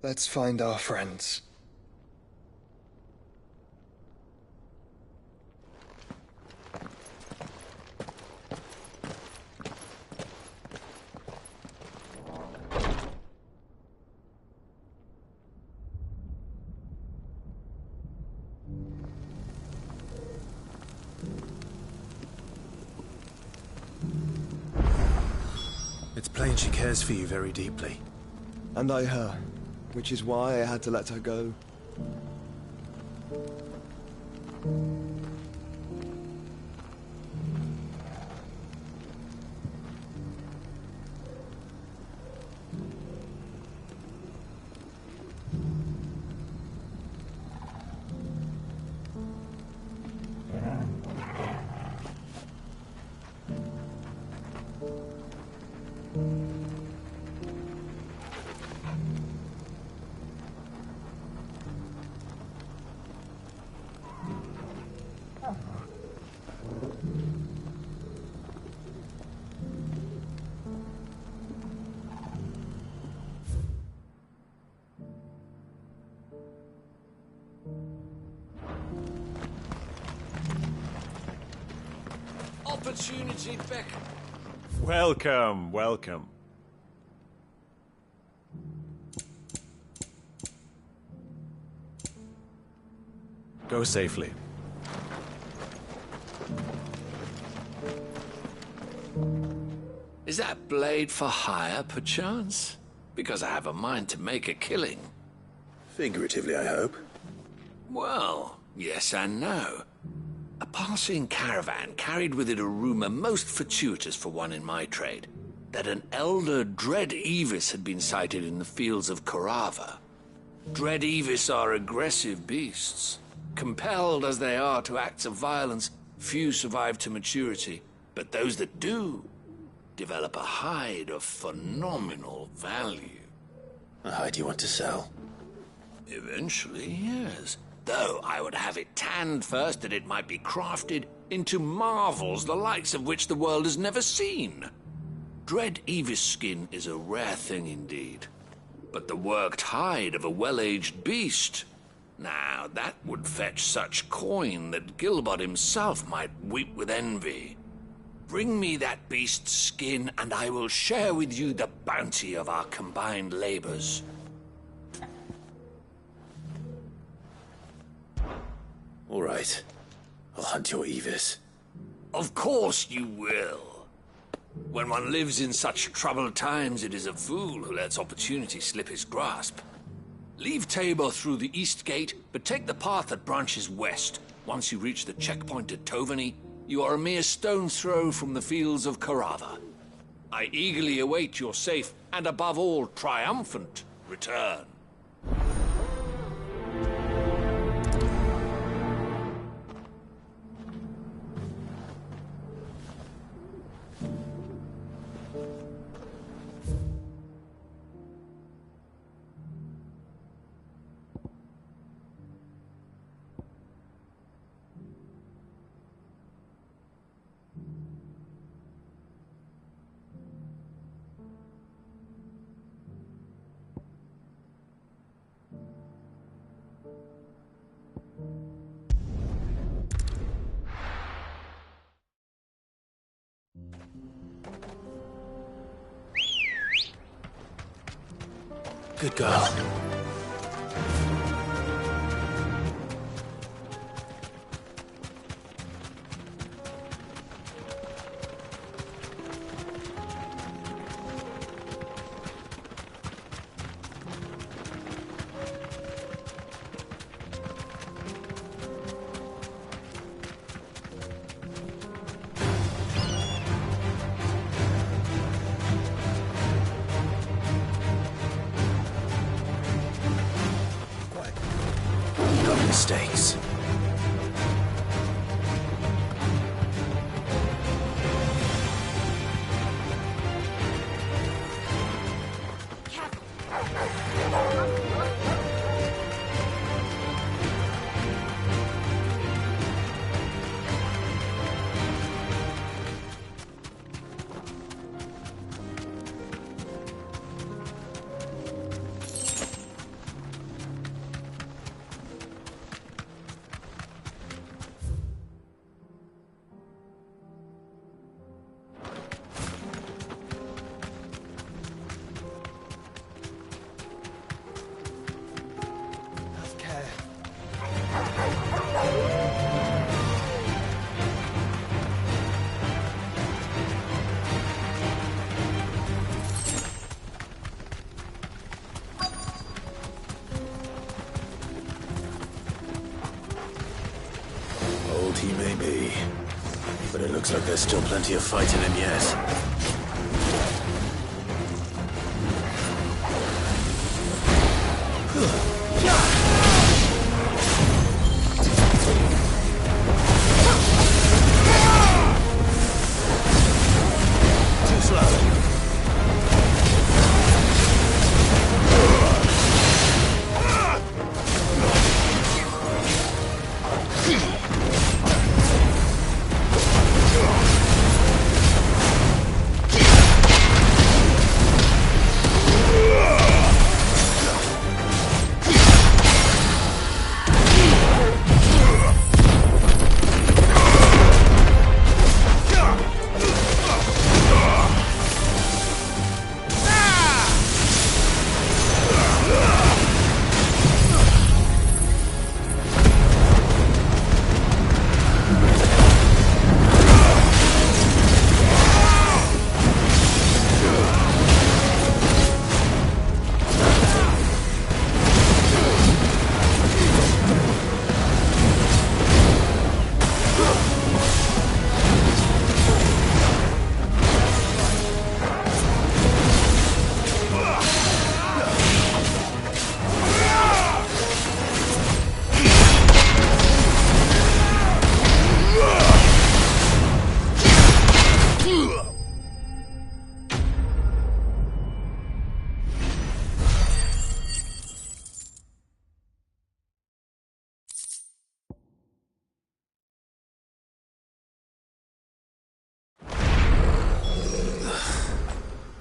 Let's find our friends. It's plain she cares for you very deeply. And I her, which is why I had to let her go. Opportunity beckon. Welcome, welcome. Go safely. Is that blade for hire, perchance? Because I have a mind to make a killing. Figuratively, I hope. Well, yes and no. A passing caravan carried with it a rumor most fortuitous for one in my trade, that an elder Dread Evis had been sighted in the fields of Korava. Dread Evis are aggressive beasts. Compelled as they are to acts of violence, few survive to maturity, but those that do develop a hide of phenomenal value. A hide you want to sell? Eventually, yes. Though I would have it tanned first that it might be crafted into marvels the likes of which the world has never seen. Dread Evis skin is a rare thing indeed. But the worked hide of a well-aged beast, now that would fetch such coin that Gilbert himself might weep with envy. Bring me that beast's skin, and I will share with you the bounty of our combined labors. All right. I'll hunt your Evis. Of course you will. When one lives in such troubled times, it is a fool who lets opportunity slip his grasp. Leave Tabor through the east gate, but take the path that branches west. Once you reach the checkpoint at Tovany, you are a mere stone's throw from the fields of Korava. I eagerly await your safe, and above all, triumphant return. Good girl. Mistakes. Old he may be, but it looks like there's still plenty of fight in him yet.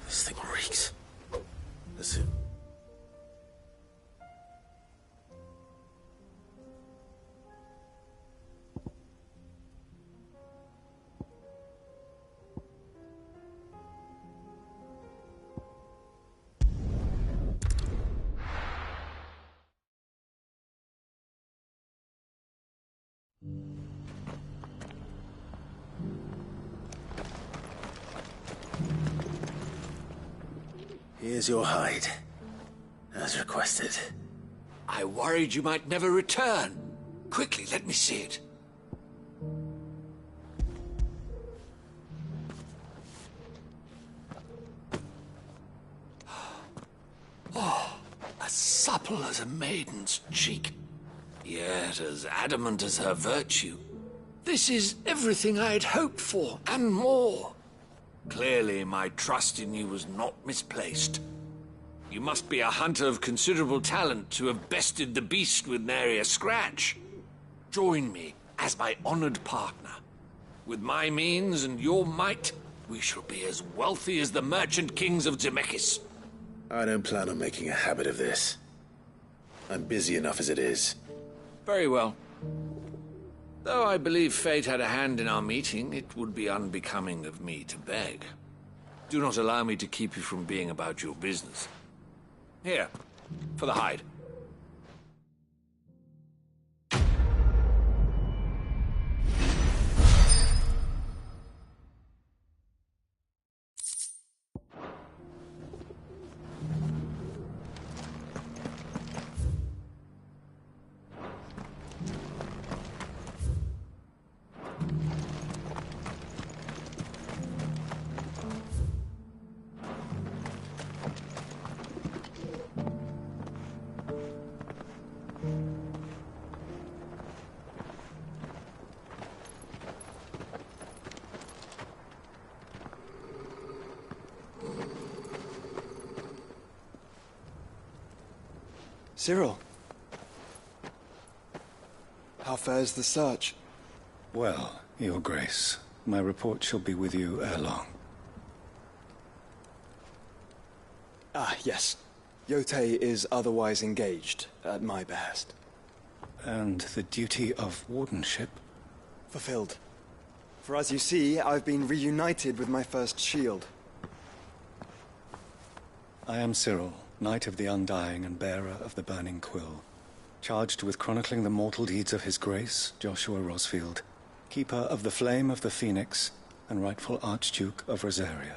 This thing reeks. That's it. Here's your hide, as requested. I worried you might never return. Quickly, let me see it. Oh, as supple as a maiden's cheek, yet as adamant as her virtue. This is everything I had hoped for, and more. Clearly, my trust in you was not misplaced. You must be a hunter of considerable talent to have bested the beast with nary a scratch. Join me as my honored partner. With my means and your might, we shall be as wealthy as the merchant kings of Zemeckis. I don't plan on making a habit of this. I'm busy enough as it is. Very well. Though I believe fate had a hand in our meeting, it would be unbecoming of me to beg. Do not allow me to keep you from being about your business. Here, For the hide. Cyril. How fares the search? Well, Your Grace, my report shall be with you ere long. Ah, yes. Yotei is otherwise engaged, at my behest. And the duty of wardenship? Fulfilled. For as you see, I've been reunited with my first shield. I am Cyril, Knight of the Undying and bearer of the Burning Quill, charged with chronicling the mortal deeds of His Grace, Joshua Rosfield, keeper of the Flame of the Phoenix and rightful Archduke of Rosaria.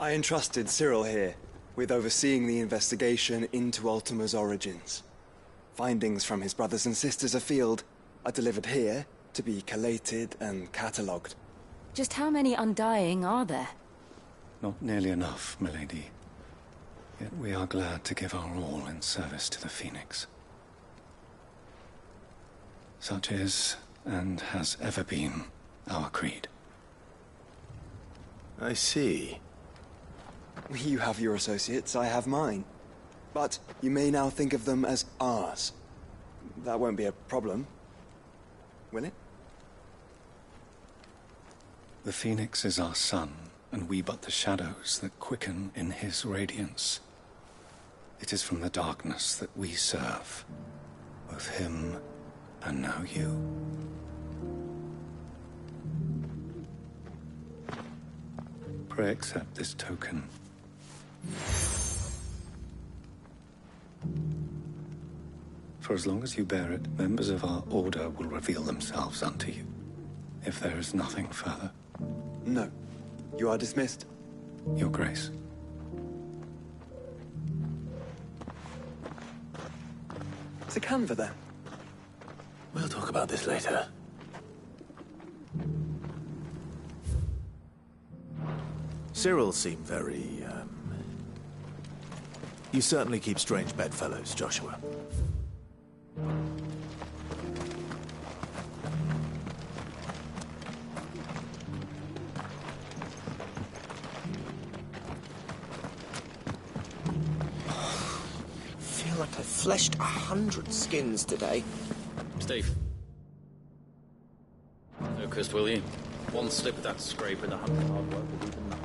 I entrusted Cyril here with overseeing the investigation into Ultima's origins. Findings from his brothers and sisters afield are delivered here to be collated and catalogued. Just how many Undying are there? Not nearly enough, milady. Yet we are glad to give our all in service to the Phoenix. Such is, and has ever been, our creed. I see. You have your associates, I have mine. But you may now think of them as ours. That won't be a problem, will it? The Phoenix is our sun, and we but the shadows that quicken in his radiance. It is from the darkness that we serve, both him and now you. Pray accept this token. For as long as you bear it, members of our order will reveal themselves unto you, if there is nothing further. No. You are dismissed. Your Grace. To Canva, then. We'll talk about this later. Cyril seemed very, You certainly keep strange bedfellows, Joshua. I feel like I fleshed 100 skins today. Steve. Focused, will you? One slip of that scrape and 100 hard work will be enough.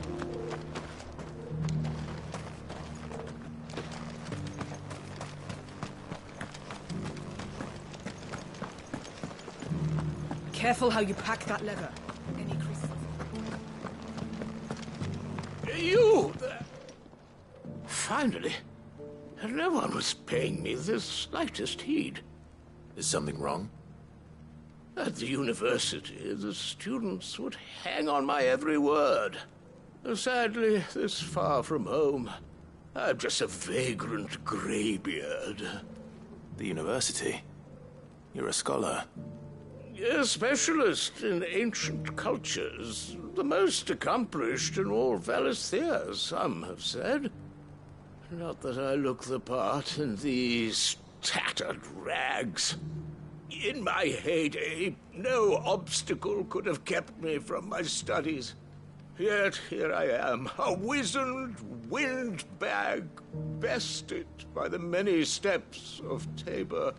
Careful how you pack that leather. Any creases? You! Finally. No one was paying me the slightest heed. Is something wrong? At the university, the students would hang on my every word. Sadly, this far from home, I'm just a vagrant greybeard. The university? You're a scholar. A specialist in ancient cultures. The most accomplished in all Valisthea, some have said. Not that I look the part in these tattered rags. In my heyday, no obstacle could have kept me from my studies. Yet here I am, a wizened windbag, bested by the many steps of Tabor.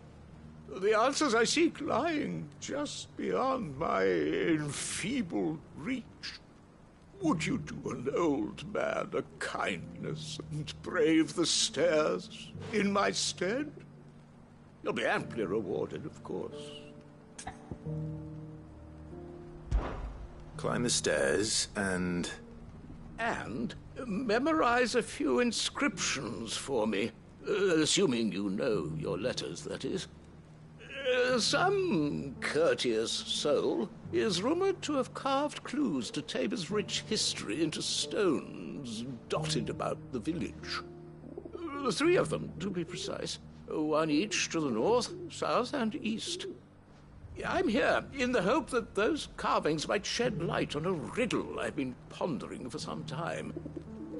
The answers I seek lying just beyond my enfeebled reach. Would you do an old man a kindness and brave the stairs in my stead? You'll be amply rewarded, of course. Climb the stairs and... And memorize a few inscriptions for me. Assuming you know your letters, that is. Some courteous soul is rumored to have carved clues to Tabor's rich history into stones dotted about the village. 3 of them, to be precise. 1 each to the north, south, and east. I'm here in the hope that those carvings might shed light on a riddle I've been pondering for some time.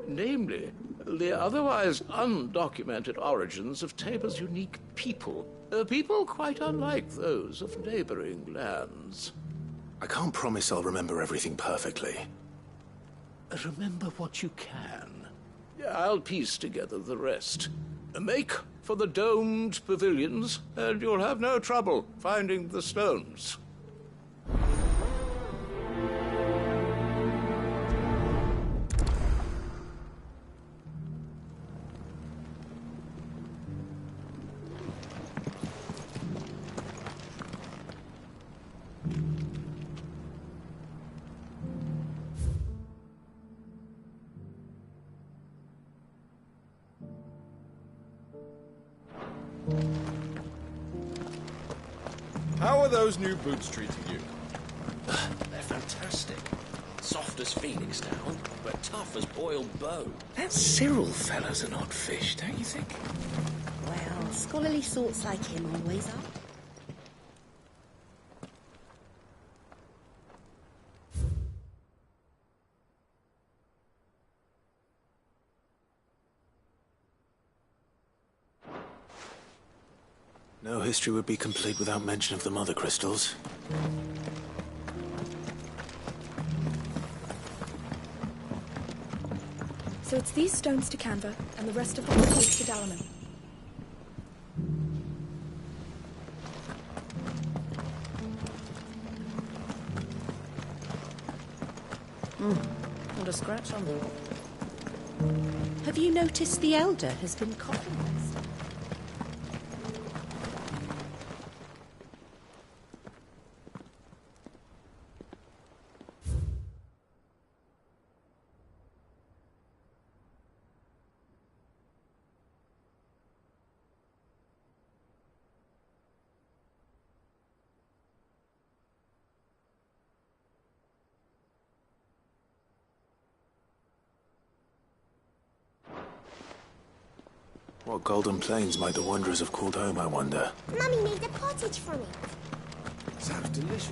Namely, the otherwise undocumented origins of Tabor's unique people. People quite unlike those of neighboring lands. I can't promise I'll remember everything perfectly. Remember what you can. I'll piece together the rest. Make for the domed pavilions, and you'll have no trouble finding the stones. How are those new boots treating you? They're fantastic. Soft as phoenix down, but tough as boiled bone. That Cyril fella's an odd fish, don't you think? Well, scholarly sorts like him always are. No history would be complete without mention of the Mother Crystals. So it's these stones to Canva, and the rest of the portals to Dalaman. Not a scratch on them. Have you noticed the Elder has been compromised? What golden plains might the wanderers have called home, I wonder? Mummy made a pottage from it. Sounds delicious.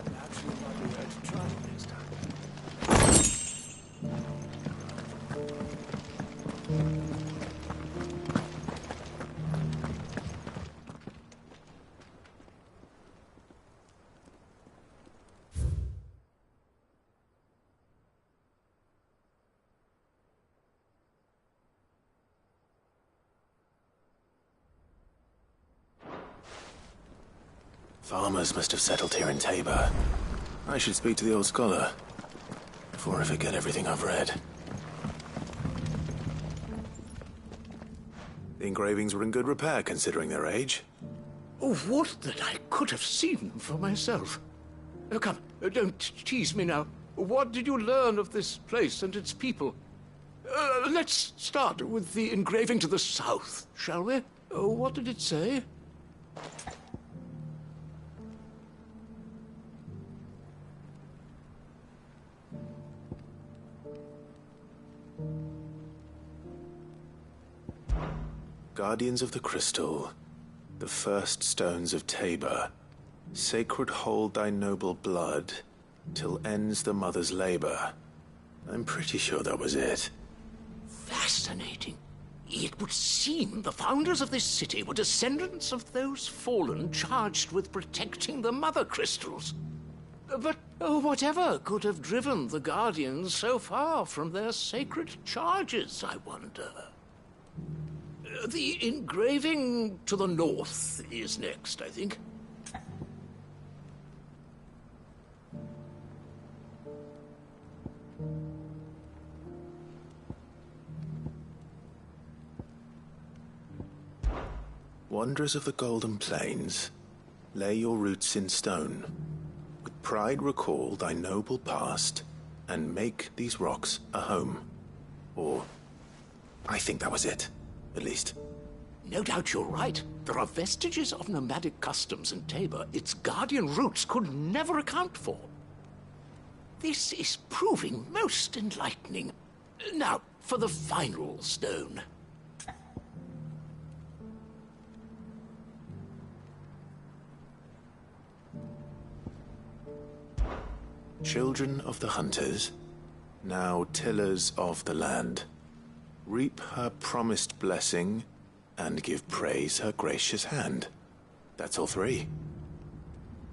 Perhaps you might be able to try it next time. Farmers must have settled here in Tabor. I should speak to the old scholar before I forget everything I've read. The engravings were in good repair considering their age. Oh, would that I could have seen them for myself. Come, don't tease me now. What did you learn of this place and its people? Let's start with the engraving to the south, shall we? What did it say? Guardians of the Crystal, the first stones of Tabor, sacred hold thy noble blood, till ends the mother's labor. I'm pretty sure that was it. Fascinating. It would seem the founders of this city were descendants of those fallen charged with protecting the Mother Crystals. But whatever could have driven the Guardians so far from their sacred charges, I wonder? The engraving to the north is next, I think. Wanderers of the Golden Plains, lay your roots in stone. With pride recall thy noble past, and make these rocks a home. Or, I think that was it. At least, No doubt you're right. There are vestiges of nomadic customs in Tabor its guardian roots could never account for. This is proving most enlightening. Now, for the final stone. Children of the hunters, now tillers of the land, reap her promised blessing and give praise her gracious hand. That's all three.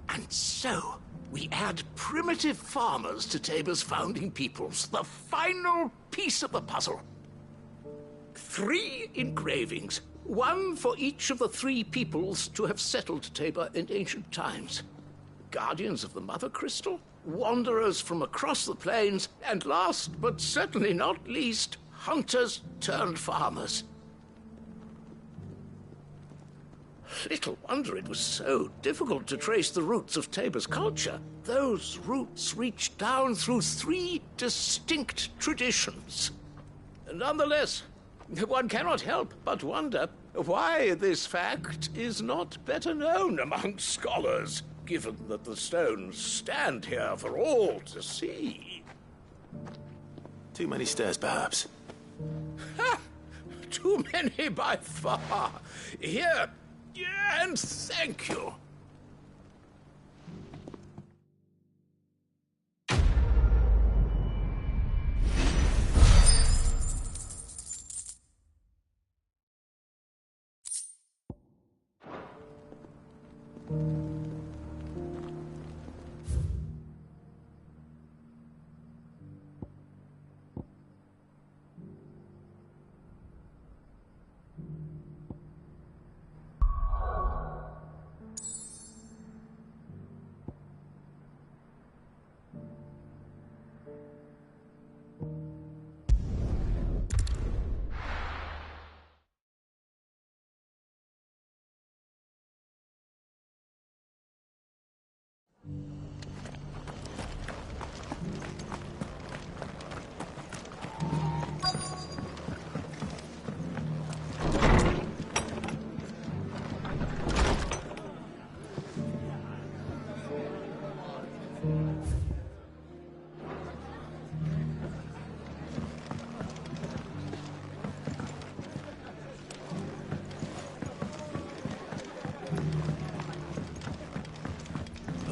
And so, we add primitive farmers to Tabor's founding peoples, the final piece of the puzzle. 3 engravings, one for each of the 3 peoples to have settled Tabor in ancient times. Guardians of the Mother Crystal, wanderers from across the plains, and last but certainly not least, hunters turned farmers. Little wonder it was so difficult to trace the roots of Tabor's culture. Those roots reached down through 3 distinct traditions. Nonetheless, one cannot help but wonder why this fact is not better known among scholars, given that the stones stand here for all to see. Too many stairs, perhaps. Ha! Too many by far. Here, and thank you.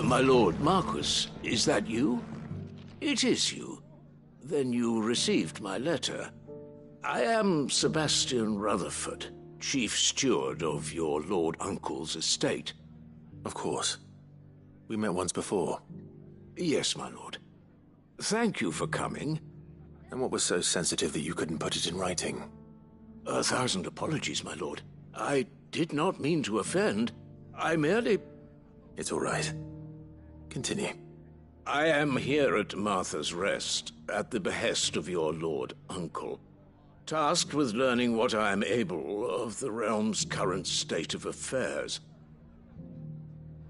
My lord Marquis, is that you? It is you. Then you received my letter. I am Sebastian Rutherford, chief steward of your lord uncle's estate. Of course. We met once before. Yes, my lord. Thank you for coming. And what was so sensitive that you couldn't put it in writing? 1,000 apologies, my lord. I did not mean to offend. I merely... It's all right. Continue. I am here at Martha's Rest, at the behest of your lord uncle, tasked with learning what I am able of the realm's current state of affairs.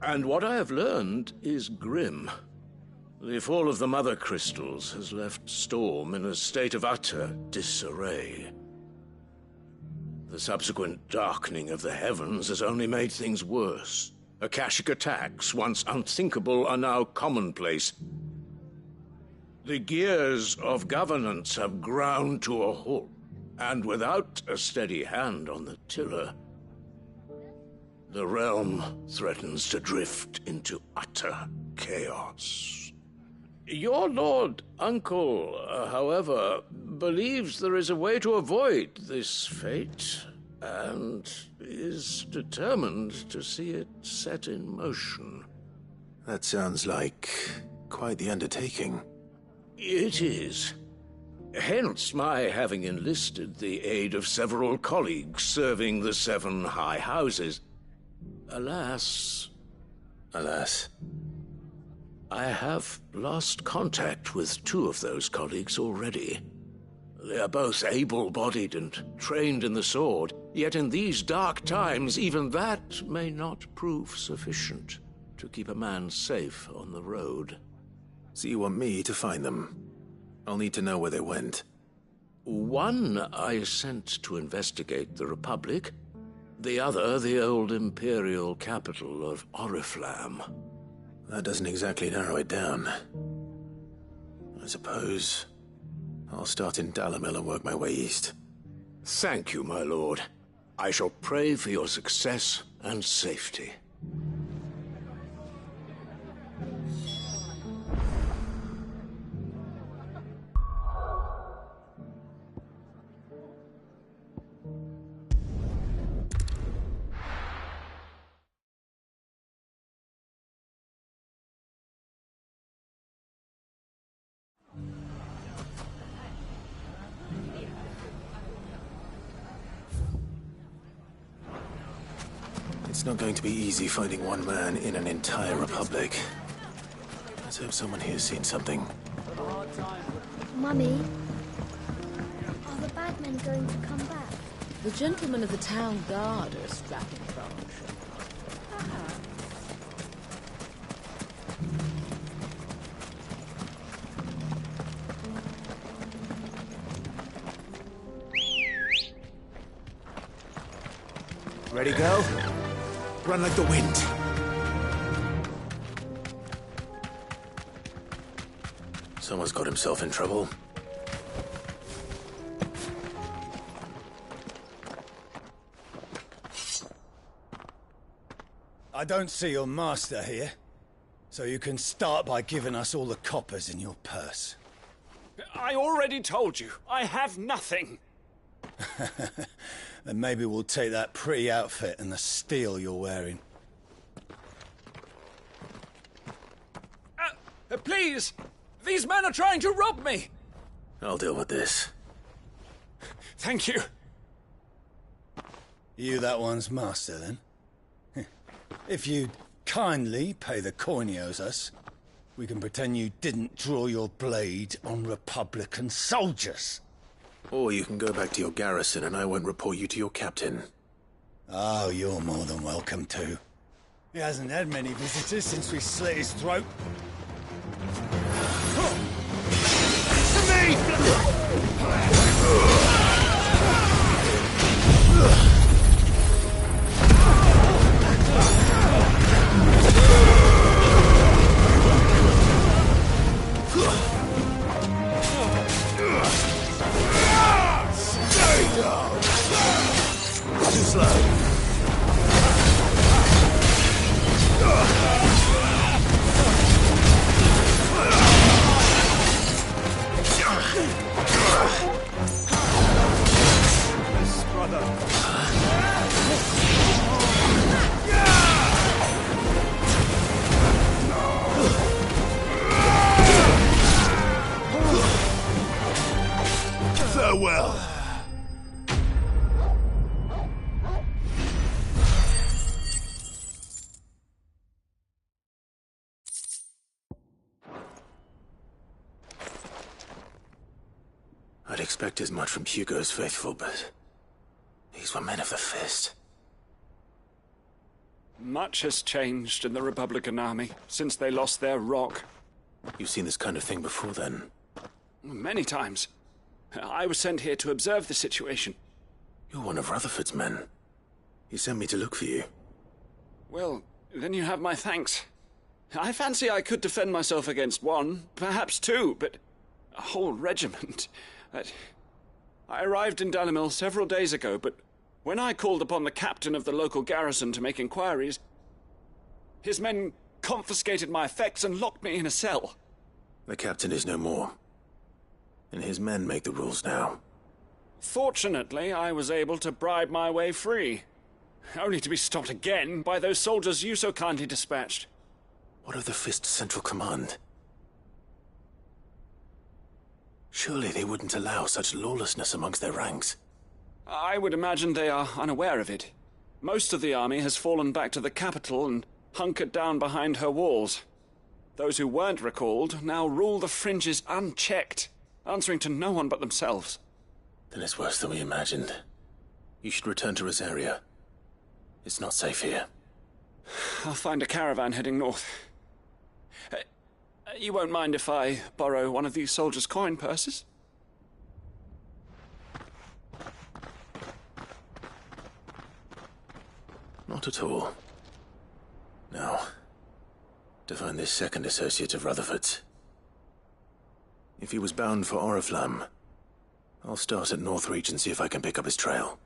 And what I have learned is grim. The fall of the Mother Crystals has left Storm in a state of utter disarray. The subsequent darkening of the heavens has only made things worse. Akashic attacks, once unthinkable, are now commonplace. The gears of governance have ground to a halt, and without a steady hand on the tiller, the realm threatens to drift into utter chaos. Your lord uncle, however, believes there is a way to avoid this fate, and is determined to see it set in motion. That sounds like quite the undertaking. It is. Hence my having enlisted the aid of several colleagues serving the 7 high houses. Alas... Alas? I have lost contact with 2 of those colleagues already. They are both able-bodied and trained in the sword, yet in these dark times, even that may not prove sufficient to keep a man safe on the road. So you want me to find them? I'll need to know where they went. One I sent to investigate the Republic, The other, the old imperial capital of Oriflamme. That doesn't exactly narrow it down. I suppose I'll start in Dalamil and work my way east. Thank you, my lord. I shall pray for your success and safety. It's not going to be easy finding one man in an entire republic. Let's hope someone here's seen something. Mummy, are the bad men going to come back? The gentlemen of the town guard are a strapping bunch. Ready, go? Run like the wind. Someone's got himself in trouble. I don't see your master here, so you can start by giving us all the coppers in your purse. I already told you, I have nothing. Then maybe we'll take that pretty outfit and the steel you're wearing. Please! These men are trying to rob me! I'll deal with this. Thank you. You that one's master, then? If you'd kindly pay the coin he owes us, we can pretend you didn't draw your blade on Republican soldiers. Or you can go back to your garrison and I won't report you to your captain. Oh, you're more than welcome to. He hasn't had many visitors since we slit his throat. To me! Stay down! Too slow. Farewell. I'd expect as much from Hugo's faithful, but these were men of the fist. Much has changed in the Republican army since they lost their rock. You've seen this kind of thing before, then? Many times. I was sent here to observe the situation. You're one of Rutherford's men. He sent me to look for you. Well, then you have my thanks. I fancy I could defend myself against one, perhaps two, but a whole regiment. I arrived in Dalamil several days ago, but when I called upon the captain of the local garrison to make inquiries, his men confiscated my effects and locked me in a cell. The captain is no more, and his men make the rules now. Fortunately, I was able to bribe my way free, only to be stopped again by those soldiers you so kindly dispatched. What of the Fist's Central Command? Surely they wouldn't allow such lawlessness amongst their ranks. I would imagine they are unaware of it. Most of the army has fallen back to the capital and hunkered down behind her walls. Those who weren't recalled now rule the fringes unchecked, answering to no one but themselves. Then it's worse than we imagined. You should return to Rosaria. It's not safe here. I'll find a caravan heading north. You won't mind if I borrow one of these soldiers' coin purses? Not at all. Now, to find this second associate of Rutherford's. If he was bound for Oriflamme, I'll start at Northreach and see if I can pick up his trail.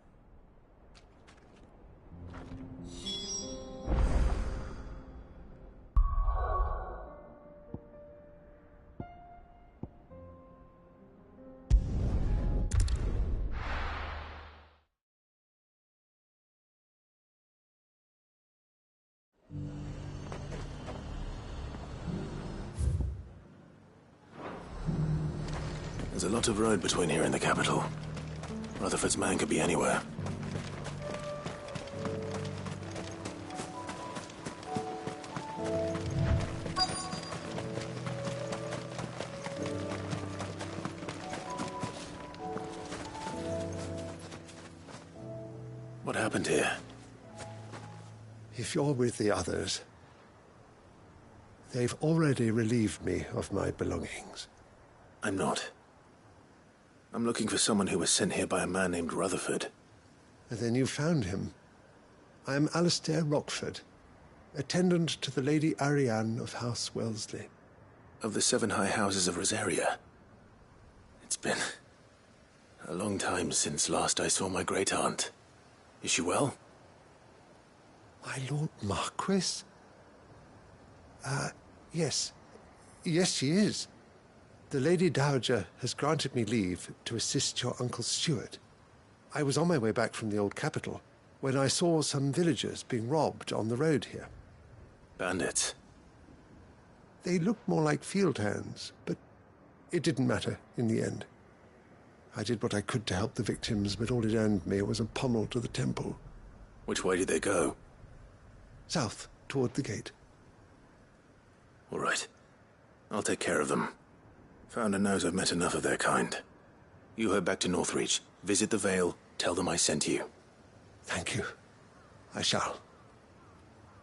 There's a lot of road between here and the capital. Rutherford's man could be anywhere. What happened here? If you're with the others, they've already relieved me of my belongings. I'm not. I'm looking for someone who was sent here by a man named Rutherford. And then you found him. I am Alistair Rockford, attendant to the Lady Ariane of House Wellesley. Of the 7 high houses of Rosaria. It's been a long time since last I saw my great-aunt. Is she well? My Lord Marquis? Yes. Yes, she is. The Lady Dowager has granted me leave to assist your Uncle Stuart. I was on my way back from the old capital when I saw some villagers being robbed on the road here. Bandits? They looked more like field hands, but it didn't matter in the end. I did what I could to help the victims, but all it earned me was a pommel to the temple. Which way did they go? South, toward the gate. All right. I'll take care of them. Founder knows I've met enough of their kind. You head back to Northreach, visit the Vale, tell them I sent you. Thank you. I shall.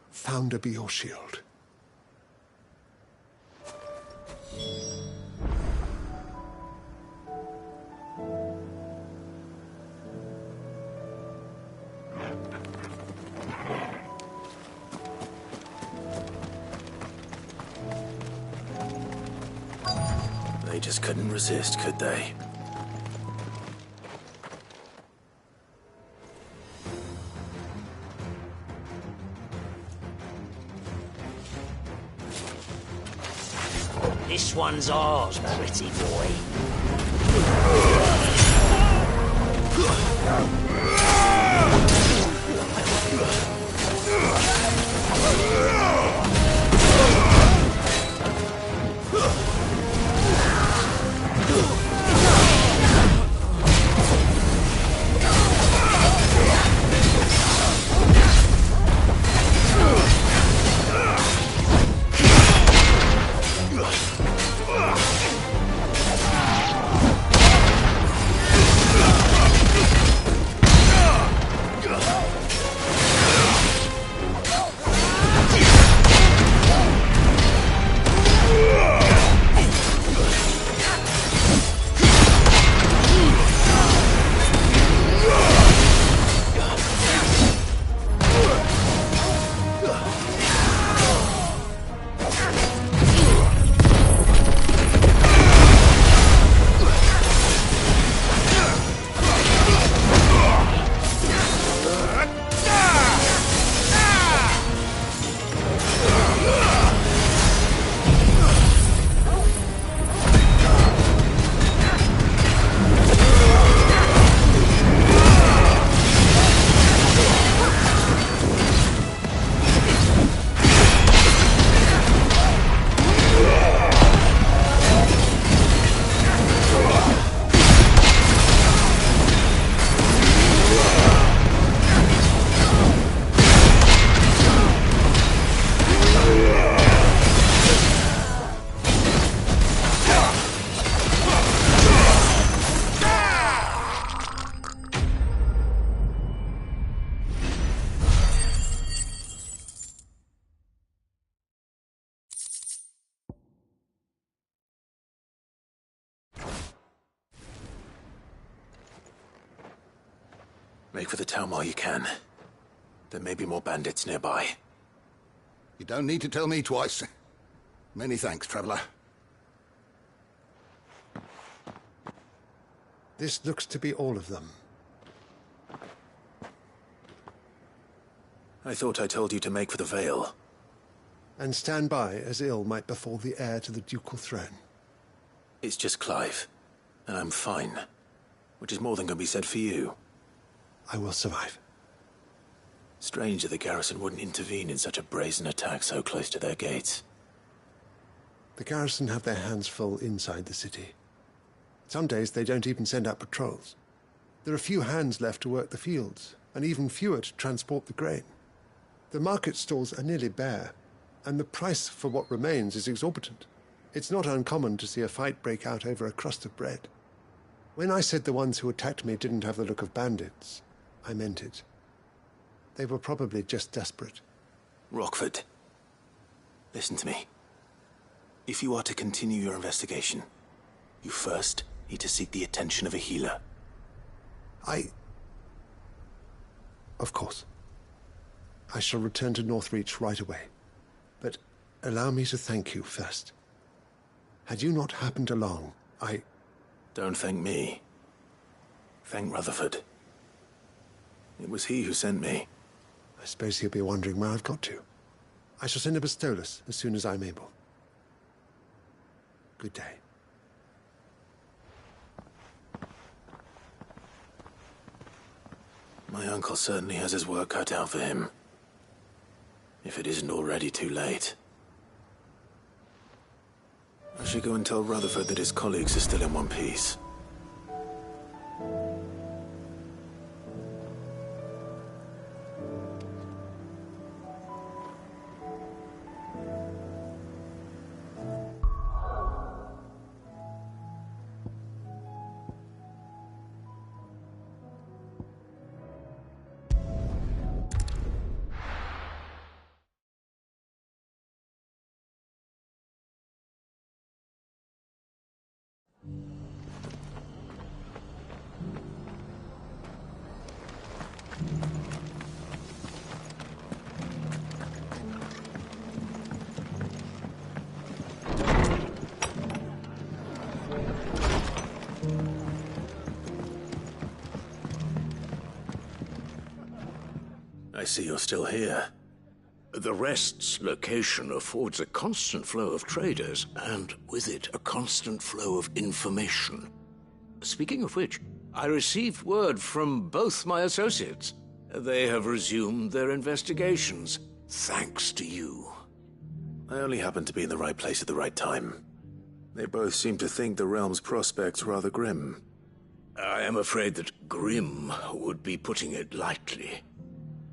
Founder be your shield. They just couldn't resist, could they? This one's ours, pretty boy. Make for the town while you can. There may be more bandits nearby. You don't need to tell me twice. Many thanks, traveler. This looks to be all of them. I thought I told you to make for the Vale. And stand by as ill might befall the heir to the ducal throne. It's just Clive, and I'm fine. Which is more than can be said for you. I will survive. Strange that the garrison wouldn't intervene in such a brazen attack so close to their gates. The garrison have their hands full inside the city. Some days they don't even send out patrols. There are few hands left to work the fields, and even fewer to transport the grain. The market stalls are nearly bare, and the price for what remains is exorbitant. It's not uncommon to see a fight break out over a crust of bread. When I said the ones who attacked me didn't have the look of bandits, I meant it. They were probably just desperate. Rockford, listen to me. If you are to continue your investigation, you first need to seek the attention of a healer. Of course. I shall return to Northreach right away. But allow me to thank you first. Had you not happened along, Don't thank me. Thank Rutherford. It was he who sent me. I suppose he'll be wondering where I've got to. I shall send a Pistolus as soon as I'm able. Good day. My uncle certainly has his work cut out for him. If it isn't already too late. I should go and tell Rutherford that his colleagues are still in one piece. I see you're still here. The Rest's location affords a constant flow of traders, and with it, a constant flow of information. Speaking of which, I received word from both my associates. They have resumed their investigations, thanks to you. I only happened to be in the right place at the right time. They both seem to think the realm's prospects rather grim. I am afraid that grim would be putting it lightly.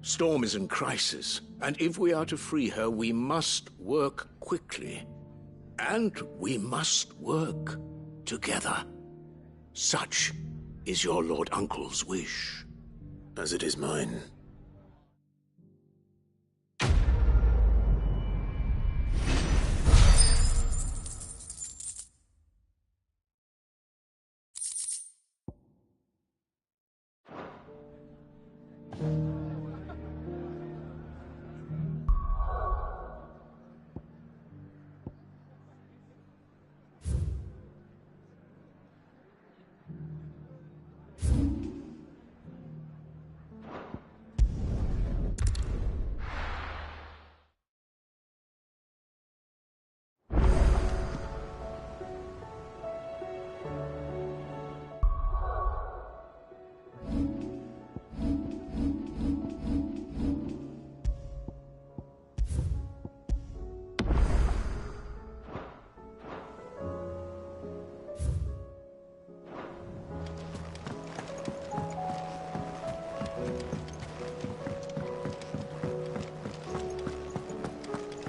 Storm is in crisis, and if we are to free her, we must work quickly. And we must work together. Such is your Lord Uncle's wish. As it is mine.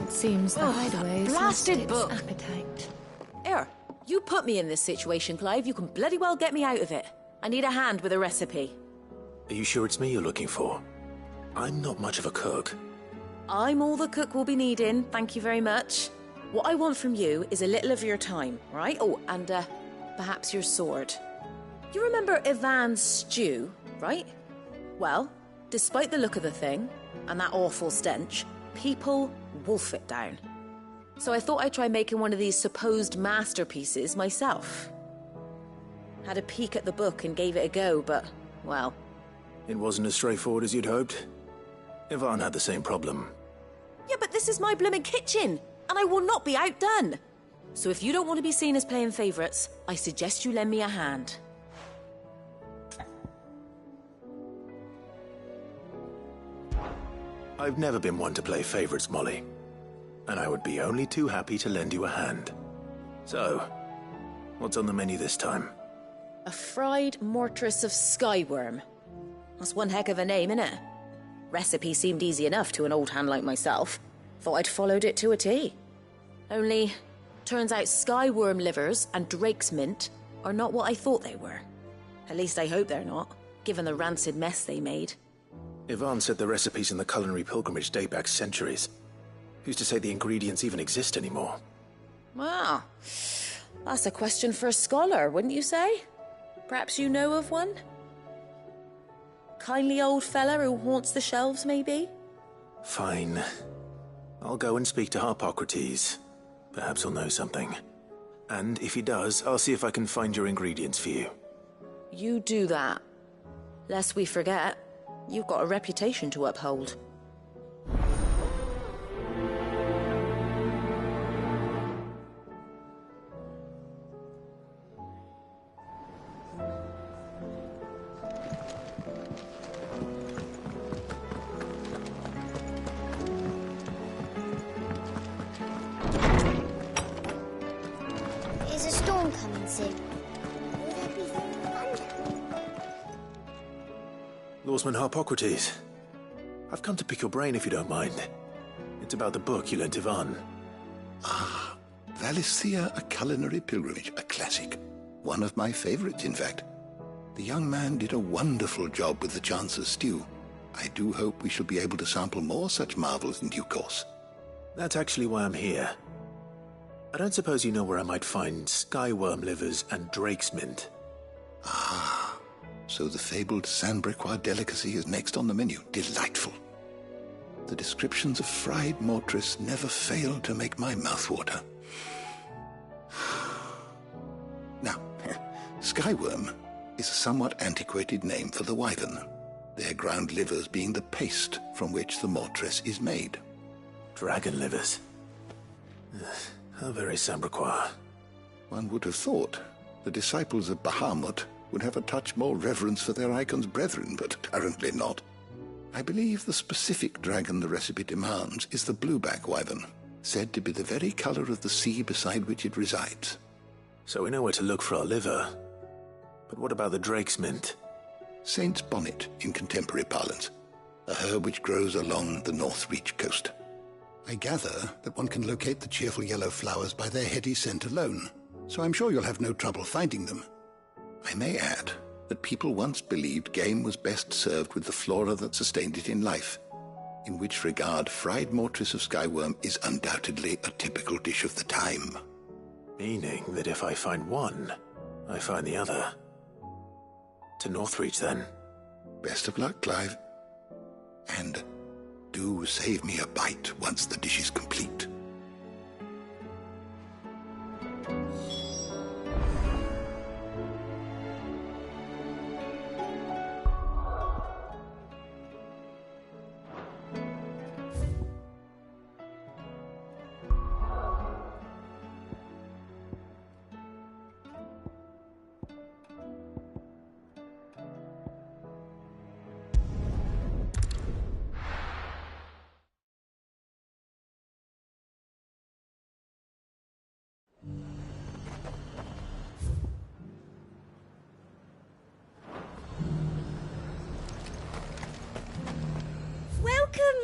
Seems the hideaway has lost blasted its book. appetite. Here, you put me in this situation, Clive. You can bloody well get me out of it. I need a hand with a recipe. Are you sure it's me you're looking for? I'm not much of a cook. I'm all the cook will be needing, thank you very much. What I want from you is a little of your time, right? Oh, and perhaps your sword. You remember Ivan's stew, right? Well, despite the look of the thing, and that awful stench, people wolf it down. So I thought I'd try making one of these supposed masterpieces myself. Had a peek at the book and gave it a go, but, well... It wasn't as straightforward as you'd hoped. Yvonne had the same problem. Yeah, but this is my blimmin' kitchen, and I will not be outdone. So if you don't want to be seen as playing favourites, I suggest you lend me a hand. I've never been one to play favourites, Molly. And I would be only too happy to lend you a hand. So, what's on the menu this time? A fried mortress of skyworm. That's one heck of a name, innit? Recipe seemed easy enough to an old hand like myself. Thought I'd followed it to a T. Only, turns out skyworm livers and drake's mint are not what I thought they were. At least I hope they're not, given the rancid mess they made. Yvonne said the recipes in the culinary pilgrimage date back centuries. Who's to say the ingredients even exist anymore? Well, that's a question for a scholar, wouldn't you say? Perhaps you know of one? Kindly old fella who haunts the shelves, maybe? Fine. I'll go and speak to Harpocrates. Perhaps he'll know something. And if he does, I'll see if I can find your ingredients for you. You do that. Lest we forget, you've got a reputation to uphold. Is a storm coming soon? Will there be thunder? Lawsman Harpocrates. I've come to pick your brain if you don't mind. It's about the book you lent Yvonne. Ah, Valisthea, A Culinary Pilgrimage, a classic. One of my favorites, in fact. The young man did a wonderful job with the Chance's stew. I do hope we shall be able to sample more such marvels in due course. That's actually why I'm here. I don't suppose you know where I might find skyworm livers and drake's mint. Ah, so the fabled Saint-Brecois delicacy is next on the menu. Delightful. The descriptions of fried mortress never fail to make my mouth water. Now, skyworm is a somewhat antiquated name for the wyvern, their ground livers being the paste from which the mortress is made. Dragon livers. How very Saint-Brecois. One would have thought the disciples of Bahamut would have a touch more reverence for their icon's brethren, but apparently not. I believe the specific dragon the recipe demands is the blueback wyvern, said to be the very colour of the sea beside which it resides. So we know where to look for our liver. But what about the drake's mint? Saint's bonnet in contemporary parlance, a herb which grows along the North Reach coast. I gather that one can locate the cheerful yellow flowers by their heady scent alone, so I'm sure you'll have no trouble finding them. I may add that people once believed game was best served with the flora that sustained it in life, in which regard fried mortress of skyworm is undoubtedly a typical dish of the time. Meaning that if I find one, I find the other. To Northreach, then. Best of luck, Clive. And do save me a bite once the dish is complete.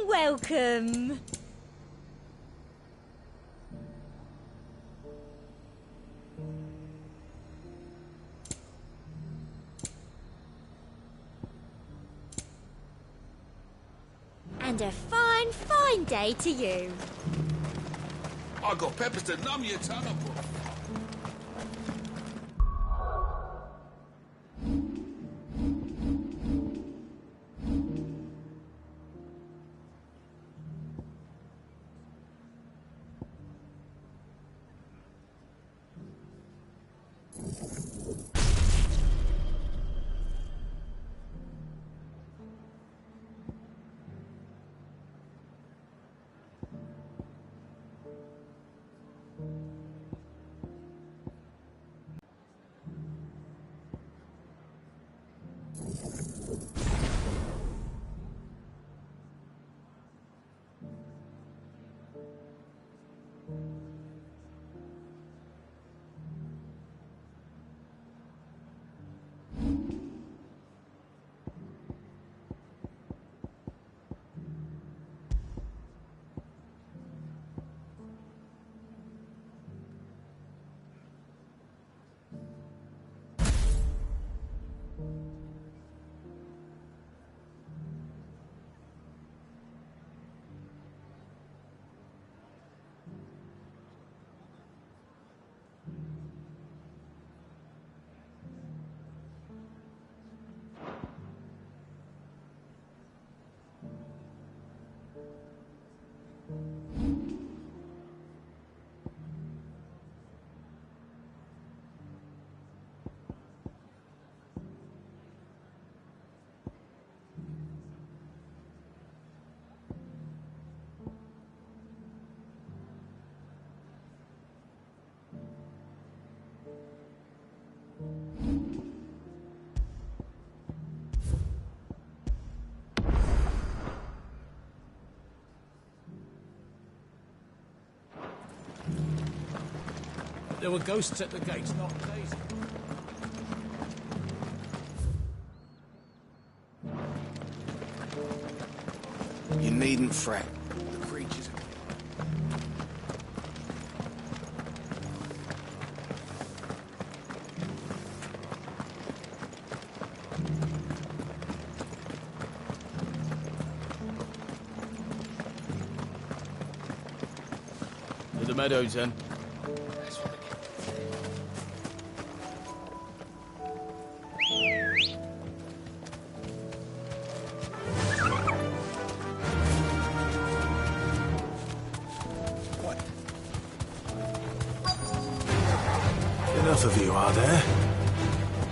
Welcome. And a fine, fine day to you. I got peppers to numb your tongue up. There were ghosts at the gates, not days. You needn't fret. The creatures are... To the meadows, then. Enough of you, are there?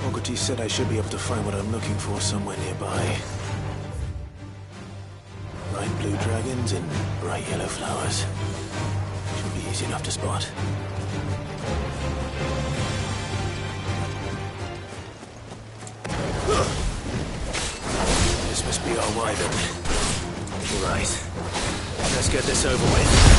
Ogety said I should be able to find what I'm looking for somewhere nearby. Bright blue dragons and bright yellow flowers. Should be easy enough to spot. This must be our wyvern. Right. Let's get this over with.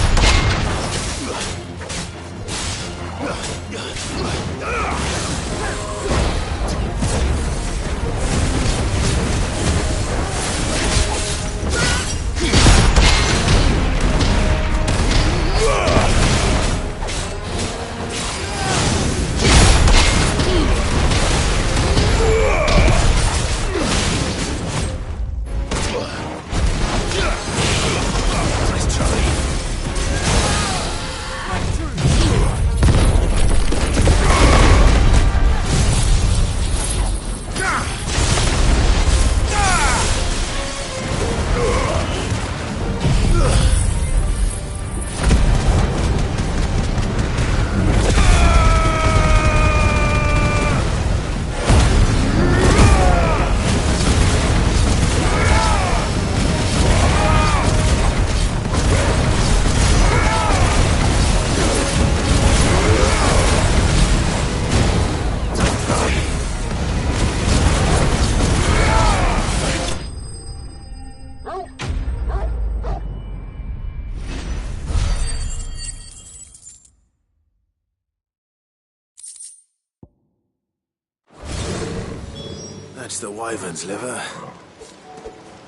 That's the wyvern's liver.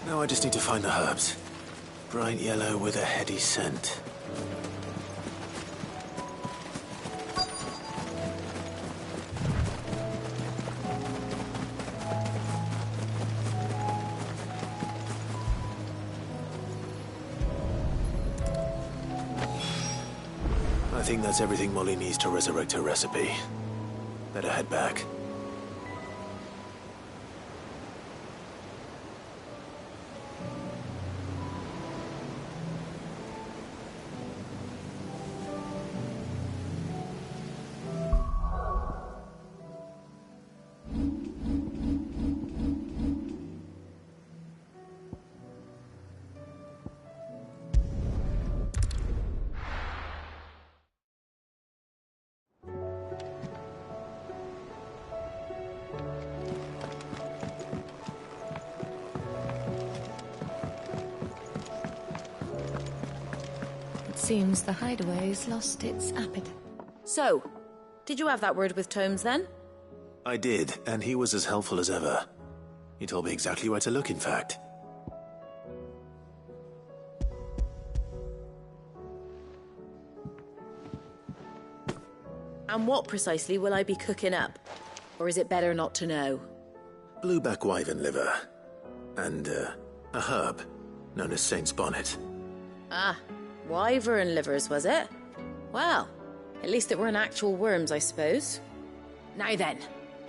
Now I just need to find the herbs. Bright yellow with a heady scent. I think that's everything Molly needs to resurrect her recipe. Better head back. Seems the hideaway's lost its appetite. So, did you have that word with Tomes then? I did, and he was as helpful as ever. He told me exactly where to look, in fact. And what precisely will I be cooking up? Or is it better not to know? Blueback wyvern liver. And, a herb known as Saint's Bonnet. Ah, wyvern livers, was it? Well, at least it weren't actual worms, I suppose. Now then,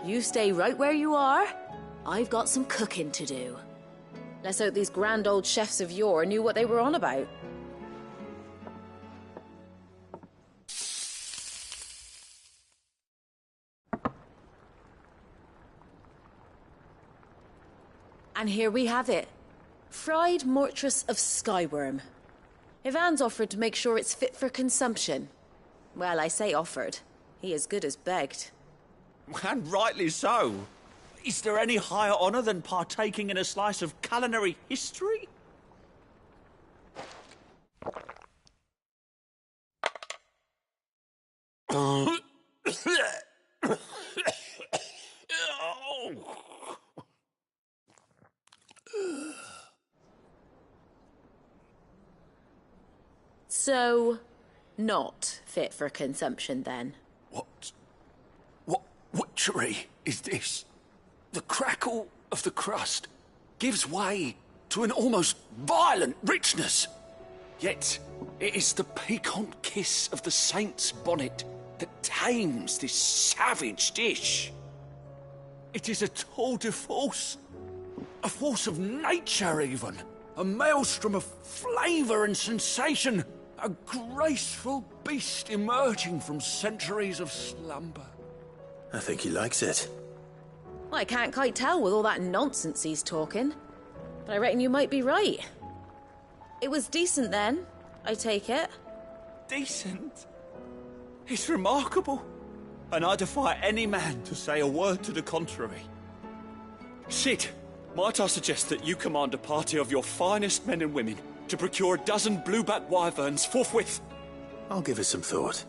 you stay right where you are. I've got some cooking to do. Let's hope these grand old chefs of yore knew what they were on about. And here we have it. Fried mortress of skyworm. Ivan's offered to make sure it's fit for consumption. Well, I say offered. He as good as begged. And rightly so. Is there any higher honour than partaking in a slice of culinary history? So, not fit for consumption then? What witchery is this? The crackle of the crust gives way to an almost violent richness. Yet, it is the piquant kiss of the saint's bonnet that tames this savage dish. It is a tour de force, a force of nature even, a maelstrom of flavour and sensation, a graceful beast emerging from centuries of slumber. I think he likes it. Well, I can't quite tell with all that nonsense he's talking, but I reckon you might be right. It was decent then, I take it. Decent? It's remarkable, and I defy any man to say a word to the contrary. Sid, might I suggest that you command a party of your finest men and women to procure a dozen blueback wyverns forthwith? I'll give it some thought.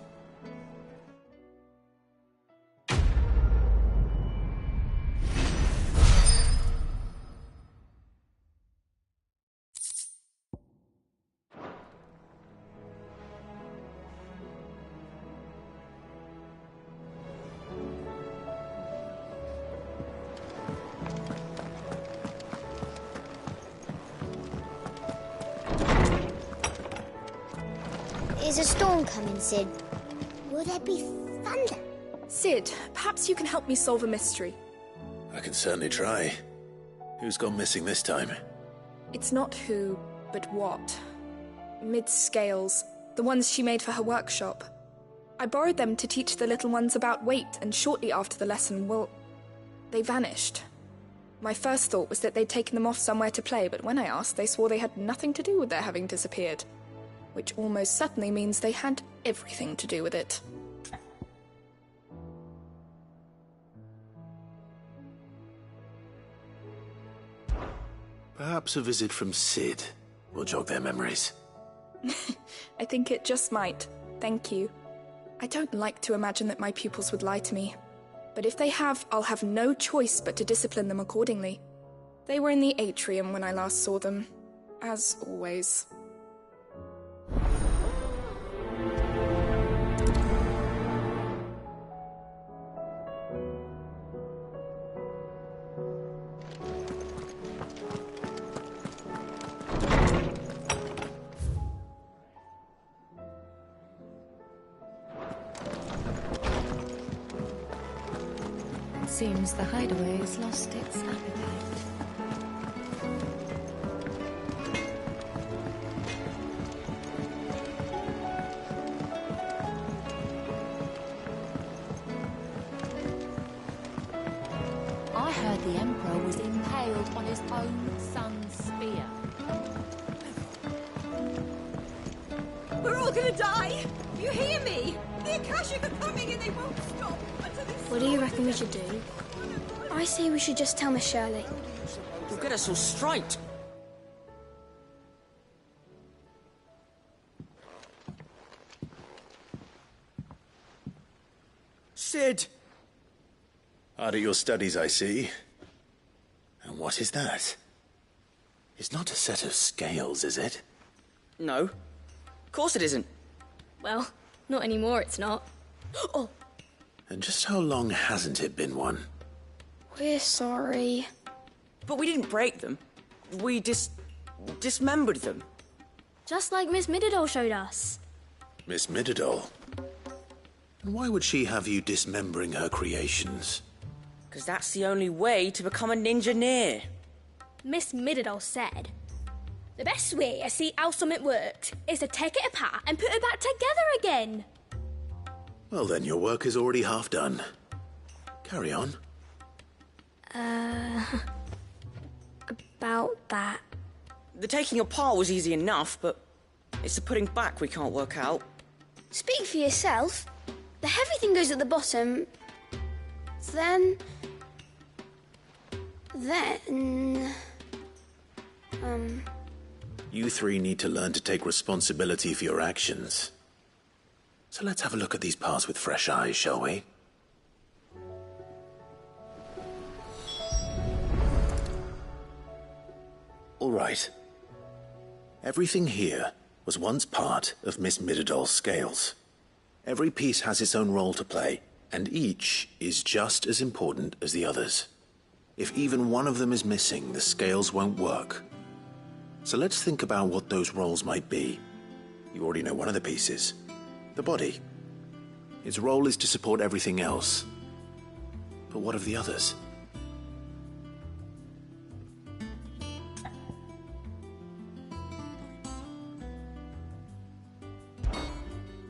Is a storm coming, Sid? Will there be thunder? Sid, perhaps you can help me solve a mystery. I can certainly try. Who's gone missing this time? It's not who, but what. Mid's scales, the ones she made for her workshop. I borrowed them to teach the little ones about weight, and shortly after the lesson, well, they vanished. My first thought was that they'd taken them off somewhere to play, but when I asked, they swore they had nothing to do with their having disappeared. Which almost certainly means they had everything to do with it. Perhaps a visit from Sid will jog their memories. I think it just might. Thank you. I don't like to imagine that my pupils would lie to me. But if they have, I'll have no choice but to discipline them accordingly. They were in the atrium when I last saw them. As always. Seems the hideaway has lost its appetite. I heard the Emperor was impaled on his own son's spear. We're all gonna die! You hear me? The Akashic are coming and they won't stop until they... What do you reckon we should do? I say we should just tell Miss Shirley. You'll get us all straight. Sid! Hard at your studies, I see. And what is that? It's not a set of scales, is it? No. Of course it isn't. Well, not anymore, it's not. Oh! And just how long hasn't it been one? We're sorry. But we didn't break them. We dismembered them. Just like Miss Mididol showed us. Miss Mididol? And why would she have you dismembering her creations? Because that's the only way to become a ninja-neer. Miss Mididol said, the best way to see how something worked is to take it apart and put it back together again. Well then, your work is already half done. Carry on. About that. The taking apart was easy enough, but it's the putting back we can't work out. Speak for yourself. The heavy thing goes at the bottom. Then... You three need to learn to take responsibility for your actions. So let's have a look at these parts with fresh eyes, shall we? All right. Everything here was once part of Miss Midadol's scales. Every piece has its own role to play, and each is just as important as the others. If even one of them is missing, the scales won't work. So let's think about what those roles might be. You already know one of the pieces, the body. Its role is to support everything else. But what of the others?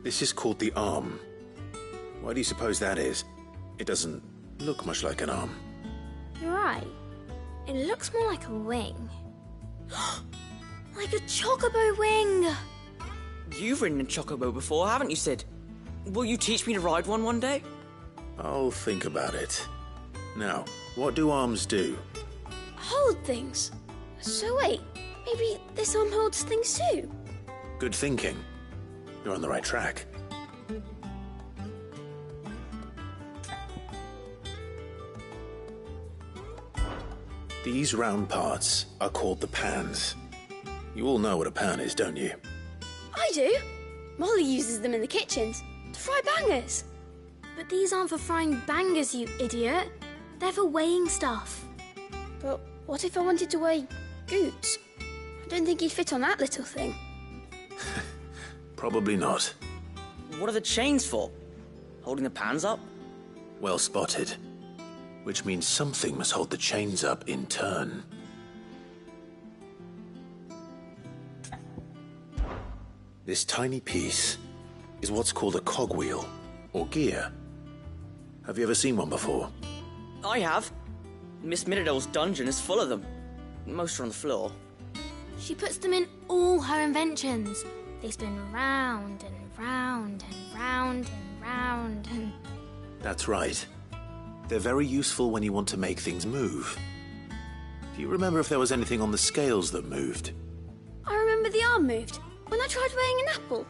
This is called the arm. Why do you suppose that is? It doesn't look much like an arm. You're right. It looks more like a wing. Like a chocobo wing! You've ridden a chocobo before, haven't you, Sid? Will you teach me to ride one day? I'll think about it. Now, what do arms do? Hold things. So wait, maybe this arm holds things too? Good thinking. You're on the right track. These round parts are called the pans. You all know what a pan is, don't you? I do. Molly uses them in the kitchens to fry bangers. But these aren't for frying bangers, you idiot. They're for weighing stuff. But what if I wanted to weigh Goots? I don't think he'd fit on that little thing. Probably not. What are the chains for? Holding the pans up? Well spotted. Which means something must hold the chains up in turn. This tiny piece is what's called a cogwheel, or gear. Have you ever seen one before? I have. Miss Midadol's dungeon is full of them. Most are on the floor. She puts them in all her inventions. They spin round and round and round and round and... That's right. They're very useful when you want to make things move. Do you remember if there was anything on the scales that moved? I remember the arm moved when I tried weighing an apple.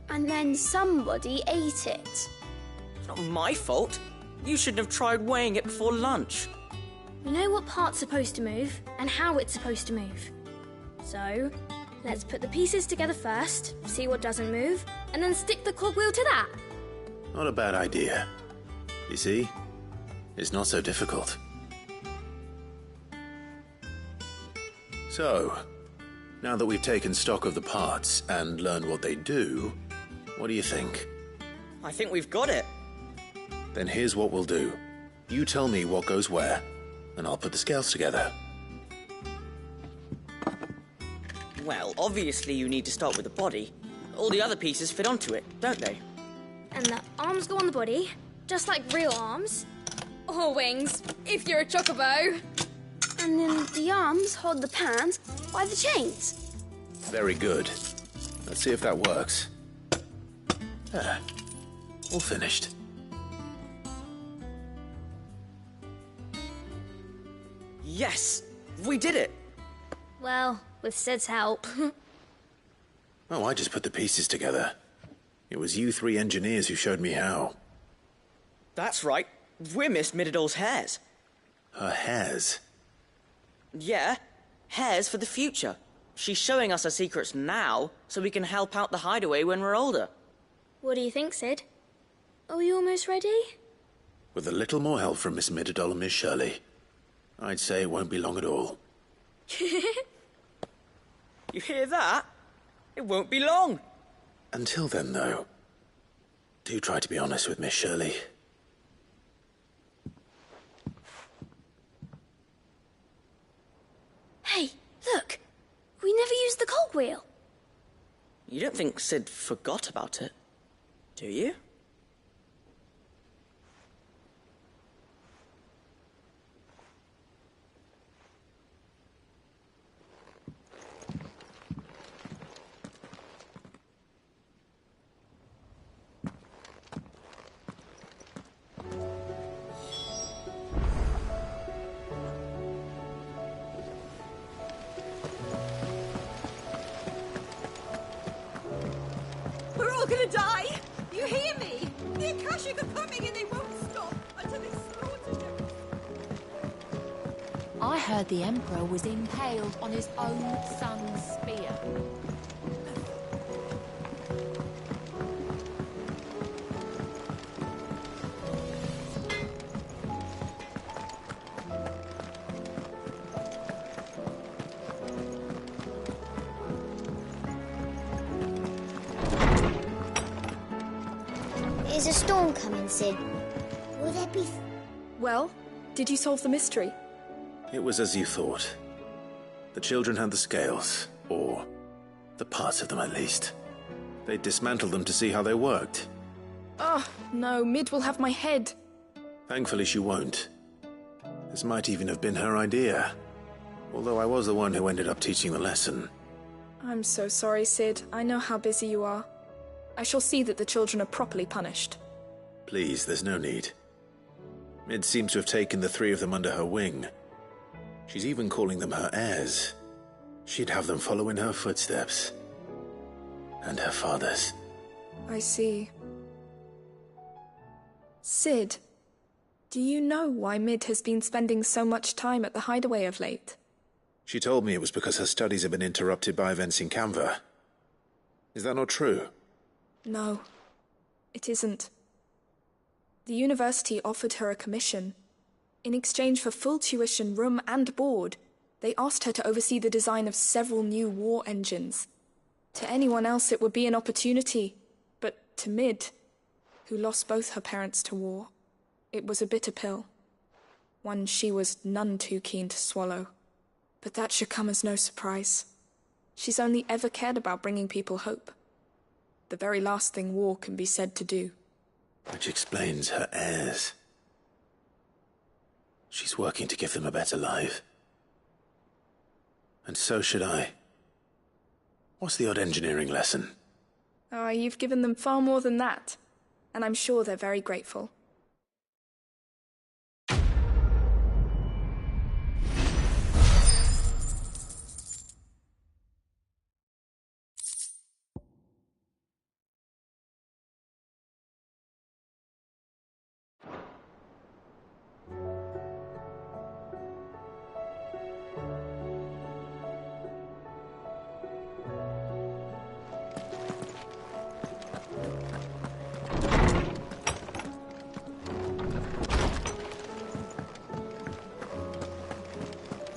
And then somebody ate it. It's not my fault. You shouldn't have tried weighing it before lunch. We know what part's supposed to move and how it's supposed to move. So, let's put the pieces together first, see what doesn't move, and then stick the cogwheel to that. Not a bad idea. You see? It's not so difficult. So, now that we've taken stock of the parts and learned what they do, what do you think? I think we've got it. Then here's what we'll do. You tell me what goes where, and I'll put the scales together. Well, obviously you need to start with the body. All the other pieces fit onto it, don't they? And the arms go on the body, just like real arms. Or wings, if you're a chocobo. And then the arms hold the pans by the chains. Very good. Let's see if that works. Ah, all finished. Yes! We did it! Well, with Sid's help. Oh, I just put the pieces together. It was you three engineers who showed me how. That's right. We're Miss Midadol's hares. Her hares? Yeah, hares for the future. She's showing us her secrets now, so we can help out the hideaway when we're older. What do you think, Sid? Are we almost ready? With a little more help from Miss Midadol and Miss Shirley, I'd say it won't be long at all. You hear that? It won't be long. Until then, though, do try to be honest with Miss Shirley. Hey, look! We never used the cogwheel. You don't think Sid forgot about it, do you? We're all gonna die! You hear me? The Akashic are coming and they won't stop until they slaughtered them. I heard the Emperor was impaled on his own son's spear. a storm coming, Sid. Will there be... Well, did you solve the mystery? It was as you thought. The children had the scales, or the parts of them at least. They dismantled them to see how they worked. Oh, no, Mid will have my head. Thankfully she won't. This might even have been her idea. Although I was the one who ended up teaching the lesson. I'm so sorry, Sid. I know how busy you are. I shall see that the children are properly punished. Please, there's no need. Mid seems to have taken the three of them under her wing. She's even calling them her heirs. She'd have them follow in her footsteps. And her father's. I see. Sid, do you know why Mid has been spending so much time at the hideaway of late? She told me it was because her studies have been interrupted by events in Canva. Is that not true? No, it isn't. The university offered her a commission. In exchange for full tuition, room and board, they asked her to oversee the design of several new war engines. To anyone else it would be an opportunity, but to Mid, who lost both her parents to war, it was a bitter pill. One she was none too keen to swallow. But that should come as no surprise. She's only ever cared about bringing people hope. The very last thing war can be said to do. Which explains her heirs. She's working to give them a better life. And so should I. What's the odd engineering lesson? Oh, you've given them far more than that. And I'm sure they're very grateful.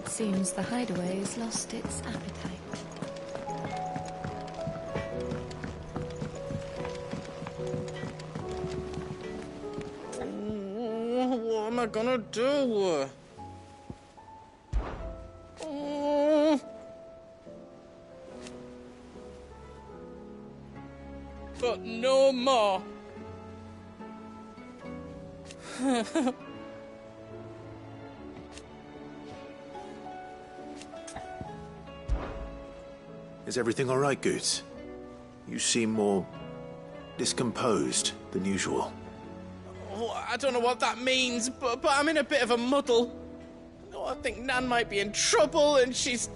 Seems the hideaway has lost its appetite. What am I gonna do? But no more. Is everything all right, Goots? You seem more discomposed than usual. Oh, I don't know what that means, but I'm in a bit of a muddle. Oh, I think Nan might be in trouble, and she's...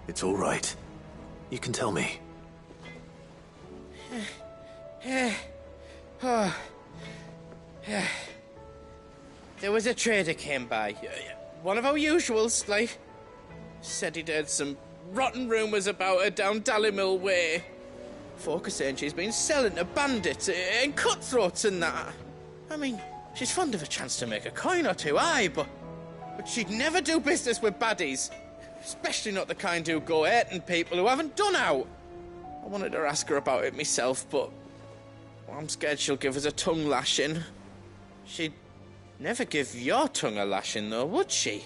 It's all right. You can tell me. There was a trader came by. One of our usuals, like. Said he'd heard some rotten rumours about her down Dallimil Way. Folk are saying she's been selling to bandits and cutthroats and that. I mean, she's fond of a chance to make a coin or two, aye, but she'd never do business with baddies. Especially not the kind who go hurting people who haven't done out. I wanted to ask her about it myself, but I'm scared she'll give us a tongue lashing. She'd never give your tongue a lashing, though, would she?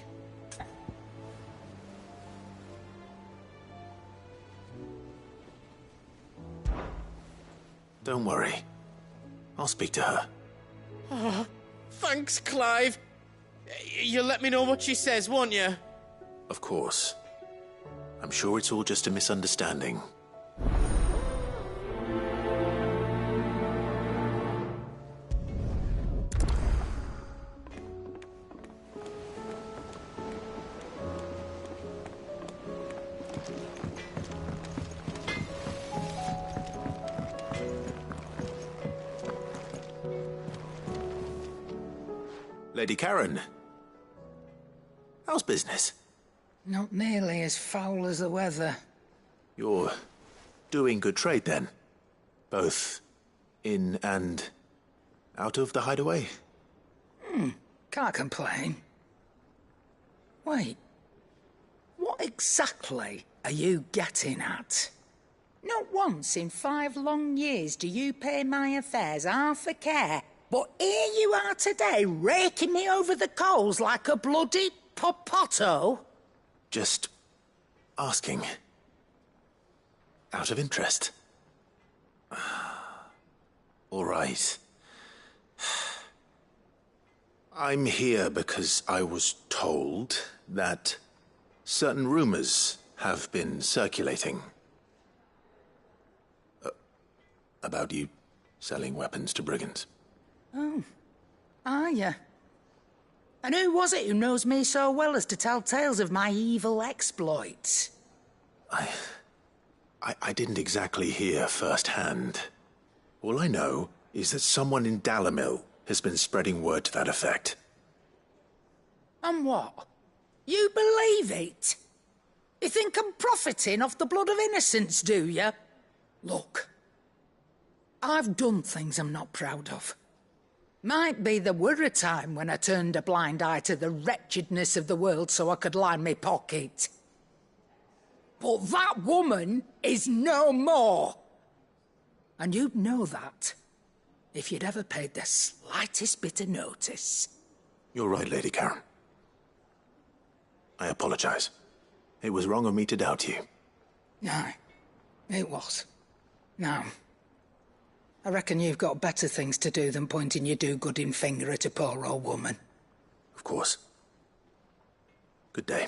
Don't worry. I'll speak to her. Oh, thanks, Clive. You'll let me know what she says, won't you? Of course. I'm sure it's all just a misunderstanding. Lady Karen, how's business? Not nearly as foul as the weather. You're doing good trade, then? Both in and out of the hideaway? Can't complain. Wait, what exactly are you getting at? Not once in 5 long years do you pay my affairs half a care. But here you are today, raking me over the coals like a bloody popoto. Just asking. Out of interest. All right. I'm here because I was told that certain rumors have been circulating. About you selling weapons to brigands. Oh, are you? And who was it who knows me so well as to tell tales of my evil exploits? I didn't exactly hear firsthand. All I know is that someone in Dalamil has been spreading word to that effect. And what? You believe it? You think I'm profiting off the blood of innocents, do you? Look, I've done things I'm not proud of. Might be there were a time when I turned a blind eye to the wretchedness of the world so I could line my pocket. But that woman is no more. And you'd know that if you'd ever paid the slightest bit of notice. You're right, Lady Karen. I apologize. It was wrong of me to doubt you. Aye, it was. Now, I reckon you've got better things to do than pointing your do-gooding finger at a poor old woman. Of course. Good day.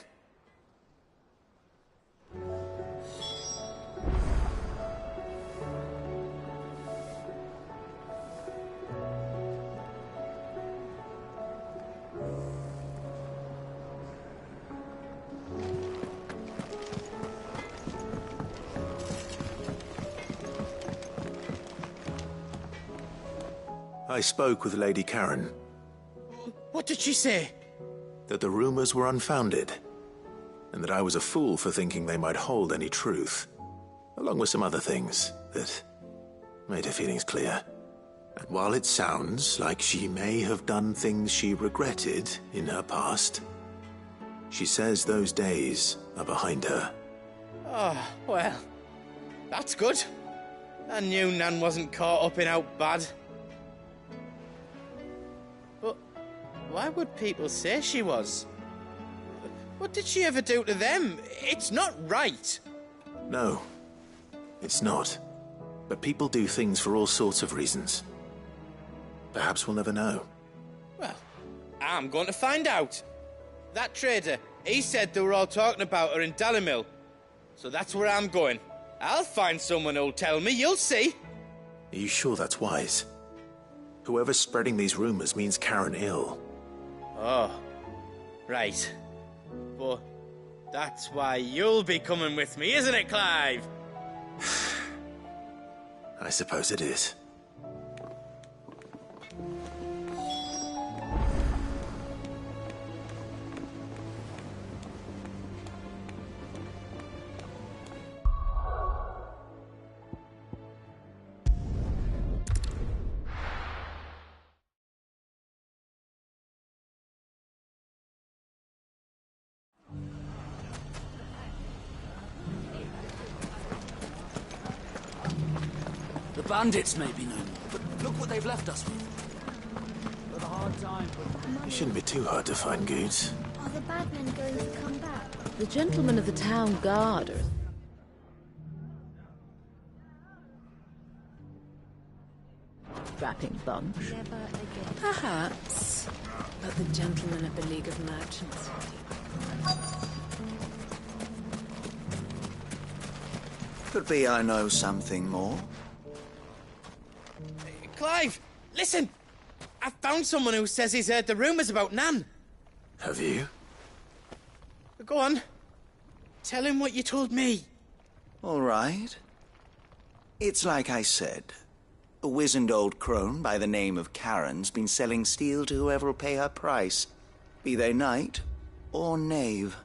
I spoke with Lady Karen. What did she say? That the rumors were unfounded, and that I was a fool for thinking they might hold any truth, along with some other things that made her feelings clear. And while it sounds like she may have done things she regretted in her past, she says those days are behind her. Oh, well, that's good. I knew Nan wasn't caught up in out bad. But why would people say she was? What did she ever do to them? It's not right. No, it's not. But people do things for all sorts of reasons. Perhaps we'll never know. Well, I'm going to find out. That trader, he said they were all talking about her in Dalamil. So that's where I'm going. I'll find someone who'll tell me, you'll see. Are you sure that's wise? Whoever's spreading these rumors means Karen ill. Oh, right. But that's why you'll be coming with me, isn't it, Clive? I suppose it is. The bandits may be no more, but look what they've left us with. But a hard time. It shouldn't be too hard to find goods. Are the bad men going to come back? The gentlemen of the town guard are... Strapping bunch. Never again. Perhaps. But the gentlemen of the League of Merchants. Could be I know something more. Clive, listen! I found someone who says he's heard the rumours about Nan. Have you? Go on. Tell him what you told me. All right. It's like I said. A wizened old crone by the name of Karen's been selling steel to whoever will pay her price, be they knight or knave.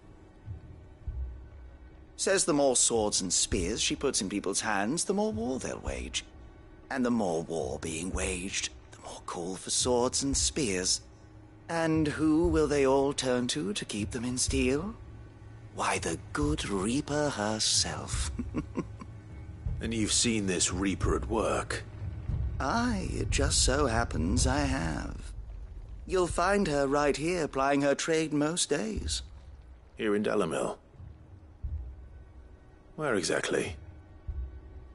Says the more swords and spears she puts in people's hands, the more war they'll wage. And the more war being waged, the more call for swords and spears. And who will they all turn to keep them in steel? Why, the good Reaper herself. And you've seen this Reaper at work? Aye, it just so happens I have. You'll find her right here plying her trade most days. Here in Dalimil? Where exactly?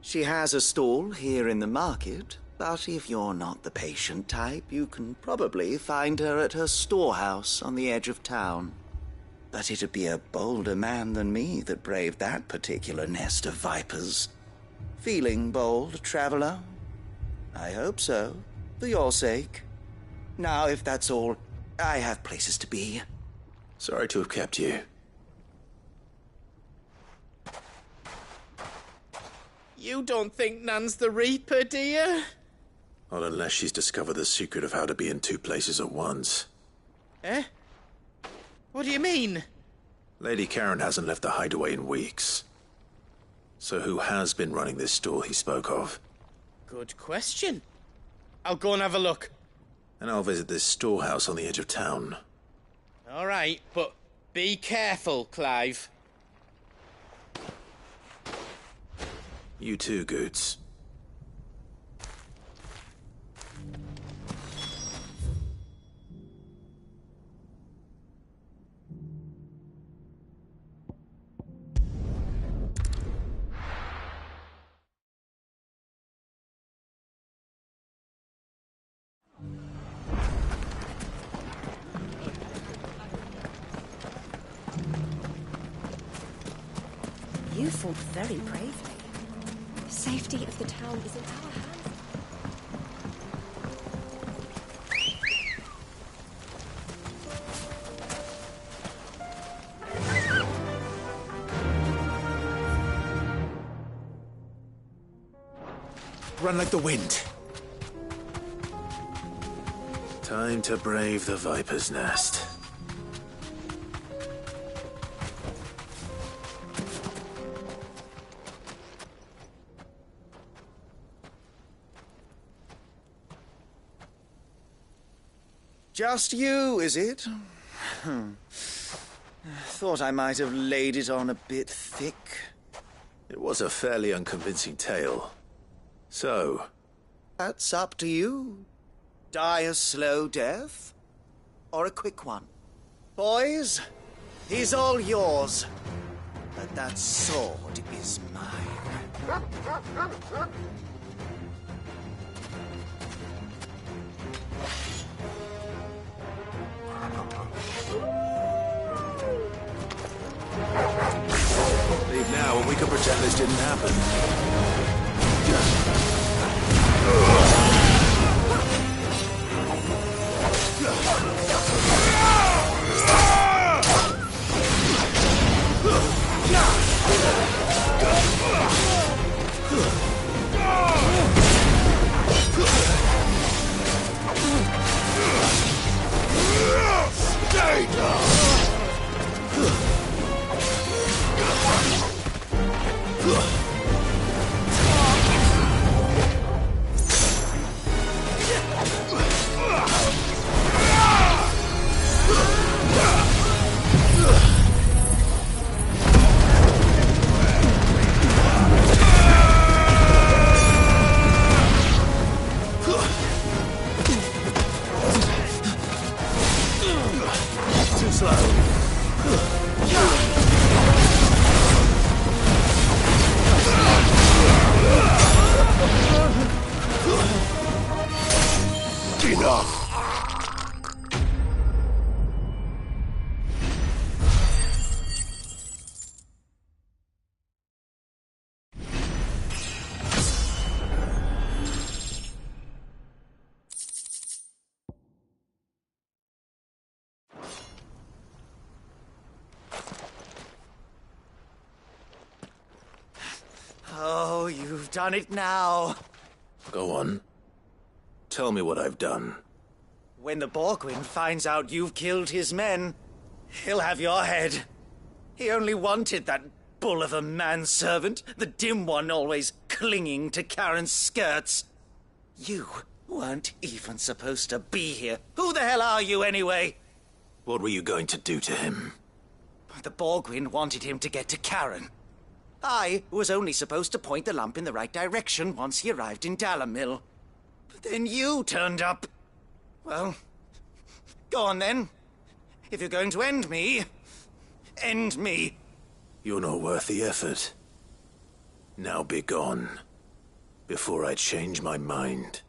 She has a stall here in the market, but if you're not the patient type, you can probably find her at her storehouse on the edge of town. But it'd be a bolder man than me that braved that particular nest of vipers. Feeling bold, traveler? I hope so, for your sake. Now, if that's all, I have places to be. Sorry to have kept you. You don't think Nan's the Reaper, do you? Not unless she's discovered the secret of how to be in two places at once. Eh? What do you mean? Lady Karen hasn't left the hideaway in weeks. So who has been running this stall he spoke of? Good question. I'll go and have a look. And I'll visit this storehouse on the edge of town. All right, but be careful, Clive. You too, Goots. You fought very bravely. The safety of the town is in our hands. Run like the wind. Time to brave the Viper's Nest. Just you, is it? Thought I might have laid it on a bit thick. It was a fairly unconvincing tale. So? That's up to you. Die a slow death, or a quick one. Boys, he's all yours. But that sword is mine. Leave now and we can pretend this didn't happen. Stay down! Too slow. Enough! Oh, you've done it now. Go on. Tell me what I've done. When the Borgwyn finds out you've killed his men, he'll have your head. He only wanted that bull of a manservant, the dim one always clinging to Karen's skirts. You weren't even supposed to be here. Who the hell are you anyway? What were you going to do to him? The Borgwyn wanted him to get to Karen. I was only supposed to point the lamp in the right direction once he arrived in Dalamil. But then you turned up. Well, go on then. If you're going to end me, end me. You're not worth the effort. Now be gone, before I change my mind.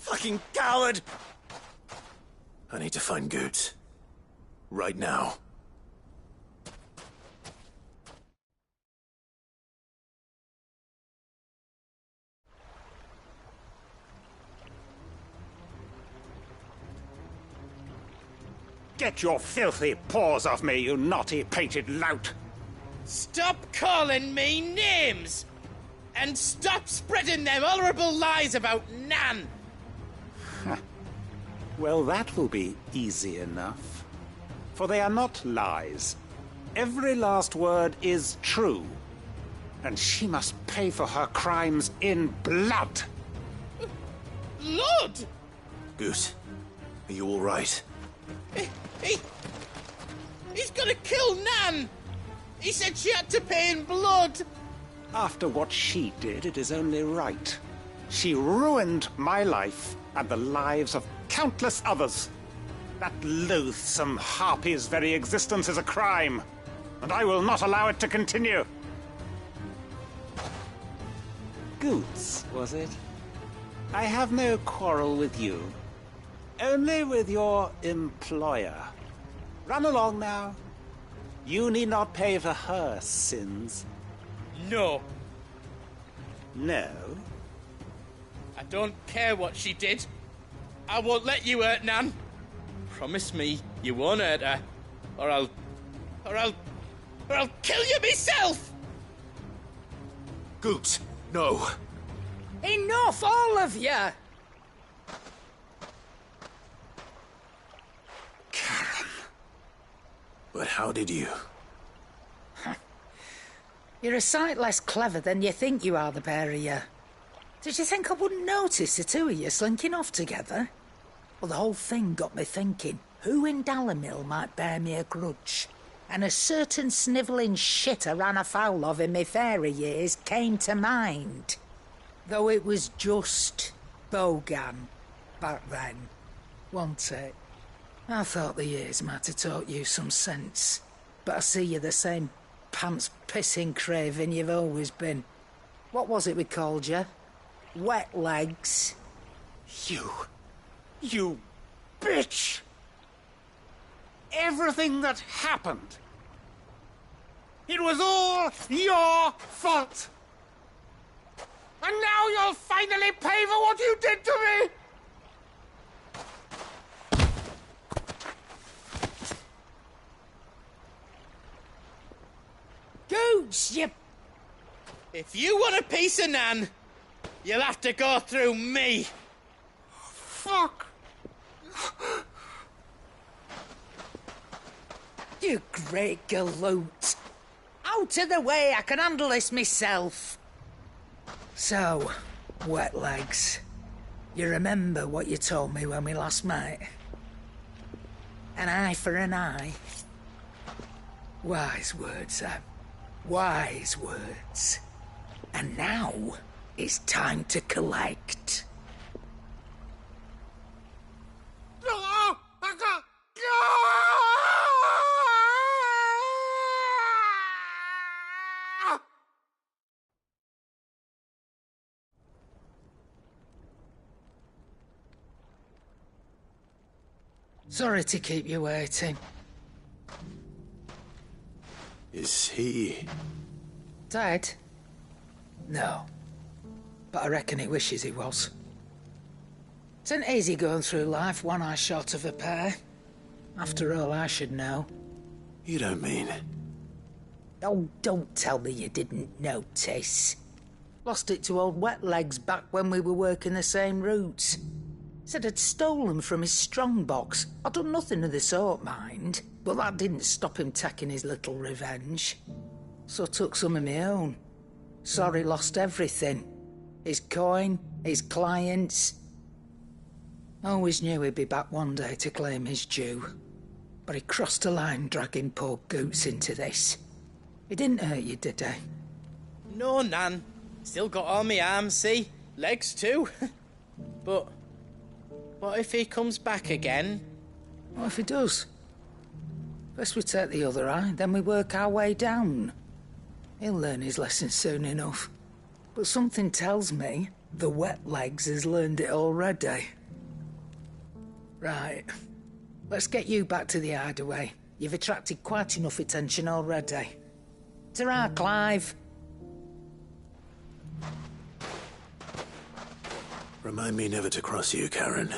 Fucking coward! I need to find Goots. Right now. Get your filthy paws off me, you naughty painted lout! Stop calling me names! And stop spreading them horrible lies about Nan! Well, that will be easy enough. For they are not lies. Every last word is true. And she must pay for her crimes in blood. Blood? Goose, are you all right? He's gonna kill Nan! He said she had to pay in blood! After what she did, it is only right. She ruined my life and the lives of countless others. That loathsome harpy's very existence is a crime, and I will not allow it to continue. Goots, was it? I have no quarrel with you. Only with your employer. Run along now. You need not pay for her sins. No. No? I don't care what she did. I won't let you hurt Nan. Promise me you won't hurt her, or I'll kill you myself! Goots, no. Enough, all of you! But how did you? You're a sight less clever than you think you are, the pair of you. Did you think I wouldn't notice the two of you slinking off together? Well, the whole thing got me thinking, who in Dalamil might bear me a grudge? And a certain snivelling shit I ran afoul of in my fairy years came to mind. Though it was just Bogan back then, wasn't it? I thought the years might have taught you some sense, but I see you're the same pants-pissing craven you've always been. What was it we called you? Wet legs? You bitch! Everything that happened, it was all your fault! And now you'll finally pay for what you did to me! Goots, you... If you want a piece of Nan, you'll have to go through me. Fuck! You great galoot. Out of the way, I can handle this myself. So, wet legs, you remember what you told me when we last met? An eye for an eye. Wise words, Sam. Wise words. And now, it's time to collect. Sorry to keep you waiting. Is he... Dead? No. But I reckon he wishes he was. It ain't easy going through life one eye short of a pair. After all, I should know. You don't mean... Oh, don't tell me you didn't notice. Lost it to old Wet Legs back when we were working the same routes. Said I'd stolen from his strongbox. I'd done nothing of the sort, mind. But that didn't stop him taking his little revenge. So I took some of my own. Sorry lost everything. His coin, his clients. Always knew he'd be back one day to claim his due. But he crossed a line dragging poor Goots into this. He didn't hurt you, did he? No, Nan. Still got all my arms, see? Legs too. But what if he comes back again? What if he does? First we take the other eye, then we work our way down. He'll learn his lesson soon enough. But something tells me the wet legs has learned it already. Right. Let's get you back to the hideaway. You've attracted quite enough attention already. Ta-ra, Clive. Remind me never to cross you, Karen.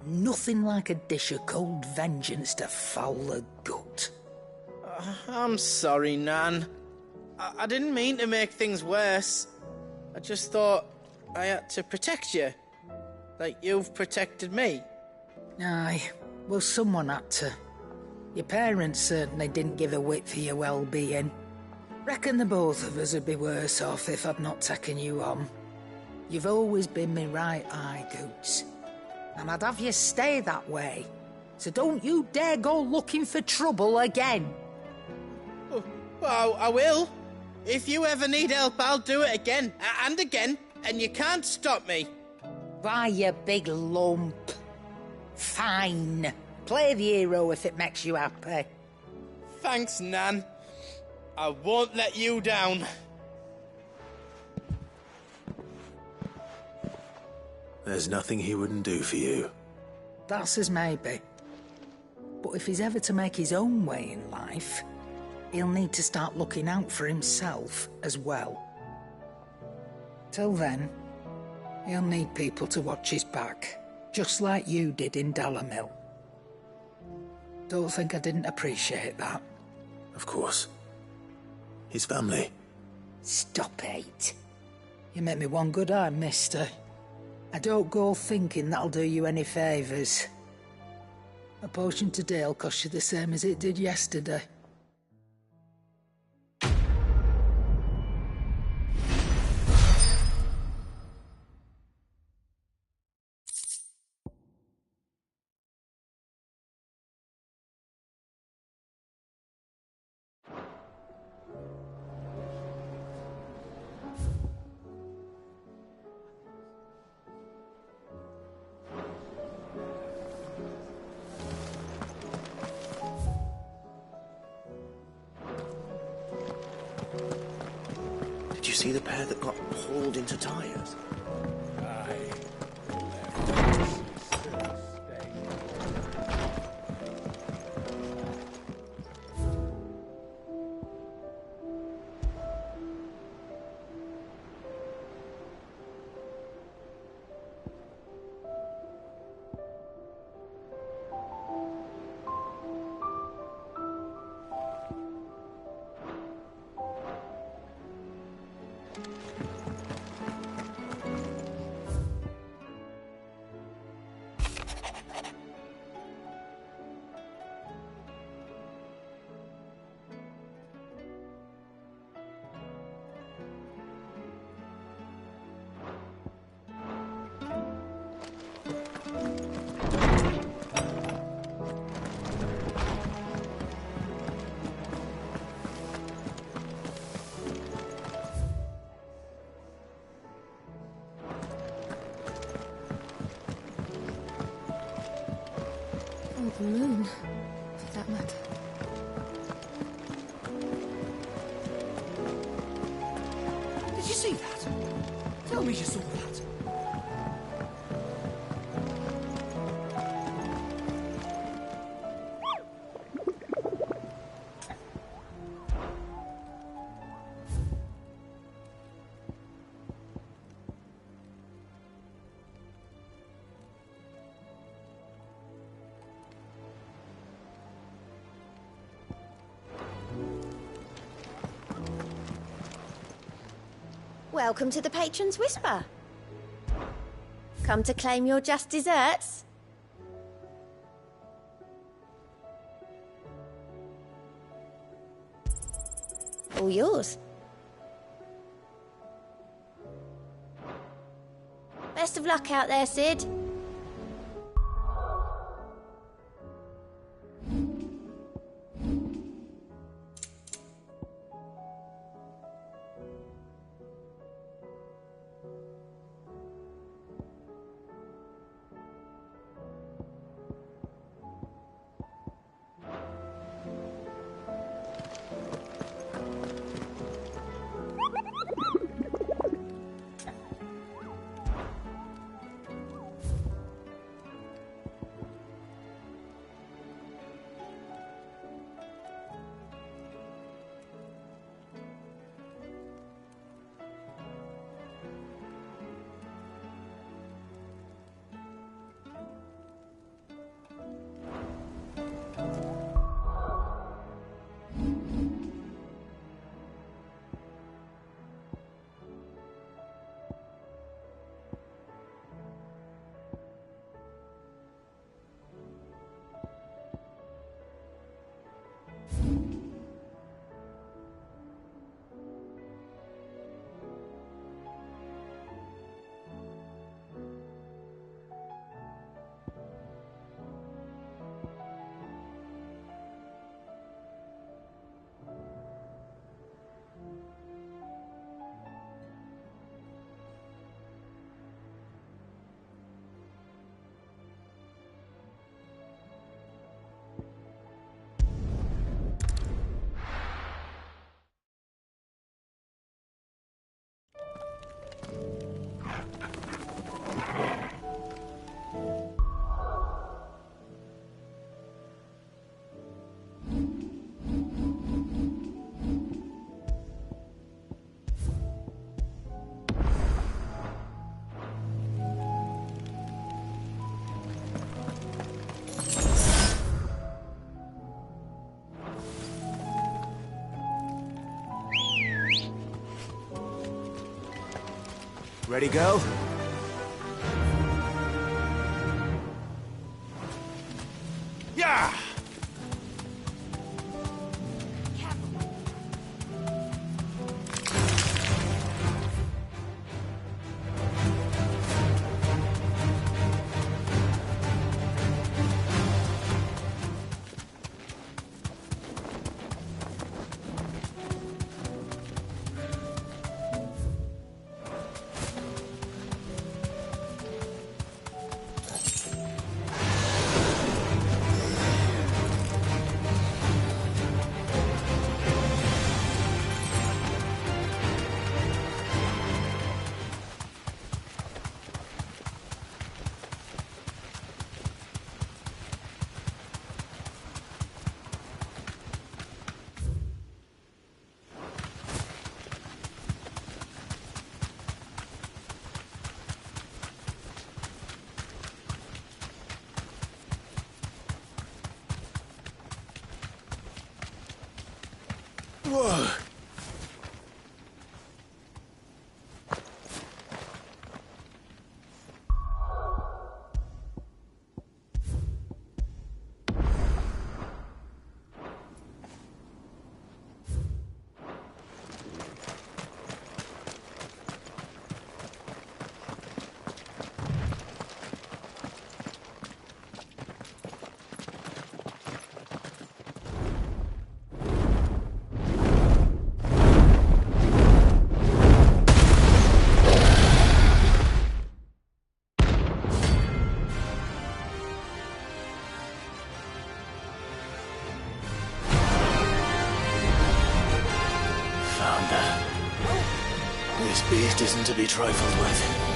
Nothing like a dish of cold vengeance to foul the gut. I'm sorry, Nan. I didn't mean to make things worse. I just thought I had to protect you. Like you've protected me. Aye, well, someone had to. Your parents certainly didn't give a whit for your well-being. Reckon the both of us would be worse off if I'd not taken you on. You've always been me right eye, Goots. And I'd have you stay that way. So don't you dare go looking for trouble again. Well, I will. If you ever need help, I'll do it again and again, and you can't stop me. Why, you big lump. Fine. Play the hero if it makes you happy. Thanks, Nan. I won't let you down. There's nothing he wouldn't do for you. That's as maybe. But if he's ever to make his own way in life, he'll need to start looking out for himself as well. Till then, he'll need people to watch his back, just like you did in Dalamil. Don't think I didn't appreciate that. Of course. His family. Stop it. You make me one good eye, mister. I don't go thinking that'll do you any favours. A potion today'll cost you the same as it did yesterday. Did you see the pair that got hauled into tyres? Or the moon, for that matter. Did you see that? Tell me you saw that. Welcome to the Patron's Whisper. Come to claim your just desserts? All yours. Best of luck out there, Sid. Ready, go? Yeah! Whoa. This beast isn't to be trifled with.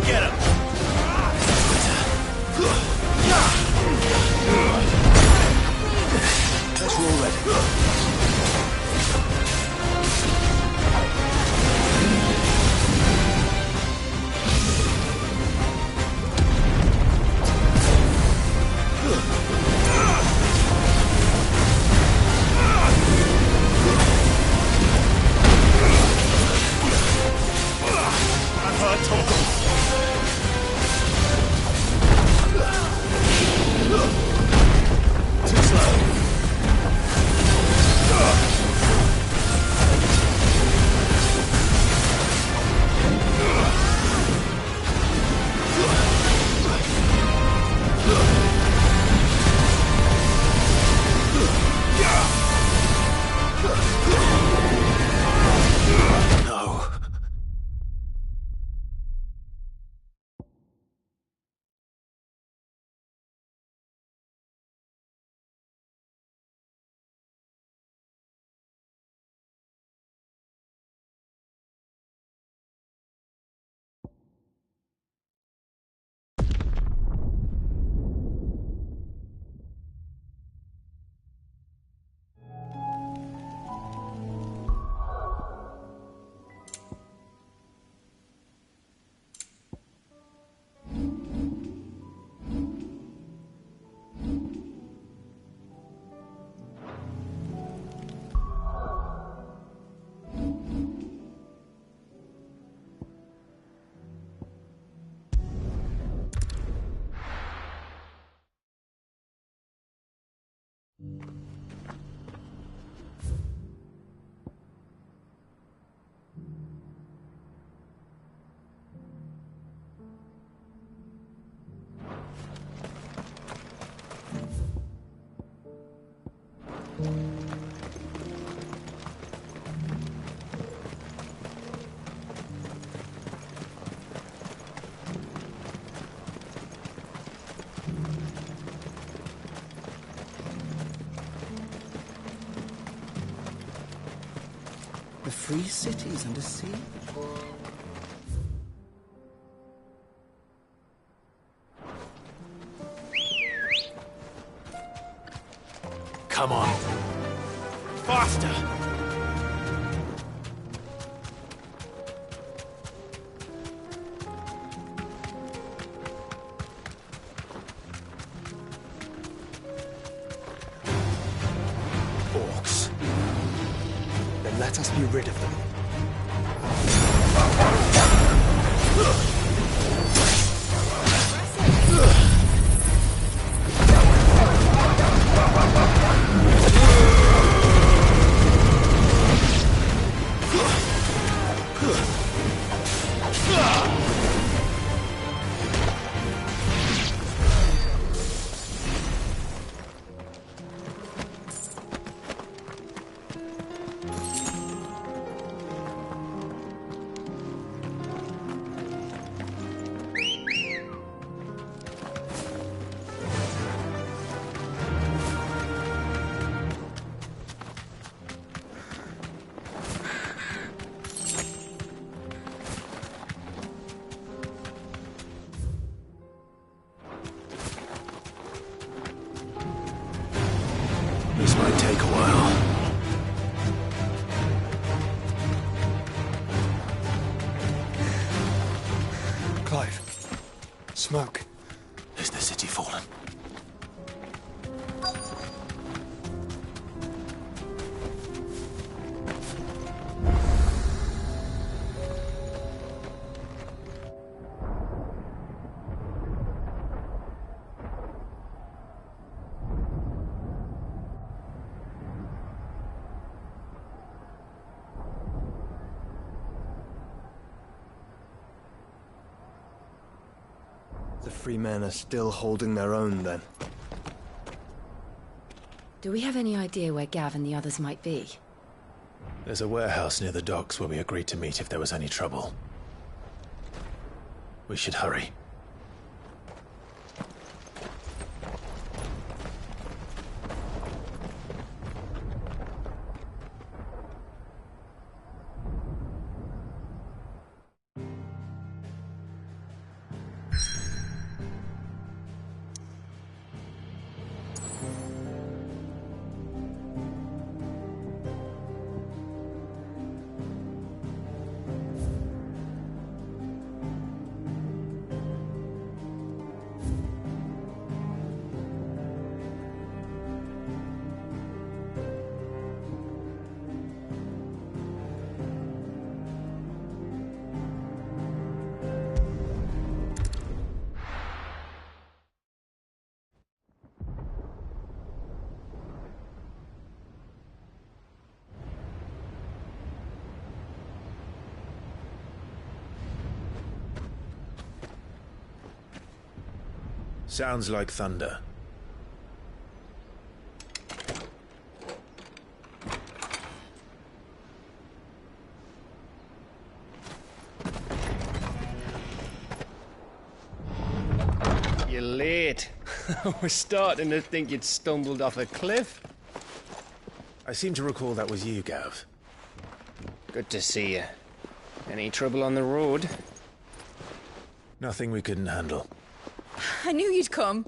Get him! Let's roll ready. The free cities under siege? Come on. Faster! Orcs. Then let us be rid of them. This might take a while. Clive. Smoke. Is the city fallen? The free men are still holding their own, then. Do we have any idea where Gav and the others might be? There's a warehouse near the docks where we agreed to meet if there was any trouble. We should hurry. Sounds like thunder. You're late. I was starting to think you'd stumbled off a cliff. I seem to recall that was you, Gav. Good to see you. Any trouble on the road? Nothing we couldn't handle. I knew you'd come.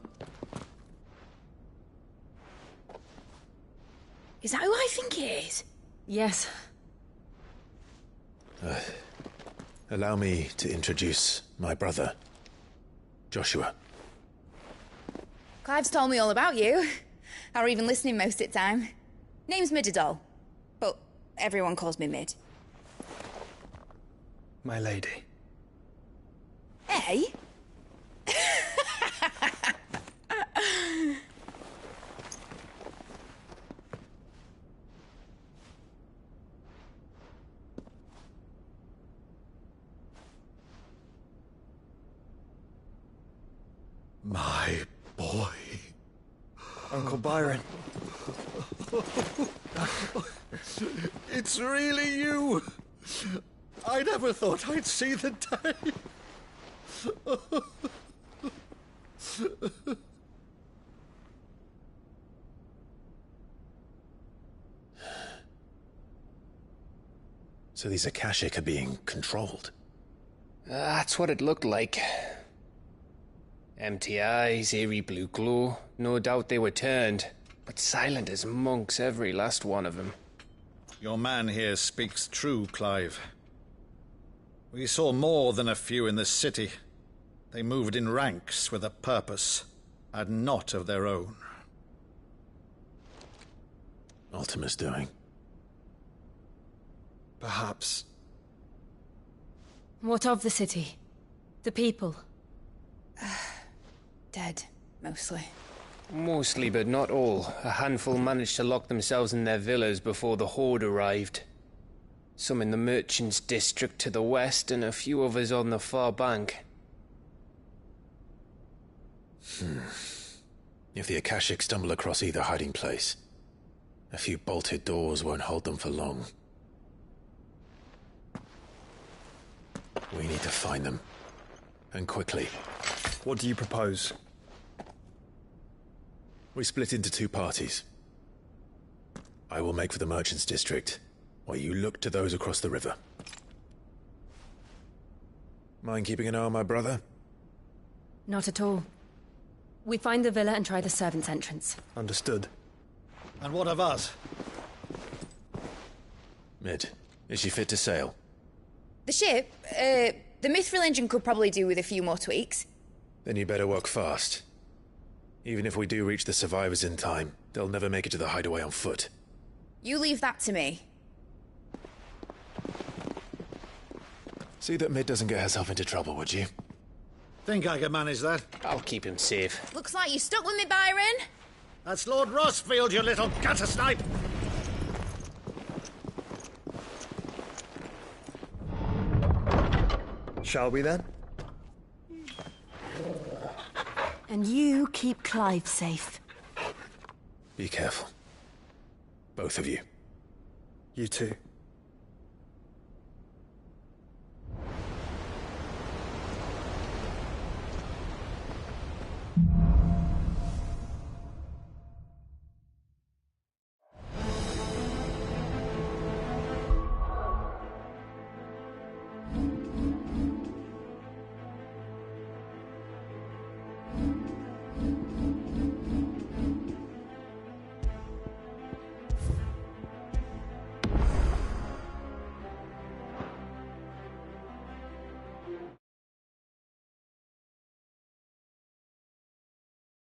Is that who I think it is? Yes. Allow me to introduce my brother, Joshua. Clive's told me all about you. Or even listening most of the time. Name's Midadol, but everyone calls me Mid. My lady. Hey? My boy. Uncle Byron. It's really you. I never thought I'd see the day. So these Akashic are being controlled? That's what it looked like. Empty eyes, eerie blue glow. No doubt they were turned, but silent as monks, every last one of them. Your man here speaks true, Clive. We saw more than a few in the city. They moved in ranks with a purpose, and not of their own. Ultima's doing. Perhaps. What of the city? The people? Dead, mostly. Mostly, but not all. A handful managed to lock themselves in their villas before the Horde arrived. Some in the merchants' district to the west, and a few others on the far bank. If the Akashic stumble across either hiding place, a few bolted doors won't hold them for long. We need to find them. And quickly. What do you propose? We split into two parties. I will make for the merchants' district, while you look to those across the river. Mind keeping an eye on my brother? Not at all. We find the villa and try the servants' entrance. Understood. And what of us? Mid, is she fit to sail? The ship, the mithril engine could probably do with a few more tweaks. Then you better work fast. Even if we do reach the survivors in time, they'll never make it to the hideaway on foot. You leave that to me. See that Mid doesn't get herself into trouble, would you? Think I can manage that? I'll keep him safe. Looks like you stuck with me, Byron. That's Lord Rossfield, you little gutter snipe! Shall we then? And you keep Clive safe. Be careful. Both of you. You too.